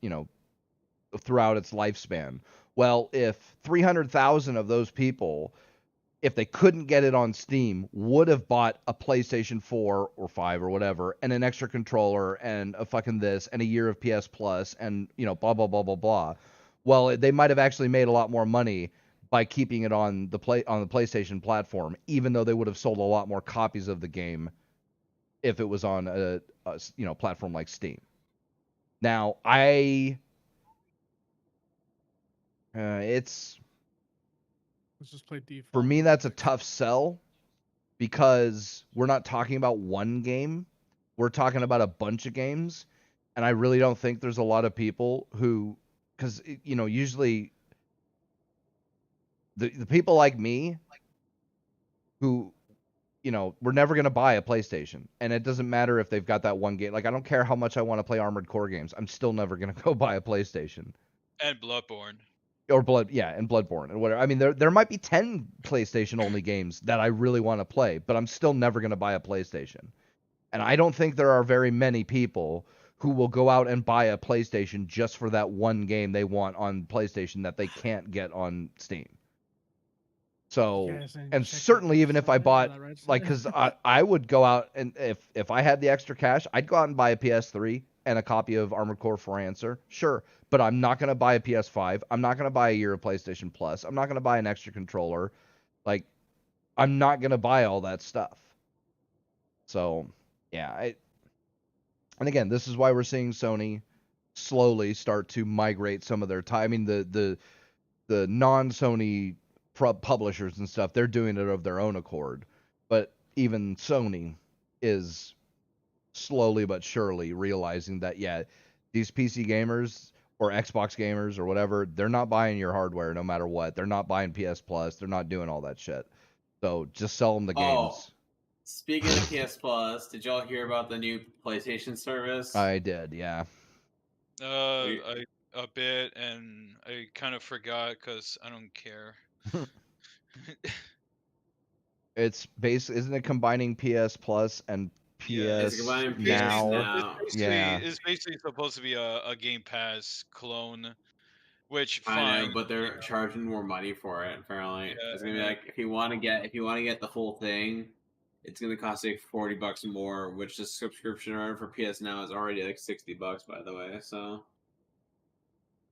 throughout its lifespan. Well, if 300,000 of those people, if they couldn't get it on Steam, would have bought a PlayStation 4 or 5 or whatever, and an extra controller and a fucking this and a year of PS Plus and, blah, blah, blah, blah, blah. Well, they might have actually made a lot more money by keeping it on the PlayStation platform, even though they would have sold a lot more copies of the game if it was on a platform like Steam. Now, let's just play default. For me, that's a tough sell because we're not talking about one game. We're talking about a bunch of games. And I really don't think there's a lot of people who, because, usually the people like me who, we're never going to buy a PlayStation. And it doesn't matter if they've got that one game. Like, I don't care how much I want to play Armored Core games. I'm still never going to go buy a PlayStation. And Bloodborne. And Bloodborne and whatever. I mean, there might be 10 PlayStation only games that I really want to play, but I'm still never going to buy a PlayStation. And I don't think there are very many people who will go out and buy a PlayStation just for that one game they want on PlayStation that they can't get on Steam. So, and certainly even if I bought, because I would go out and if I had the extra cash, I'd go out and buy a PS3 and a copy of Armored Core for Answer, sure. But I'm not going to buy a PS5. I'm not going to buy a year of PlayStation Plus. I'm not going to buy an extra controller. Like, I'm not going to buy all that stuff. So, yeah. And again, this is why we're seeing Sony slowly start to migrate some of their time. I mean, the non-Sony publishers and stuff, they're doing it of their own accord. But even Sony is slowly but surely realizing that, yeah, these PC gamers or Xbox gamers or whatever, they're not buying your hardware no matter what. They're not buying PS Plus. They're not doing all that shit. So just sell them the games. Speaking of PS Plus, did y'all hear about the new PlayStation service? I did, yeah. A bit, and I kind of forgot because I don't care. It's isn't it combining PS Plus and PS Now? It's basically supposed to be a Game Pass clone, which fine. I know, but they're charging more money for it. Apparently, it's gonna be like if you want to get the full thing, it's gonna cost you $40 more. Which the subscription for PS Now is already like $60, by the way. So.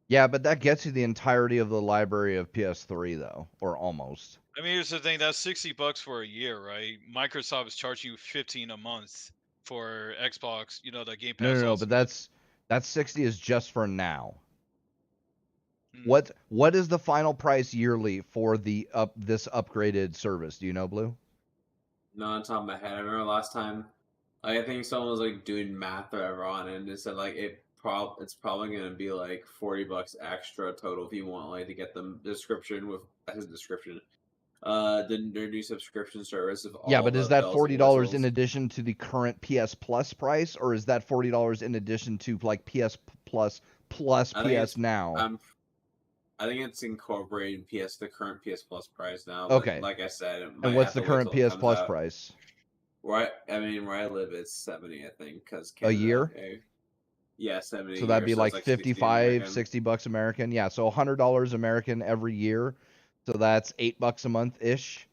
Yeah, but that gets you the entirety of the library of PS3, though, or almost. I mean, here's the thing: that's $60 for a year, right? Microsoft is charging you $15 a month for Xbox. The Game Pass. No, but that's 60 is just for now. What is the final price yearly for this upgraded service? Do you know, Blue? Not on top of my head. I remember last time, I think someone was like doing math or whatever on it, and it said like it's probably gonna be like $40 extra total if you want like to get the description with his description their new subscription service of all yeah, but the is that bells and $40 whistles. in addition to the current PS Plus price, or is that $40 in addition to like PS Plus plus PS Now? I think it's incorporating the current PS Plus price now. But Okay. like I said, it might And what's have the to wait current till it PS comes Plus out. price? Where I live, it's 70, I think, because A year? Yeah, 70. So that'd be like it's 55, $60 American. Yeah, so $100 American every year. So that's $8 a month ish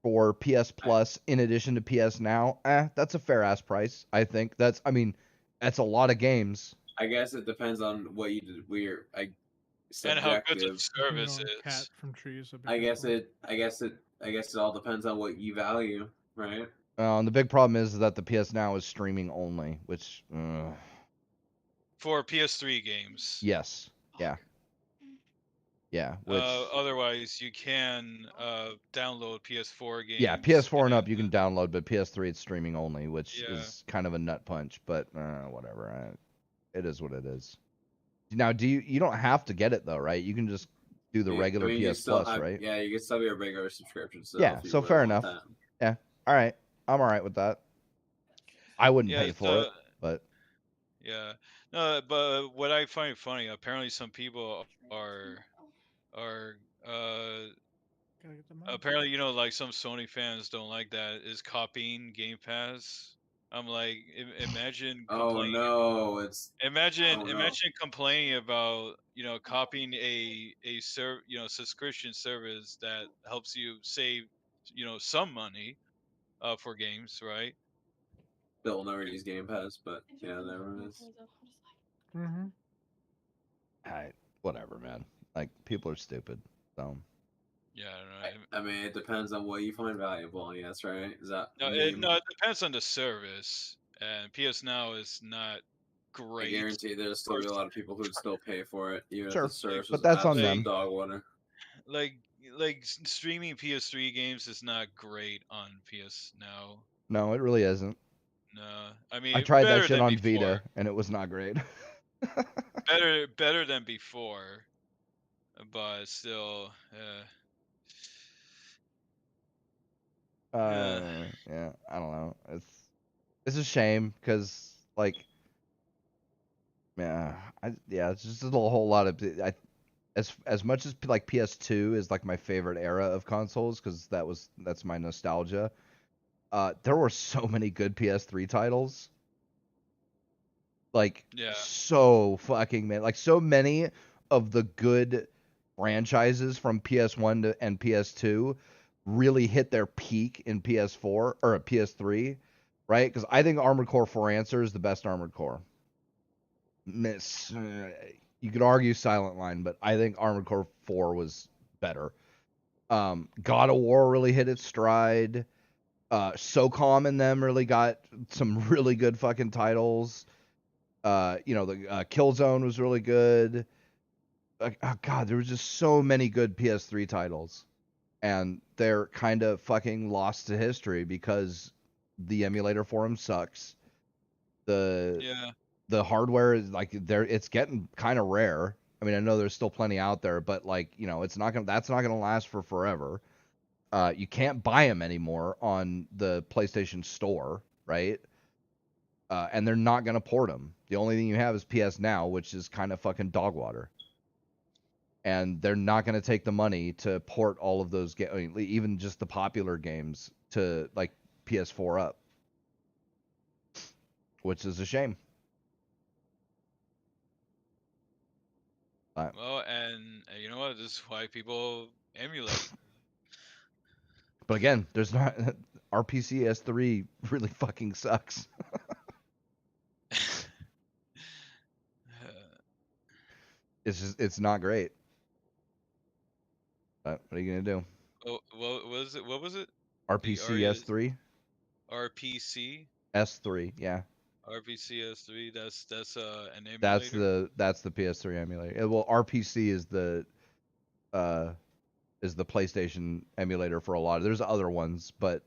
for PS Plus in addition to PS Now. That's a fair ass price. I think that's a lot of games. I guess it depends on what you did. And how good the Subjective. service Cat is. from trees. I guess it all depends on what you value, right? And the big problem is that the PS Now is streaming only, which For PS3 games. yes, yeah, yeah. Which otherwise you can download PS4 games. yeah, PS4 and up you can download, but PS3 it's streaming only, which is kind of a nut punch. But whatever, it is what it is. Now, you don't have to get it though, right? You can just do the regular PS Plus, right? Yeah, you can still be a regular subscription. So yeah, so fair enough. Yeah, all right, I'm all right with that. I wouldn't pay for it, but yeah, no. But what I find funny, apparently some people are apparently like some Sony fans don't like that is copying Game Pass. I'm like, imagine complaining. Oh no, imagine complaining about copying a subscription service that helps you save some money for games, right? They'll never use Game Pass, but yeah, never is. Mm-hmm. Whatever, man. Like people are stupid. So. Yeah, I mean, it depends on what you find valuable. Yes, right? Is that it depends on the service, and PS Now is not great. I guarantee there's still be a lot of people who'd still pay for it, even sure, if the service but that's on them. Dog water. Like streaming PS3 games is not great on PS Now. No, it really isn't. No, I mean I tried that better shit than on before. Vita, and it was not great. better than before, but still, yeah, I don't know. It's a shame because like, it's just a whole lot of as much as like PS2 is like my favorite era of consoles because that's my nostalgia. There were so many good PS3 titles. Like so fucking many, like so many of the good franchises from PS1 and PS2 really hit their peak in PS4 or PS3, right? Because I think Armored Core 4 Answer is the best Armored Core. You could argue Silent Line, but I think Armored Core 4 was better. God of War really hit its stride. SOCOM and them really got some really good fucking titles. The Killzone was really good. God, there was just so many good PS3 titles. And they're kind of fucking lost to history because the emulator for them sucks. The hardware is like it's getting kind of rare. I mean, I know there's still plenty out there, but like, that's not gonna last for forever. You can't buy them anymore on the PlayStation Store, right? And they're not gonna port them. The only thing you have is PS Now, which is kind of fucking dog water. And they're not going to take the money to port all of those games, even just the popular games, to like PS4 up, which is a shame. Well, and you know what? This is why people emulate. But again, there's not RPC S3 really fucking sucks. It's not great. But what are you gonna do? Oh, what was it? What was it? RPC S3. RPC. S3, yeah. RPC S3. That's an emulator. That's the PS3 emulator. Well, RPC is the PlayStation emulator for a lot of. There's other ones, but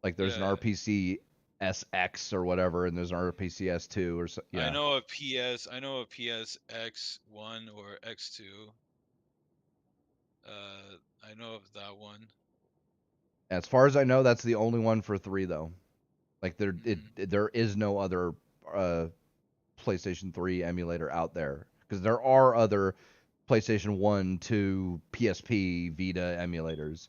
like there's an RPC SX or whatever, and there's an RPC S2 or so. Yeah. I know a PS X1 or X2. I know of that one. As far as I know, that's the only one for 3 though. Like there is no other PlayStation 3 emulator out there, because there are other PlayStation 1, 2, PSP, Vita emulators.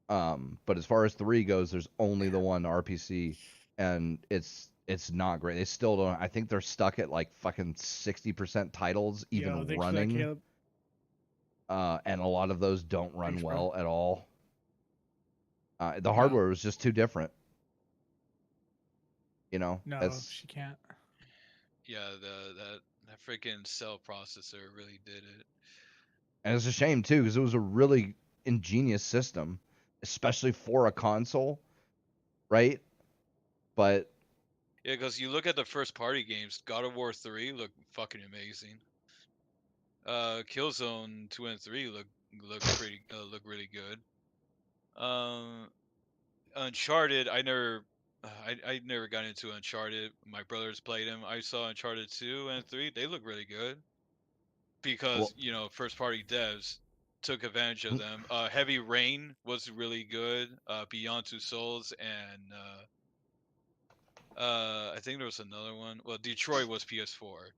But as far as 3 goes, there's only the one RPC, and it's not great. They still don't. I think they're stuck at like fucking 60% titles even running. And a lot of those don't run well at all. The hardware was just too different. You know, No, she can't. Yeah, that freaking cell processor really did it. And it's a shame too, because it was a really ingenious system, especially for a console, right? But yeah, because you look at the first party games, God of War 3 look fucking amazing. Killzone 2 and 3 look really good. Uncharted, I never got into Uncharted. My brothers played them. I saw Uncharted 2 and 3. They look really good because first party devs took advantage of them. Heavy Rain was really good. Beyond Two Souls, and I think there was another one. Well, Detroit was PS4.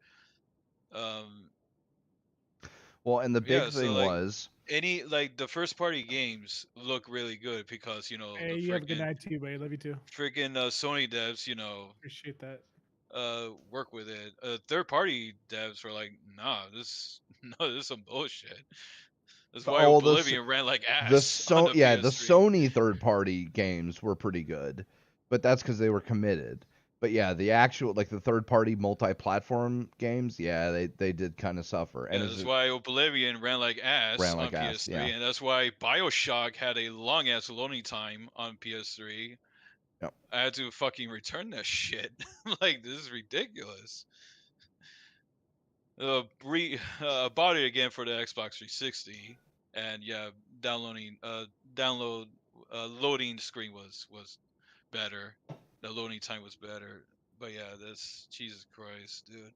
Well, and the big thing was the first party games look really good because Hey, you have a good night too, buddy. Love you too. Freaking Sony devs, appreciate that. Work with it. Third party devs were like, nah, this is some bullshit. That's why Oblivion ran like ass on the PS3. The Sony third party games were pretty good, but that's because they were committed. But yeah, the actual the third party multi-platform games, yeah, they did kind of suffer. And that's why Oblivion ran like ass on PS3, and that's why BioShock had a long ass loading time on PS3. Yep. I had to fucking return that shit. Like, this is ridiculous. Bought it again for the Xbox 360, and yeah, loading screen was better. The loading time was better. But yeah, that's Jesus Christ, dude.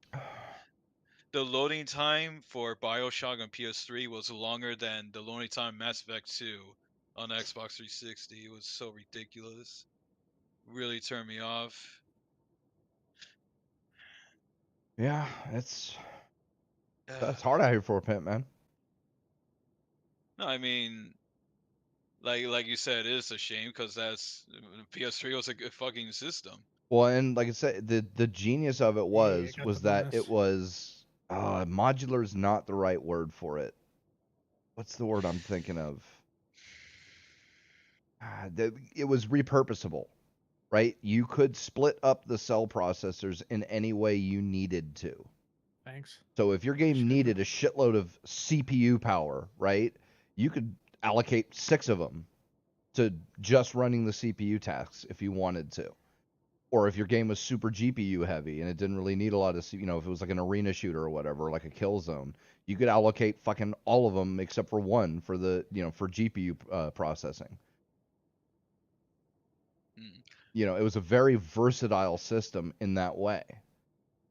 The loading time for BioShock on PS3 was longer than the loading time Mass Effect 2 on Xbox 360. It was so ridiculous. Really turned me off. Yeah, that's hard out here for a pimp, man. No, I mean, like you said, it is a shame because PS3 was a good fucking system. Well, and like I said, the genius of it was that it was modular is not the right word for it. What's the word I'm thinking of? It was repurposable, right? You could split up the cell processors in any way you needed to. Thanks. So if your game needed a shitload of CPU power, right, you could allocate 6 of them to just running the CPU tasks if you wanted to. Or if your game was super GPU heavy and it didn't really need a lot of, if it was like an arena shooter or whatever, like a Killzone, you could allocate fucking all of them except for one for the, for GPU processing. It was a very versatile system in that way.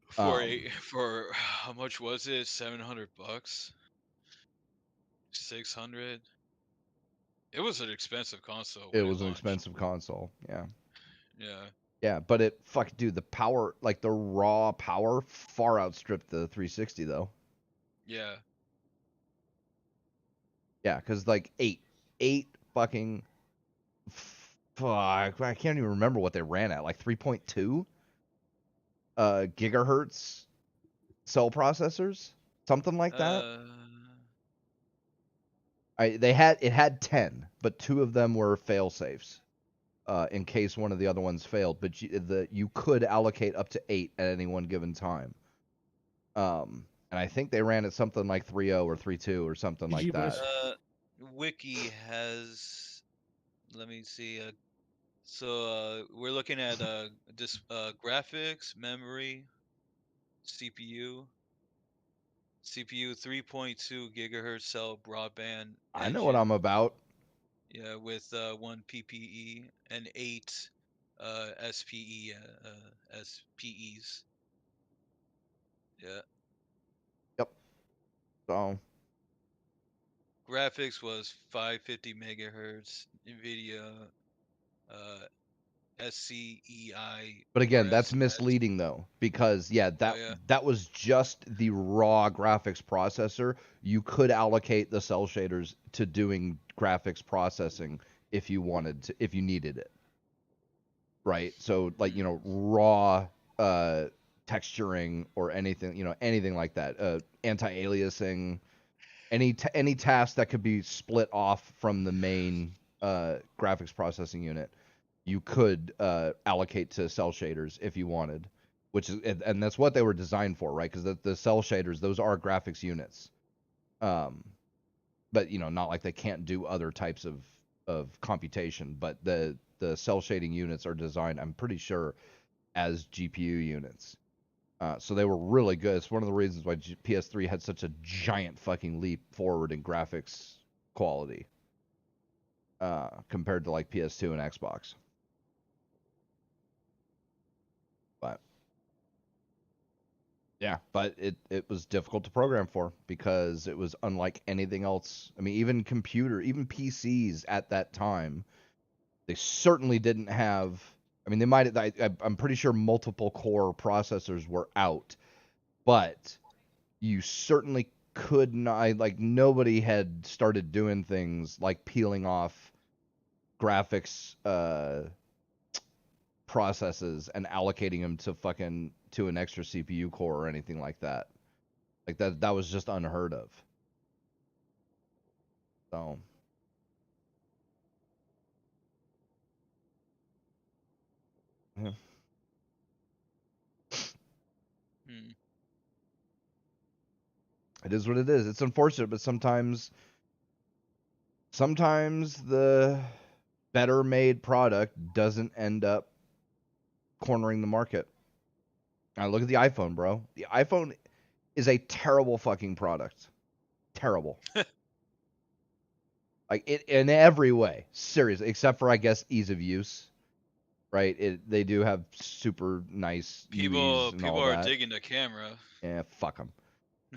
For how much was it? $700? 600? It was an expensive console. It was an expensive console, yeah. Yeah. Yeah, but dude, the power, like the raw power, far outstripped the 360 though. Yeah. Yeah, because like eight fucking, fuck, I can't even remember what they ran at, like 3.2 gigahertz cell processors, something like that. It had 10, but 2 of them were fail safes. In case one of the other ones failed, but you could allocate up to 8 at any one given time. And I think they ran at something like 3.0 or 3.2 or something like that. Wiki has, let me see. So we're looking at graphics, memory, CPU 3.2 gigahertz cell broadband. I know what I'm about. Yeah, with 1 PPE and 8 SPEs. Yeah. Yep. So graphics was 550 megahertz. NVIDIA SCEI. But again, that's misleading though, because that was just the raw graphics processor. You could allocate the cell shaders to doing graphics processing if you wanted to, if you needed it. Right? So like, raw texturing or anything, anything like that. Anti-aliasing, any task that could be split off from the main graphics processing unit, you could allocate to cell shaders if you wanted, and that's what they were designed for, right? Because the cell shaders, those are graphics units, but not like they can't do other types of computation. But the cell shading units are designed, I'm pretty sure, as GPU units. So they were really good. It's one of the reasons why PS3 had such a giant fucking leap forward in graphics quality compared to like PS2 and Xbox. But it was difficult to program for because it was unlike anything else. I mean, even PCs at that time, they certainly didn't have. I mean, they might. I'm pretty sure multiple core processors were out, but you certainly could not. Like, nobody had started doing things like peeling off graphics processes and allocating them to an extra CPU core or anything like that. Like that was just unheard of. So yeah. It is what it is. It's unfortunate, but sometimes the better made product doesn't end up cornering the market. I look at the iPhone, bro. The iPhone is a terrible fucking product. Terrible. Like, it in every way. Seriously, except for, I guess, ease of use. Right? They do have super nice people and all are that. digging the camera. Yeah, fuck them.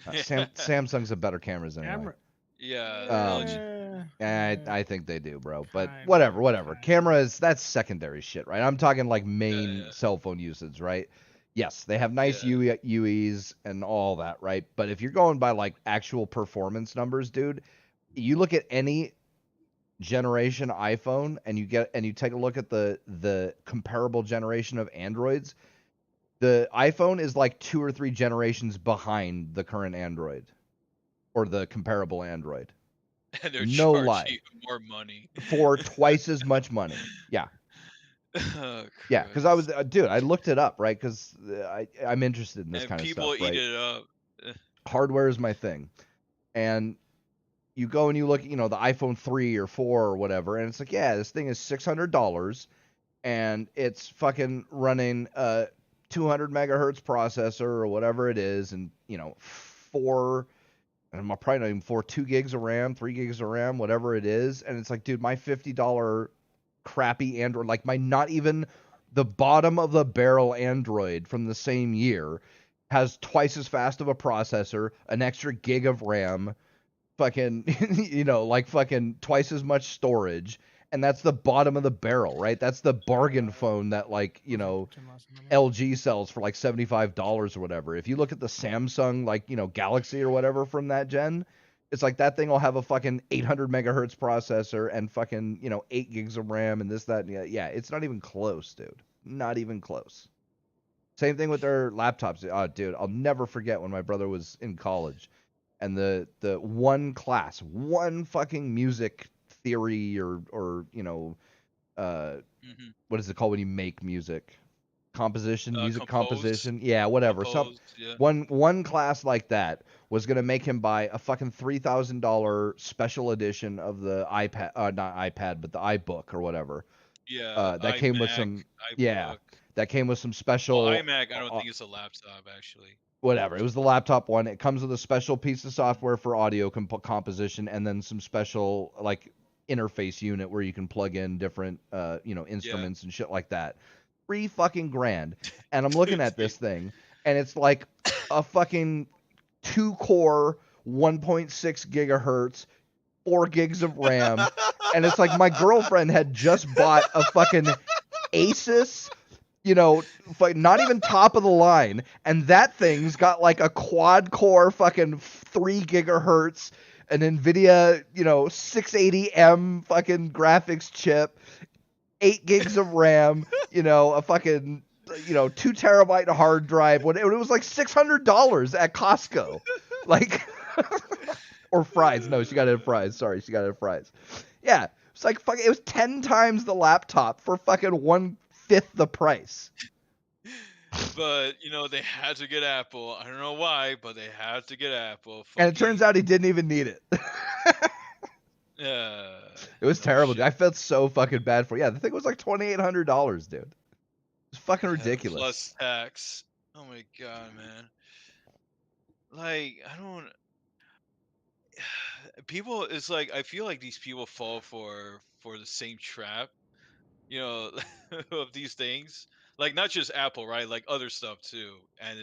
Samsung's a better cameras anyway. Yeah. I think they do, bro. But whatever. Cameras, that's secondary shit, right? I'm talking like main cell phone usage, right? Yes, they have nice UEs and all that, right? But if you're going by like actual performance numbers, dude, you look at any generation iPhone and you take a look at the comparable generation of Androids, the iPhone is like 2 or 3 generations behind the current Android or the comparable Android. And they're no charging lie. You more money for twice as much money. Yeah. Oh, yeah, because I was, I looked it up, right? Because I'm interested in this kind of stuff. People right? eat it up. Hardware is my thing, and you go and you look at the iPhone 3 or 4 or whatever, and it's like, yeah, this thing is $600, and it's fucking running a 200 megahertz processor or whatever it is, and 4. And I'm probably not even 2 gigs of RAM, 3 gigs of RAM, whatever it is. And it's like, dude, my $50 crappy Android, like my not even the bottom of the barrel Android from the same year, has twice as fast of a processor, an extra gig of RAM, fucking, like fucking twice as much storage. And that's the bottom of the barrel, right? That's the bargain phone that, like, LG sells for like $75 or whatever. If you look at the Samsung, like, Galaxy or whatever from that gen, it's like that thing will have a fucking 800 megahertz processor and fucking, 8 gigs of RAM and this, that, and yeah, it's not even close, dude. Not even close. Same thing with their laptops. Oh, dude, I'll never forget when my brother was in college and the one fucking music theory or what is it called when you make music? Music composition. Yeah, whatever. One class like that was gonna make him buy a fucking $3,000 special edition of the iPad, not iPad, but the iBook or whatever. Yeah, that came with some. iBook. Yeah, that came with some special. Well, iMac, I don't think it's a laptop actually. Whatever. It was the laptop one. It comes with a special piece of software for audio composition, and then some special like interface unit where you can plug in different instruments and shit like that. $3,000. And I'm looking at this thing, and it's like a fucking 2-core 1.6 gigahertz 4 gigs of RAM, and it's like my girlfriend had just bought a fucking Asus, you know, not even top of the line, and that thing's got like a quad core fucking 3 gigahertz, an NVIDIA, 680M fucking graphics chip, 8 gigs of RAM, a fucking 2 terabyte hard drive. When it was like $600 at Costco, like, or Fry's. No, she got it at Fry's. Sorry, she got it at Fry's. Yeah, it's like fucking. It was 10 times the laptop for fucking 1/5 the price. But they had to get Apple. I don't know why, but they had to get Apple. And it turns out he didn't even need it. Yeah. It was terrible. Dude. I felt so fucking bad for. Yeah, the thing was like $2,800, dude. It was fucking ridiculous. Plus tax. Oh my god, man. Like, I don't. People, it's like I feel like these people fall for the same trap, of these things. Like not just Apple, right? Like other stuff too. And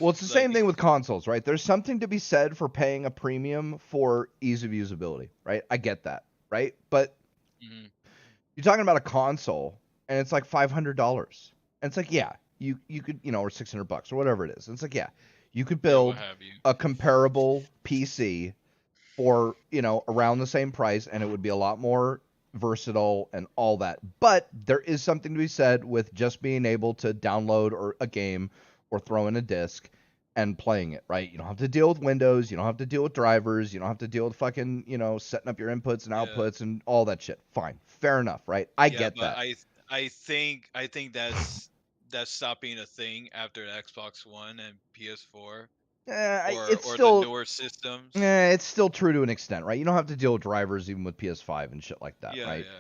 well, it's the same thing with consoles, right? There's something to be said for paying a premium for ease of usability, right? I get that, right? But you're talking about a console, and it's like $500, and it's like, yeah, you could, or $600 or whatever it is. And it's like, yeah, you could build a comparable PC for around the same price, and it would be a lot more versatile and all that. But there is something to be said with just being able to download or a game or throw in a disc and playing it, right? You don't have to deal with Windows, you don't have to deal with drivers, you don't have to deal with fucking, setting up your inputs and outputs and all that shit. Fine, fair enough, right? I get that. I think that's stopped being a thing after the Xbox One and PS4. It's or still the newer systems. It's still true to an extent, right? You don't have to deal with drivers even with PS5 and shit like that, right? Yeah.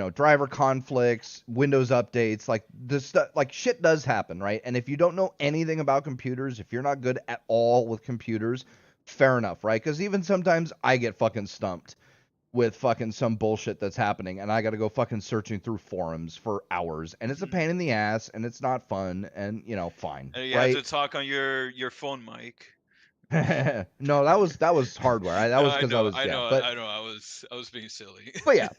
Driver conflicts, Windows updates, like this stuff, like shit does happen, right? And if you don't know anything about computers, if you're not good at all with computers, fair enough, right? Because even sometimes I get fucking stumped with fucking some bullshit that's happening, and I got to go fucking searching through forums for hours, and it's a pain in the ass, and it's not fun, and fine. And you right? have to talk on your phone mic. No, that was hardware. That was because I know. I was being silly.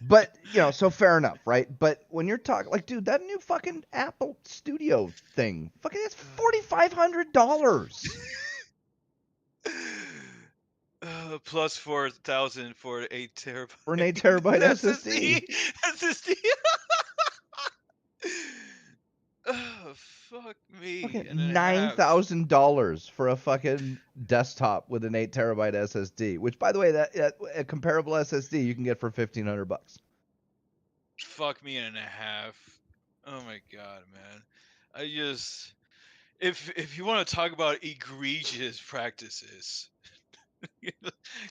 but so fair enough, right? But when you're talking, like, dude, that new fucking Apple Studio thing, fucking, it's $4,500. Plus 4,000 for 8 terabyte. For an 8 terabyte SSD. SSD. Oh, fuck me. $9,000 for a fucking desktop with an 8 terabyte SSD. Which, by the way, that a comparable SSD you can get for $1,500. Fuck me and a half. Oh my god, man. I just, if you want to talk about egregious practices,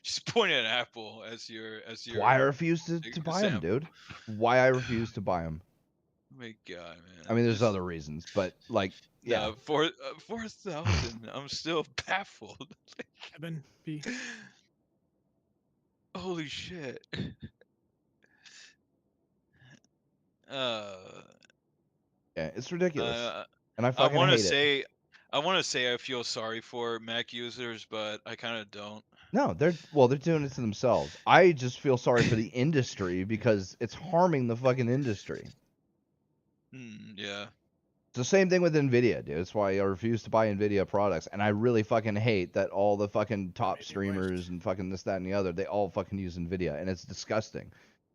just point at Apple as your. Why I refuse to buy them, dude? Why I refuse to buy them? Oh my god, man. I mean, there's other reasons, but like, yeah. 4,000. I'm still baffled. Kevin B. Holy shit. Yeah, it's ridiculous. And I fucking hate it. I want to say I feel sorry for Mac users, but I kind of don't. No, they're doing it to themselves. I just feel sorry for the industry because it's harming the fucking industry. Yeah. It's the same thing with NVIDIA, dude. That's why I refuse to buy NVIDIA products. And I really fucking hate that all the fucking top streamers and fucking this, that, and the other, they all fucking use NVIDIA. And it's disgusting.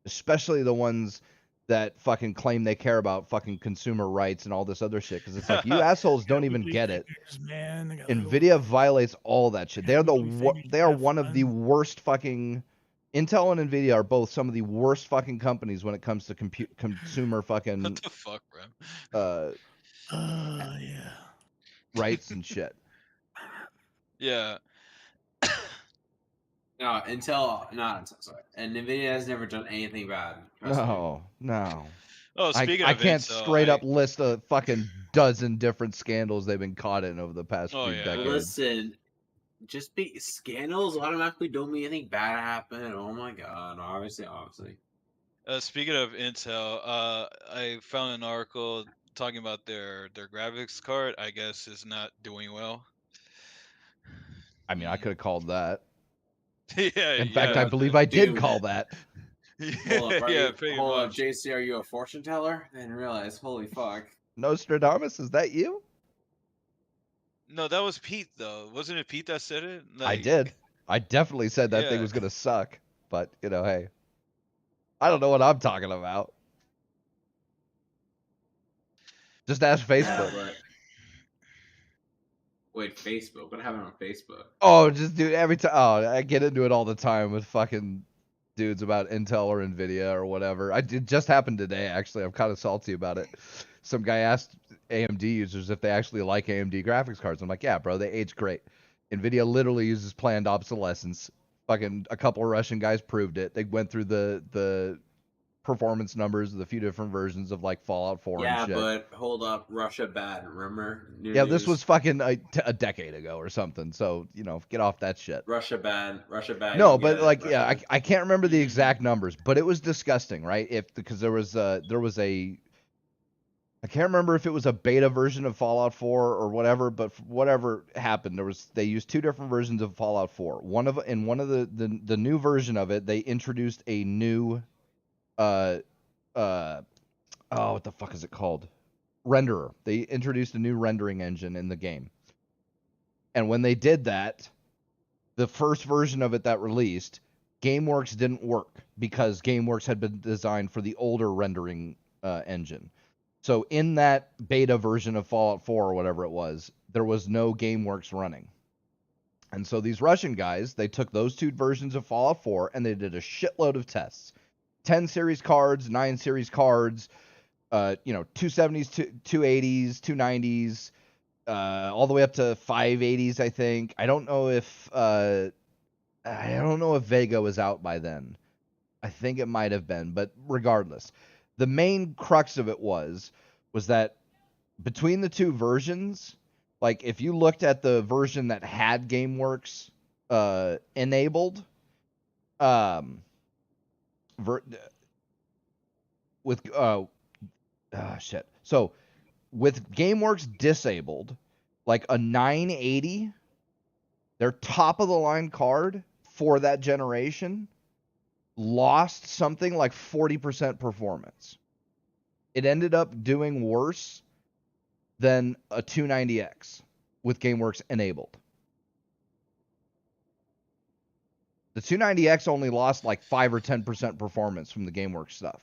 Especially the ones that fucking claim they care about fucking consumer rights and all this other shit. Because it's like, you assholes don't even get it. NVIDIA violates all that shit. They are one of the worst fucking... Intel and NVIDIA are both some of the worst fucking companies when it comes to consumer fucking... What the fuck, bro? Yeah. Rights and shit. Yeah. No, sorry. And NVIDIA has never done anything bad. No. Oh, speaking of I can't Intel, straight up list a fucking dozen different scandals they've been caught in over the past few decades. Listen, just be scandals automatically don't mean anything bad happen. Oh my god, obviously. Speaking of Intel, I found an article talking about their graphics card. I guess is not doing well. I mean, I could have called that. Yeah, In fact, I believe I did call that. Hold up, pretty hold up, much. JC, are you a fortune teller? I didn't realize. Holy fuck. Nostradamus, is that you? No, that was Pete though. Wasn't it Pete that said it? I did. I definitely said that thing Yeah. was gonna suck. But hey, I don't know what I'm talking about. Just ask Facebook. Yeah, wait, Facebook? What happened on Facebook? Oh, just dude, every time. Oh, I get into it all the time with fucking dudes about Intel or Nvidia or whatever. It just happened today, actually. I'm kind of salty about it. Some guy asked AMD users if they actually like AMD graphics cards. I'm like, yeah, bro, they age great. Nvidia literally uses planned obsolescence. Fucking a couple of Russian guys proved it. They went through the performance numbers of the few different versions of like Fallout 4 and shit. Yeah, but hold up, Russia bad, remember? Yeah, this was fucking a decade ago or something. So, get off that shit. Russia bad. No, but like, yeah, I can't remember the exact numbers, but it was disgusting, right? Because there was a I can't remember if it was a beta version of Fallout 4 or whatever, but whatever happened, they used two different versions of Fallout 4. One of the new version of it, they introduced a new what the fuck is it called? Renderer. They introduced a new rendering engine in the game. And when they did that, the first version of it that released, GameWorks didn't work because GameWorks had been designed for the older rendering engine. So in that beta version of Fallout 4 or whatever it was, there was no GameWorks running. And so these Russian guys, they took those two versions of Fallout 4 and they did a shitload of tests. 10 series cards, 9 series cards, 270s, 280s, 290s, all the way up to 580s, I think. I don't know if Vega was out by then. I think it might have been, but regardless, the main crux of it was that between the two versions, like if you looked at the version that had GameWorks enabled, So with GameWorks disabled, like a 980, their top of the line card for that generation lost something like 40% performance. It ended up doing worse than a 290X with GameWorks enabled. The 290X only lost like 5 or 10% performance from the GameWorks stuff.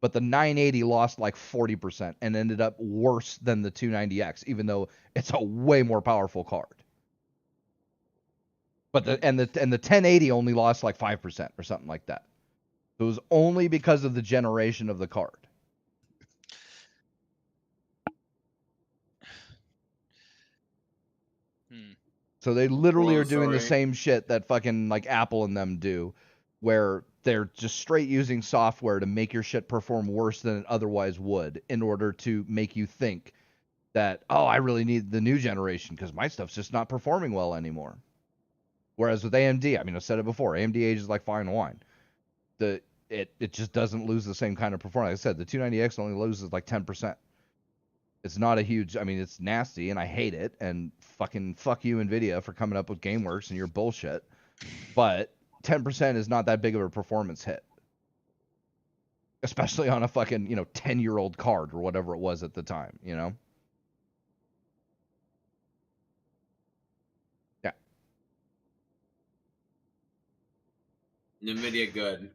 But the 980 lost like 40% and ended up worse than the 290X, even though it's a way more powerful card. But the 1080 only lost like 5% or something like that. So it was only because of the generation of the card. So they literally are doing the same shit that fucking like Apple and them do, where they're just straight using software to make your shit perform worse than it otherwise would in order to make you think that, oh, I really need the new generation because my stuff's just not performing well anymore. Whereas with AMD, I mean, I've said it before, AMD ages like fine wine. It just doesn't lose the same kind of performance. Like I said, the 290X only loses like 10%. It's not a huge, I mean, it's nasty and I hate it, and fucking fuck you, Nvidia, for coming up with GameWorks and your bullshit. But 10% is not that big of a performance hit. Especially on a fucking, 10-year-old card or whatever it was at the time, Yeah. Nvidia good.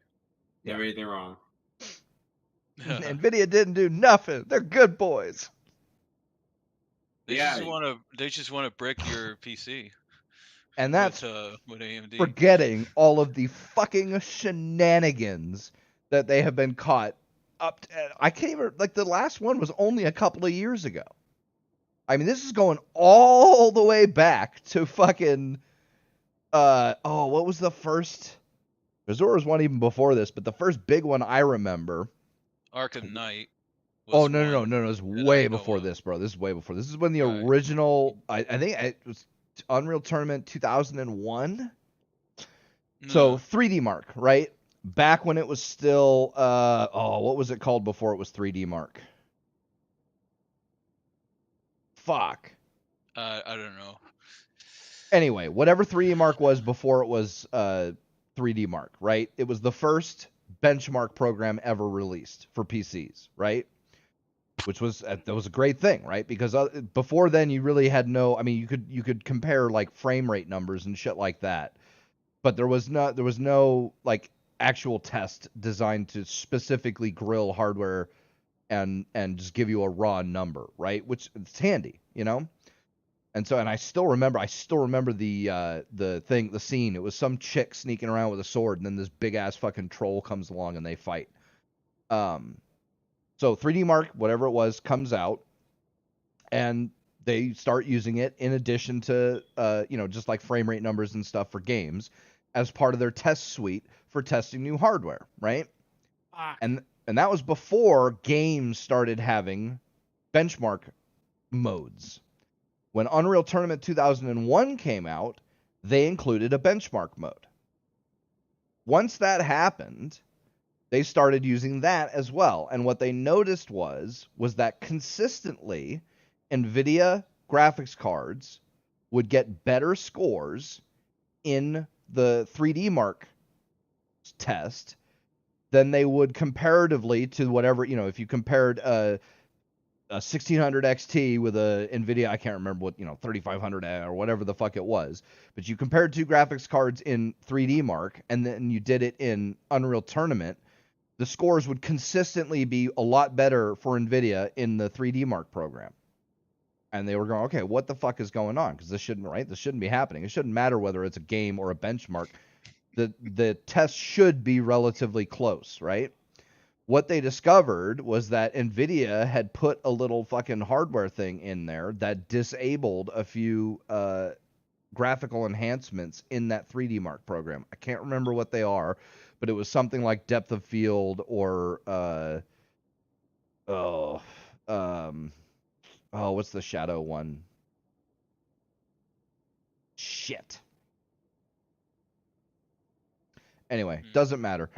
Never anything wrong. Nvidia didn't do nothing. They're good boys. They just want to brick your PC. And that's with AMD. Forgetting all of the fucking shenanigans that they have been caught up to. I can't even, like, the last one was only a couple of years ago. I mean, this is going all the way back to fucking what was the first? There was one even before this, but the first big one I remember, Arkham Knight. Oh, no. It's way before this, bro. This is way before. This is when the original, I think it was Unreal Tournament 2001. So 3D Mark, right? Back when it was still, what was it called before it was 3D Mark? Fuck. I don't know. Anyway, whatever 3D Mark was before it was 3D Mark, right? It was the first benchmark program ever released for PCs, right? Which was that was a great thing, right? Because before then you really had no. I mean, you could compare like frame rate numbers and shit like that, but there was no like actual test designed to specifically grill hardware and just give you a raw number, right? Which it's handy, you know. And so, and I still remember the scene. It was some chick sneaking around with a sword, and then this big ass fucking troll comes along and they fight. So 3D Mark, whatever it was, comes out, and they start using it in addition to, just like frame rate numbers and stuff for games, as part of their test suite for testing new hardware, right? And that was before games started having benchmark modes. When Unreal Tournament 2001 came out, they included a benchmark mode. Once that happened, they started using that as well. And what they noticed was that consistently NVIDIA graphics cards would get better scores in the 3D Mark test than they would comparatively to whatever, if you compared a 1600 XT with a NVIDIA, I can't remember what, 3500 or whatever the fuck it was, but you compared two graphics cards in 3D Mark and then you did it in Unreal Tournament, the scores would consistently be a lot better for NVIDIA in the 3D Mark program. And they were going, okay, what the fuck is going on? Because this shouldn't be happening. It shouldn't matter whether it's a game or a benchmark. The test should be relatively close, right? What they discovered was that NVIDIA had put a little fucking hardware thing in there that disabled a few graphical enhancements in that 3D Mark program. I can't remember what they are, but it was something like depth of field or what's the shadow one? Shit. Anyway, doesn't matter.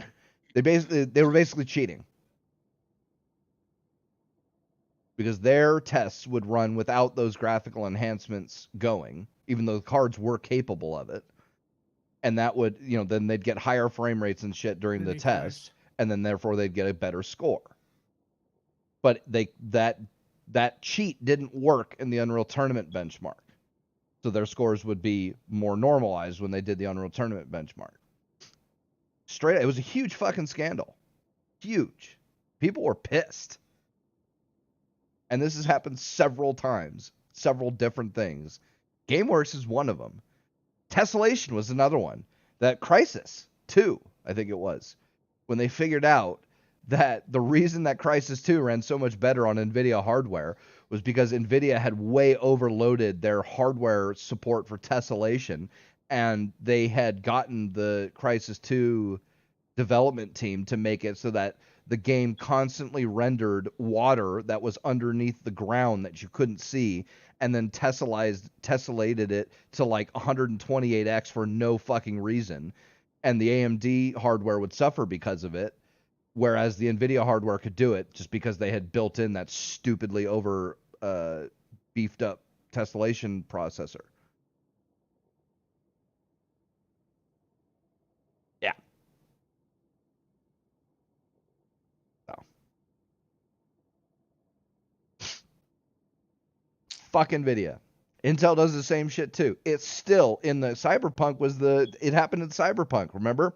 They were basically cheating. Because their tests would run without those graphical enhancements going, even though the cards were capable of it. And that would, then they'd get higher frame rates and shit during the test, and then therefore they'd get a better score. But that cheat didn't work in the Unreal Tournament benchmark. So their scores would be more normalized when they did the Unreal Tournament benchmark. It was a huge fucking scandal. Huge. People were pissed. And this has happened several times. Several different things. GameWorks is one of them. Tessellation was another one. That Crysis 2, I think it was. When they figured out that the reason that Crysis 2 ran so much better on NVIDIA hardware was because NVIDIA had way overloaded their hardware support for tessellation, and they had gotten the Crysis 2 development team to make it so that the game constantly rendered water that was underneath the ground that you couldn't see, and then tessellated it to like 128x for no fucking reason. And the AMD hardware would suffer because of it, whereas the NVIDIA hardware could do it just because they had built in that stupidly over beefed up tessellation processor. Yeah. So. Fuck NVIDIA. Intel does the same shit too. It's still in the Cyberpunk it happened in Cyberpunk, remember?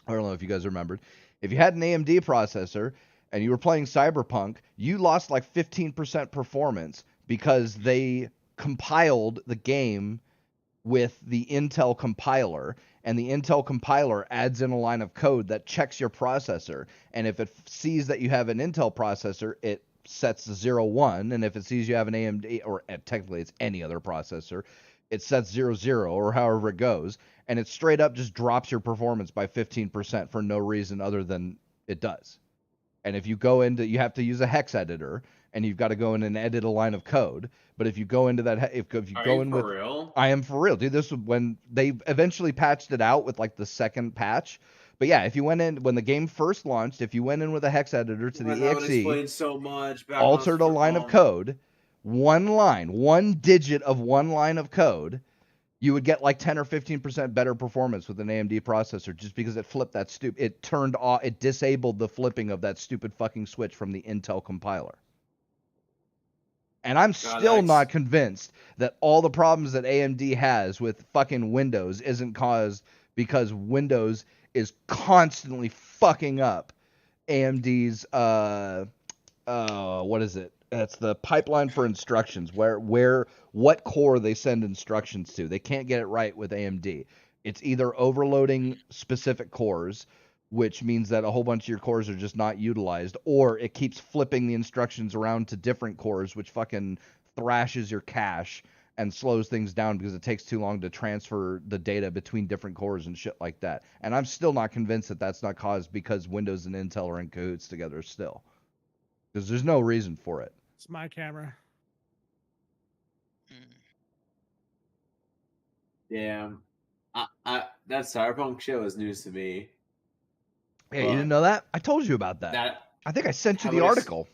I don't know if you guys remembered. If you had an AMD processor and you were playing Cyberpunk, you lost like 15% performance because they compiled the game with the Intel compiler, and the Intel compiler adds in a line of code that checks your processor, and if it sees that you have an Intel processor, it sets 0-1, and if it sees you have an AMD, or technically it's any other processor, it sets 0-0, or however it goes, and it straight up just drops your performance by 15% for no reason other than it does. And if you go into, you have to use a hex editor, and you've got to go in and edit a line of code. But if you go into that, if you go in with, real? I am for real, dude. This was when they eventually patched it out with like the second patch. But yeah, if you went in when the game first launched, if you went in with a hex editor to the exe, so much, altered a line of code, one digit of one line of code, You would get like 10 or 15% better performance with an AMD processor just because it flipped that it turned off, it disabled the flipping of that stupid fucking switch from the Intel compiler. And I'm still not convinced that all the problems that AMD has with fucking Windows isn't caused because Windows is constantly fucking up AMD's what is it? It's the pipeline for instructions, what core they send instructions to. They can't get it right with AMD. It's either overloading specific cores, which means that a whole bunch of your cores are just not utilized, or it keeps flipping the instructions around to different cores, which fucking thrashes your cache and slows things down because it takes too long to transfer the data between different cores and shit like that. And I'm still not convinced that that's not caused because Windows and Intel are in cahoots together still. Because there's no reason for it. It's my camera. Damn. That Cyberpunk shit was news to me. Yeah, you didn't know that? I told you about that. I think I sent you the article.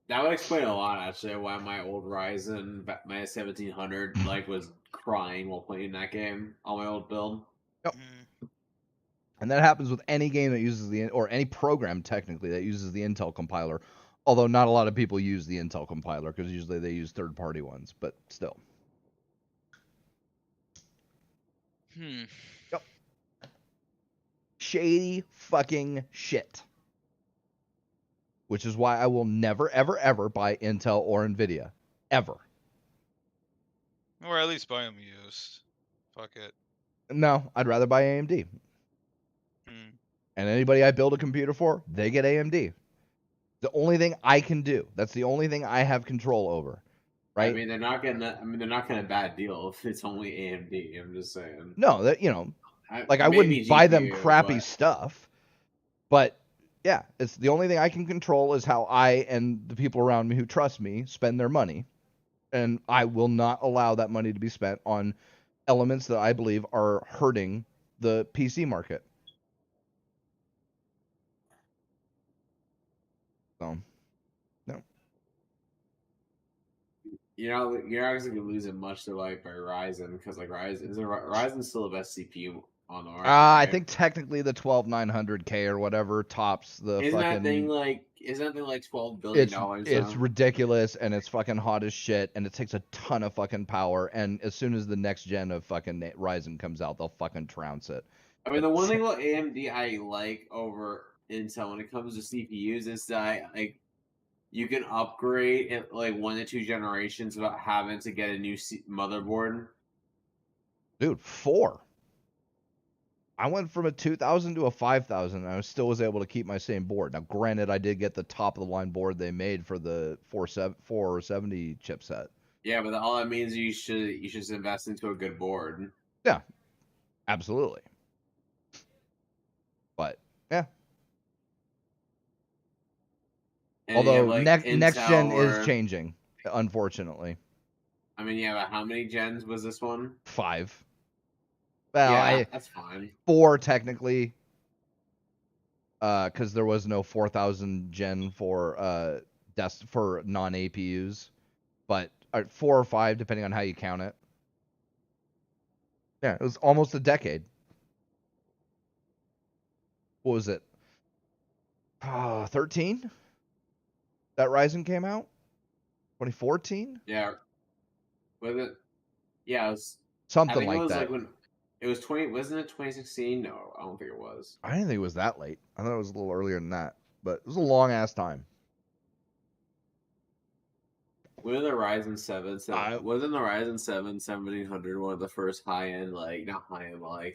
That would explain a lot, actually, why my old Ryzen, my 1700, was crying while playing that game on my old build. Yep. And that happens with any game that uses or any program, technically, that uses the Intel compiler. Although not a lot of people use the Intel compiler, because usually they use third-party ones, but still. Yep. Shady fucking shit. Which is why I will never, ever, ever buy Intel or NVIDIA. Ever. Or at least buy them used. Fuck it. No, I'd rather buy AMD. And anybody I build a computer for, they get AMD. The only thing I can do. That's the only thing I have control over. Right? I mean, they're not getting a bad deal if it's only AMD. I'm just saying. No, that I wouldn't buy them crappy stuff. But yeah, it's the only thing I can control is how I and the people around me who trust me spend their money. And I will not allow that money to be spent on elements that I believe are hurting the PC market. So, no. You're actually losing much to by Ryzen because Ryzen's still the best CPU on the market. I think technically the 12900K or whatever tops the isn't fucking. That thing like $12 billion? It's ridiculous and it's fucking hot as shit and it takes a ton of fucking power. And as soon as the next gen of fucking Ryzen comes out, they'll fucking trounce it. I mean, the one thing about AMD I like over Intel when it comes to CPUs is that you can upgrade in 1 to 2 generations without having to get a new motherboard. Dude, 4. I went from a 2000 to a 5000 and I still was able to keep my same board. Now, granted, I did get the top of the line board they made for the 470 chipset. Yeah, but all that means you should invest into a good board. Yeah, absolutely. But yeah. And although next gen is changing, unfortunately. I mean, yeah, but how many gens was this one? 5. Well, yeah, that's fine. 4 technically, because there was no 4000 gen for non-APUs, but 4 or 5 depending on how you count it. Yeah, it was almost a decade. What was it? 13? That Ryzen came out? 2014? Yeah. Was it? Yeah, it was something like that. It was 20. Wasn't it 2016? No, I don't think it was. I didn't think it was that late. I thought it was a little earlier than that, but it was a long ass time. Wasn't the Ryzen 7? Wasn't the Ryzen 7 1700 one of the first high-end, not high-end, but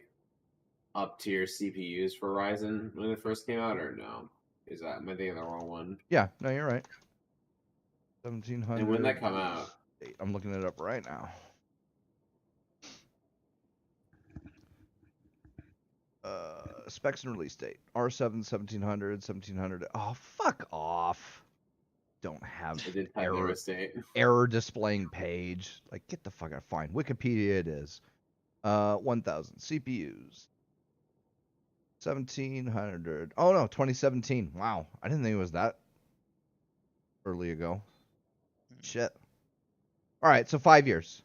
up-tier CPUs for Ryzen when it first came out, or no? Am I thinking the wrong one? Yeah, no, you're right. 1700. And when did that come out? I'm looking it up right now. Specs and release date. R7 1700. Oh, fuck off. Don't have error displaying page. Get the fuck out. Fine. Wikipedia it is. 1000 CPUs. 1700. Oh no, 2017. Wow. I didn't think it was that early ago. Shit. All right, so 5 years.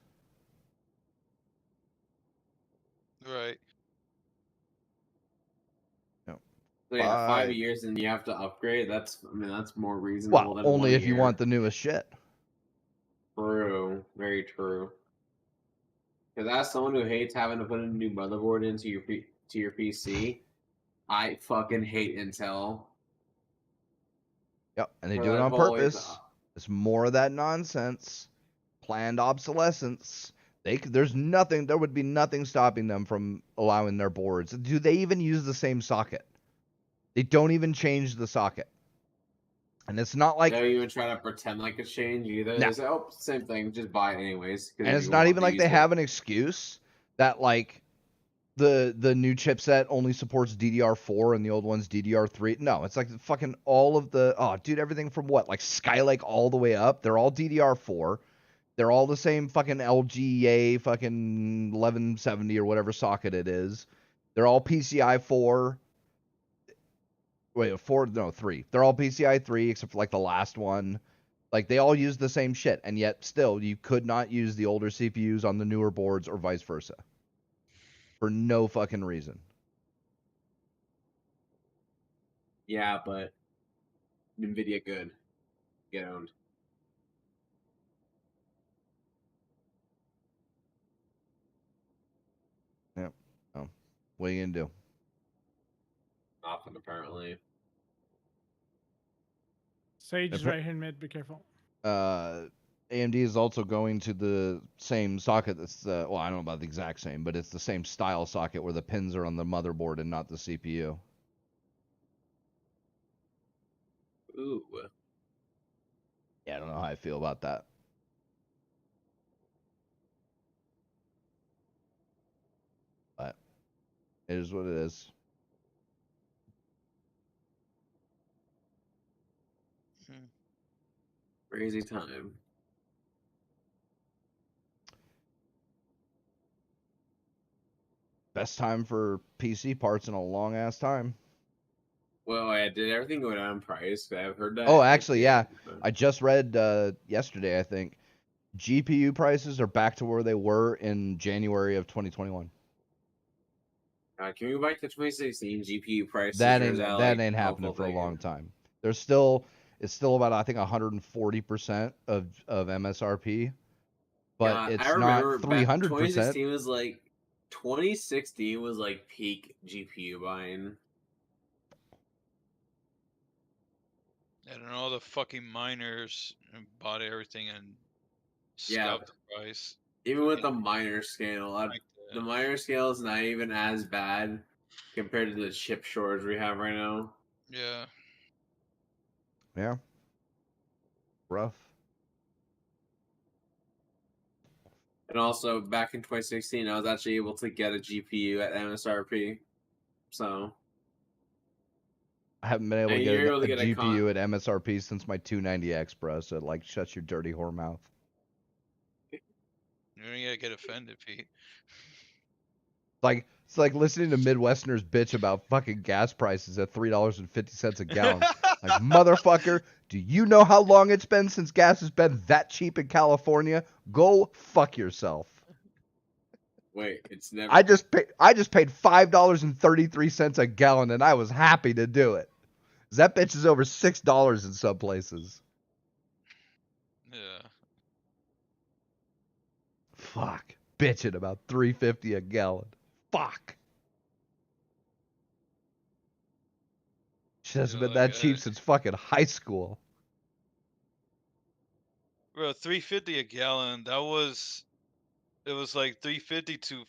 Right. No. So yeah, 5 years and you have to upgrade. That's more reasonable Well, than only 1 if you year. want the newest shit. True, very true. Because as someone who hates having to put a new motherboard into your PC, I fucking hate Intel. Yep, and they For do it that on whole purpose. It's more of that nonsense, planned obsolescence. There would be nothing stopping them from allowing their boards. Do they even use the same socket? They don't even change the socket. And it's not like... They don't even try to pretend like it's changed either. No. They say, oh, same thing, just buy it anyways. And it's not even like they have an excuse that, like, the new chipset only supports DDR4 and the old one's DDR3. No, it's like fucking all of the... Oh, dude, everything from what? Like Skylake all the way up. They're all DDR4. They're all the same fucking LGA fucking 1170 or whatever socket it is. They're all PCI 4. Wait, 4? No, 3. They're all PCI 3 except for like the last one. Like they all use the same shit, and yet still you could not use the older CPUs on the newer boards or vice versa. For no fucking reason. Yeah, but NVIDIA good. Get owned. Yep. Oh. What are you gonna do? Nothing, apparently. Sage is right here in mid. Be careful. AMD is also going to the same socket that's well, I don't know about the exact same, but it's the same style socket where the pins are on the motherboard and not the CPU. Ooh. Yeah, I don't know how I feel about that. But it is what it is. Crazy time. Best time for PC parts in a long ass time. Well, did everything go down in price? I've heard that. Oh, actually, yeah. I just read yesterday, I think. GPU prices are back to where they were in January of 2021. Can we go back to 2016 GPU prices? That ain't happening for a long time. It's still about, I think, 140% of MSRP, but it's not 300%. 2016 was like peak GPU buying. And then all the fucking miners bought everything and scalped the price. Even with the miner scale, the miner scale is not even as bad compared to the chip shortage we have right now. Yeah. Yeah. Rough. And also, back in 2016, I was actually able to get a GPU at MSRP. So I haven't been able to get a GPU at MSRP since my 290X, bro. So, like, shut your dirty whore mouth. You don't gotta get offended, Pete. Like, it's like listening to Midwesterners bitch about fucking gas prices at $3.50 a gallon. Like, motherfucker, do you know how long it's been since gas has been that cheap in California? Go fuck yourself. Wait, it's never. I just paid $5.33 a gallon, and I was happy to do it. That bitch is over $6 in some places. Yeah. Fuck. Bitching about $3.50 a gallon. Fuck. Shit hasn't been that cheap since fucking high school. Bro, $3.50 a gallon. It was like $3.50 to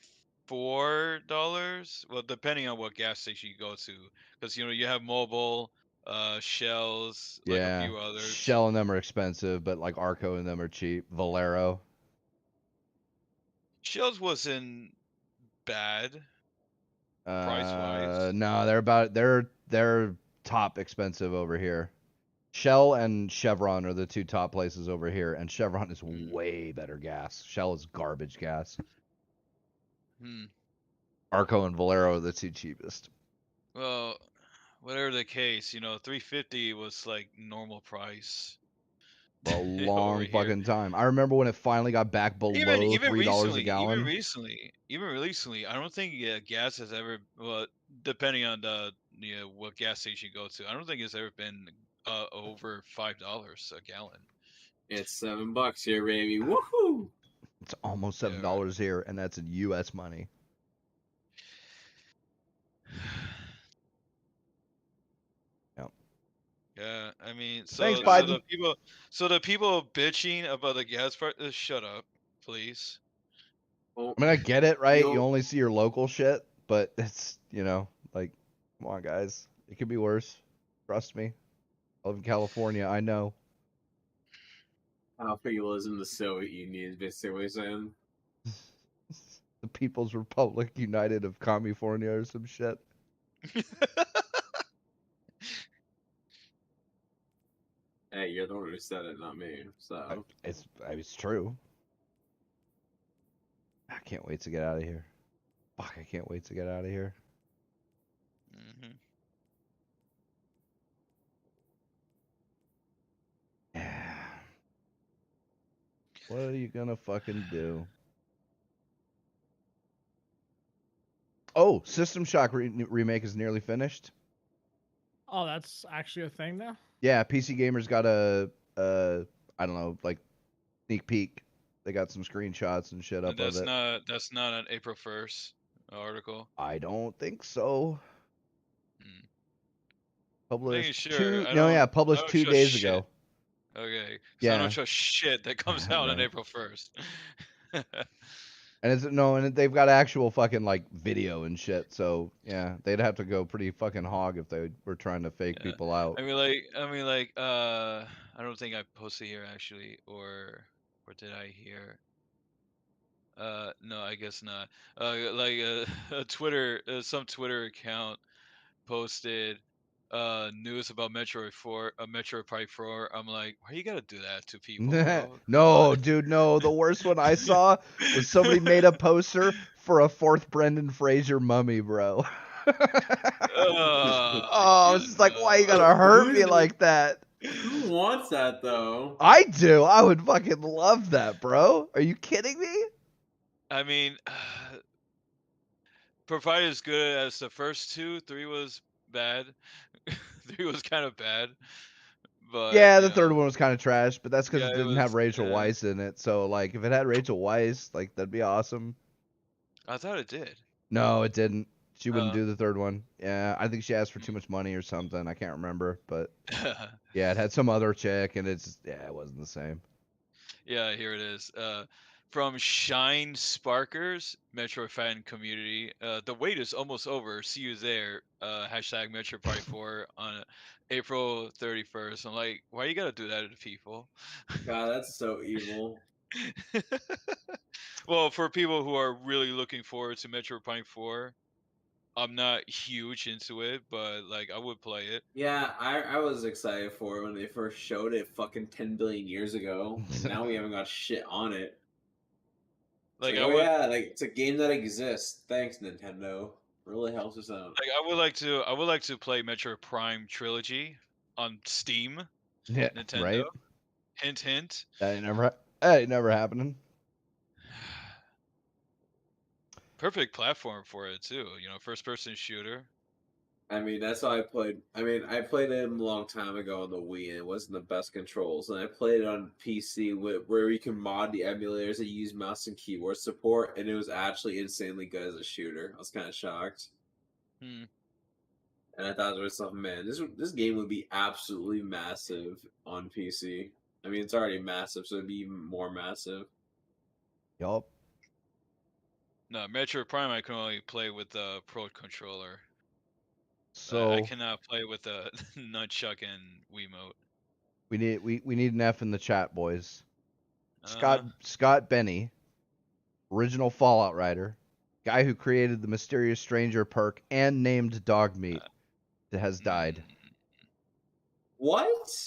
$4. Well, depending on what gas station you go to, because you have Mobile, Shells, like a few others. Shell and them are expensive, but like Arco and them are cheap. Valero. Shells wasn't bad. Price wise. No, they're top expensive over here. Shell and Chevron are the two top places over here, and Chevron is way better gas. Shell is garbage gas. Arco and Valero are the two cheapest. Well, whatever the case, $3.50 was like normal price. for a long fucking time. I remember when it finally got back below $3 a gallon. Even recently, I don't think gas has ever. Well, depending on the what gas station you go to, I don't think it's ever been over $5 a gallon. It's $7 here, baby. Woohoo! It's almost $7 here, and that's in U.S. money. Yep. Yeah, I mean, Thanks, Biden. So the people bitching about the gas price, shut up, please. Well, I mean, I get it, right? You only see your local shit, but it's, like, come on, guys. It could be worse. Trust me. I live in California. I know. How people is in the Soviet Union is basically what he's saying. The People's Republic United of California or some shit. Hey, you're the one who said it, not me. So It's true. I can't wait to get out of here. Fuck, I can't wait to get out of here. Mm-hmm. Yeah. What are you gonna fucking do? Oh, System Shock remake is nearly finished. Oh, that's actually a thing now? Yeah, PC Gamer's got a I don't know, like sneak peek. They got some screenshots and shit up of it. That's not an April 1st article. I don't think so. Published published 2 days ago. Okay. Yeah. I don't show shit that comes out on April 1st. And they've got actual fucking like video and shit. So yeah, they'd have to go pretty fucking hog if they were trying to fake people out. I don't think I posted here actually, or did I hear? No, I guess not. A Twitter, some Twitter account posted news about Metroid Prime 4. I'm like, why you gotta do that to people, bro? No, dude, no. The worst one I saw was somebody made a poster for a 4th Brendan Fraser mummy, bro. Oh, it's just like, why you gotta hurt me like that? Who wants that though? I do. I would fucking love that, bro. Are you kidding me? I mean, provided as good as the first 2, 3 was bad. 3 was kind of bad. But yeah, the third one was kind of trash, but that's because it didn't have Rachel yeah. Weisz in it. So, like, if it had Rachel Weisz, like, that'd be awesome. I thought it did. No, it didn't. She wouldn't do the third one. Yeah, I think she asked for too much money or something. I can't remember, but yeah, it had some other chick, and it wasn't the same. Yeah, here it is. From Shine Sparkers, Metroid fan community. The wait is almost over. See you there. Hashtag Metroid Prime 4 on April 31st. I'm like, why you gotta do that to people? God, that's so evil. Well, for people who are really looking forward to Metroid Prime 4, I'm not huge into it, but like I would play it. Yeah, I was excited for it when they first showed it fucking 10 billion years ago. Now we haven't got shit on it. Like, it's a game that exists. Thanks, Nintendo. Really helps us out. Like I would like to play Metroid Prime Trilogy on Steam. Yeah, Nintendo. Right? Hint, hint. That ain't never happening. Perfect platform for it too. First person shooter. I mean, that's how I played. I mean, I played it a long time ago on the Wii, and it wasn't the best controls. And I played it on PC where you can mod the emulators that use mouse and keyboard support, and it was actually insanely good as a shooter. I was kind of shocked. And I thought to myself, man, this game would be absolutely massive on PC. I mean, it's already massive, so it'd be even more massive. Yup. No, Metroid Prime I can only play with the Pro controller. So I cannot play with the nunchuck and Wiimote. We need an F in the chat, boys. Scott Benny, original Fallout writer, guy who created the Mysterious Stranger perk and named Dog Meat, has died. What?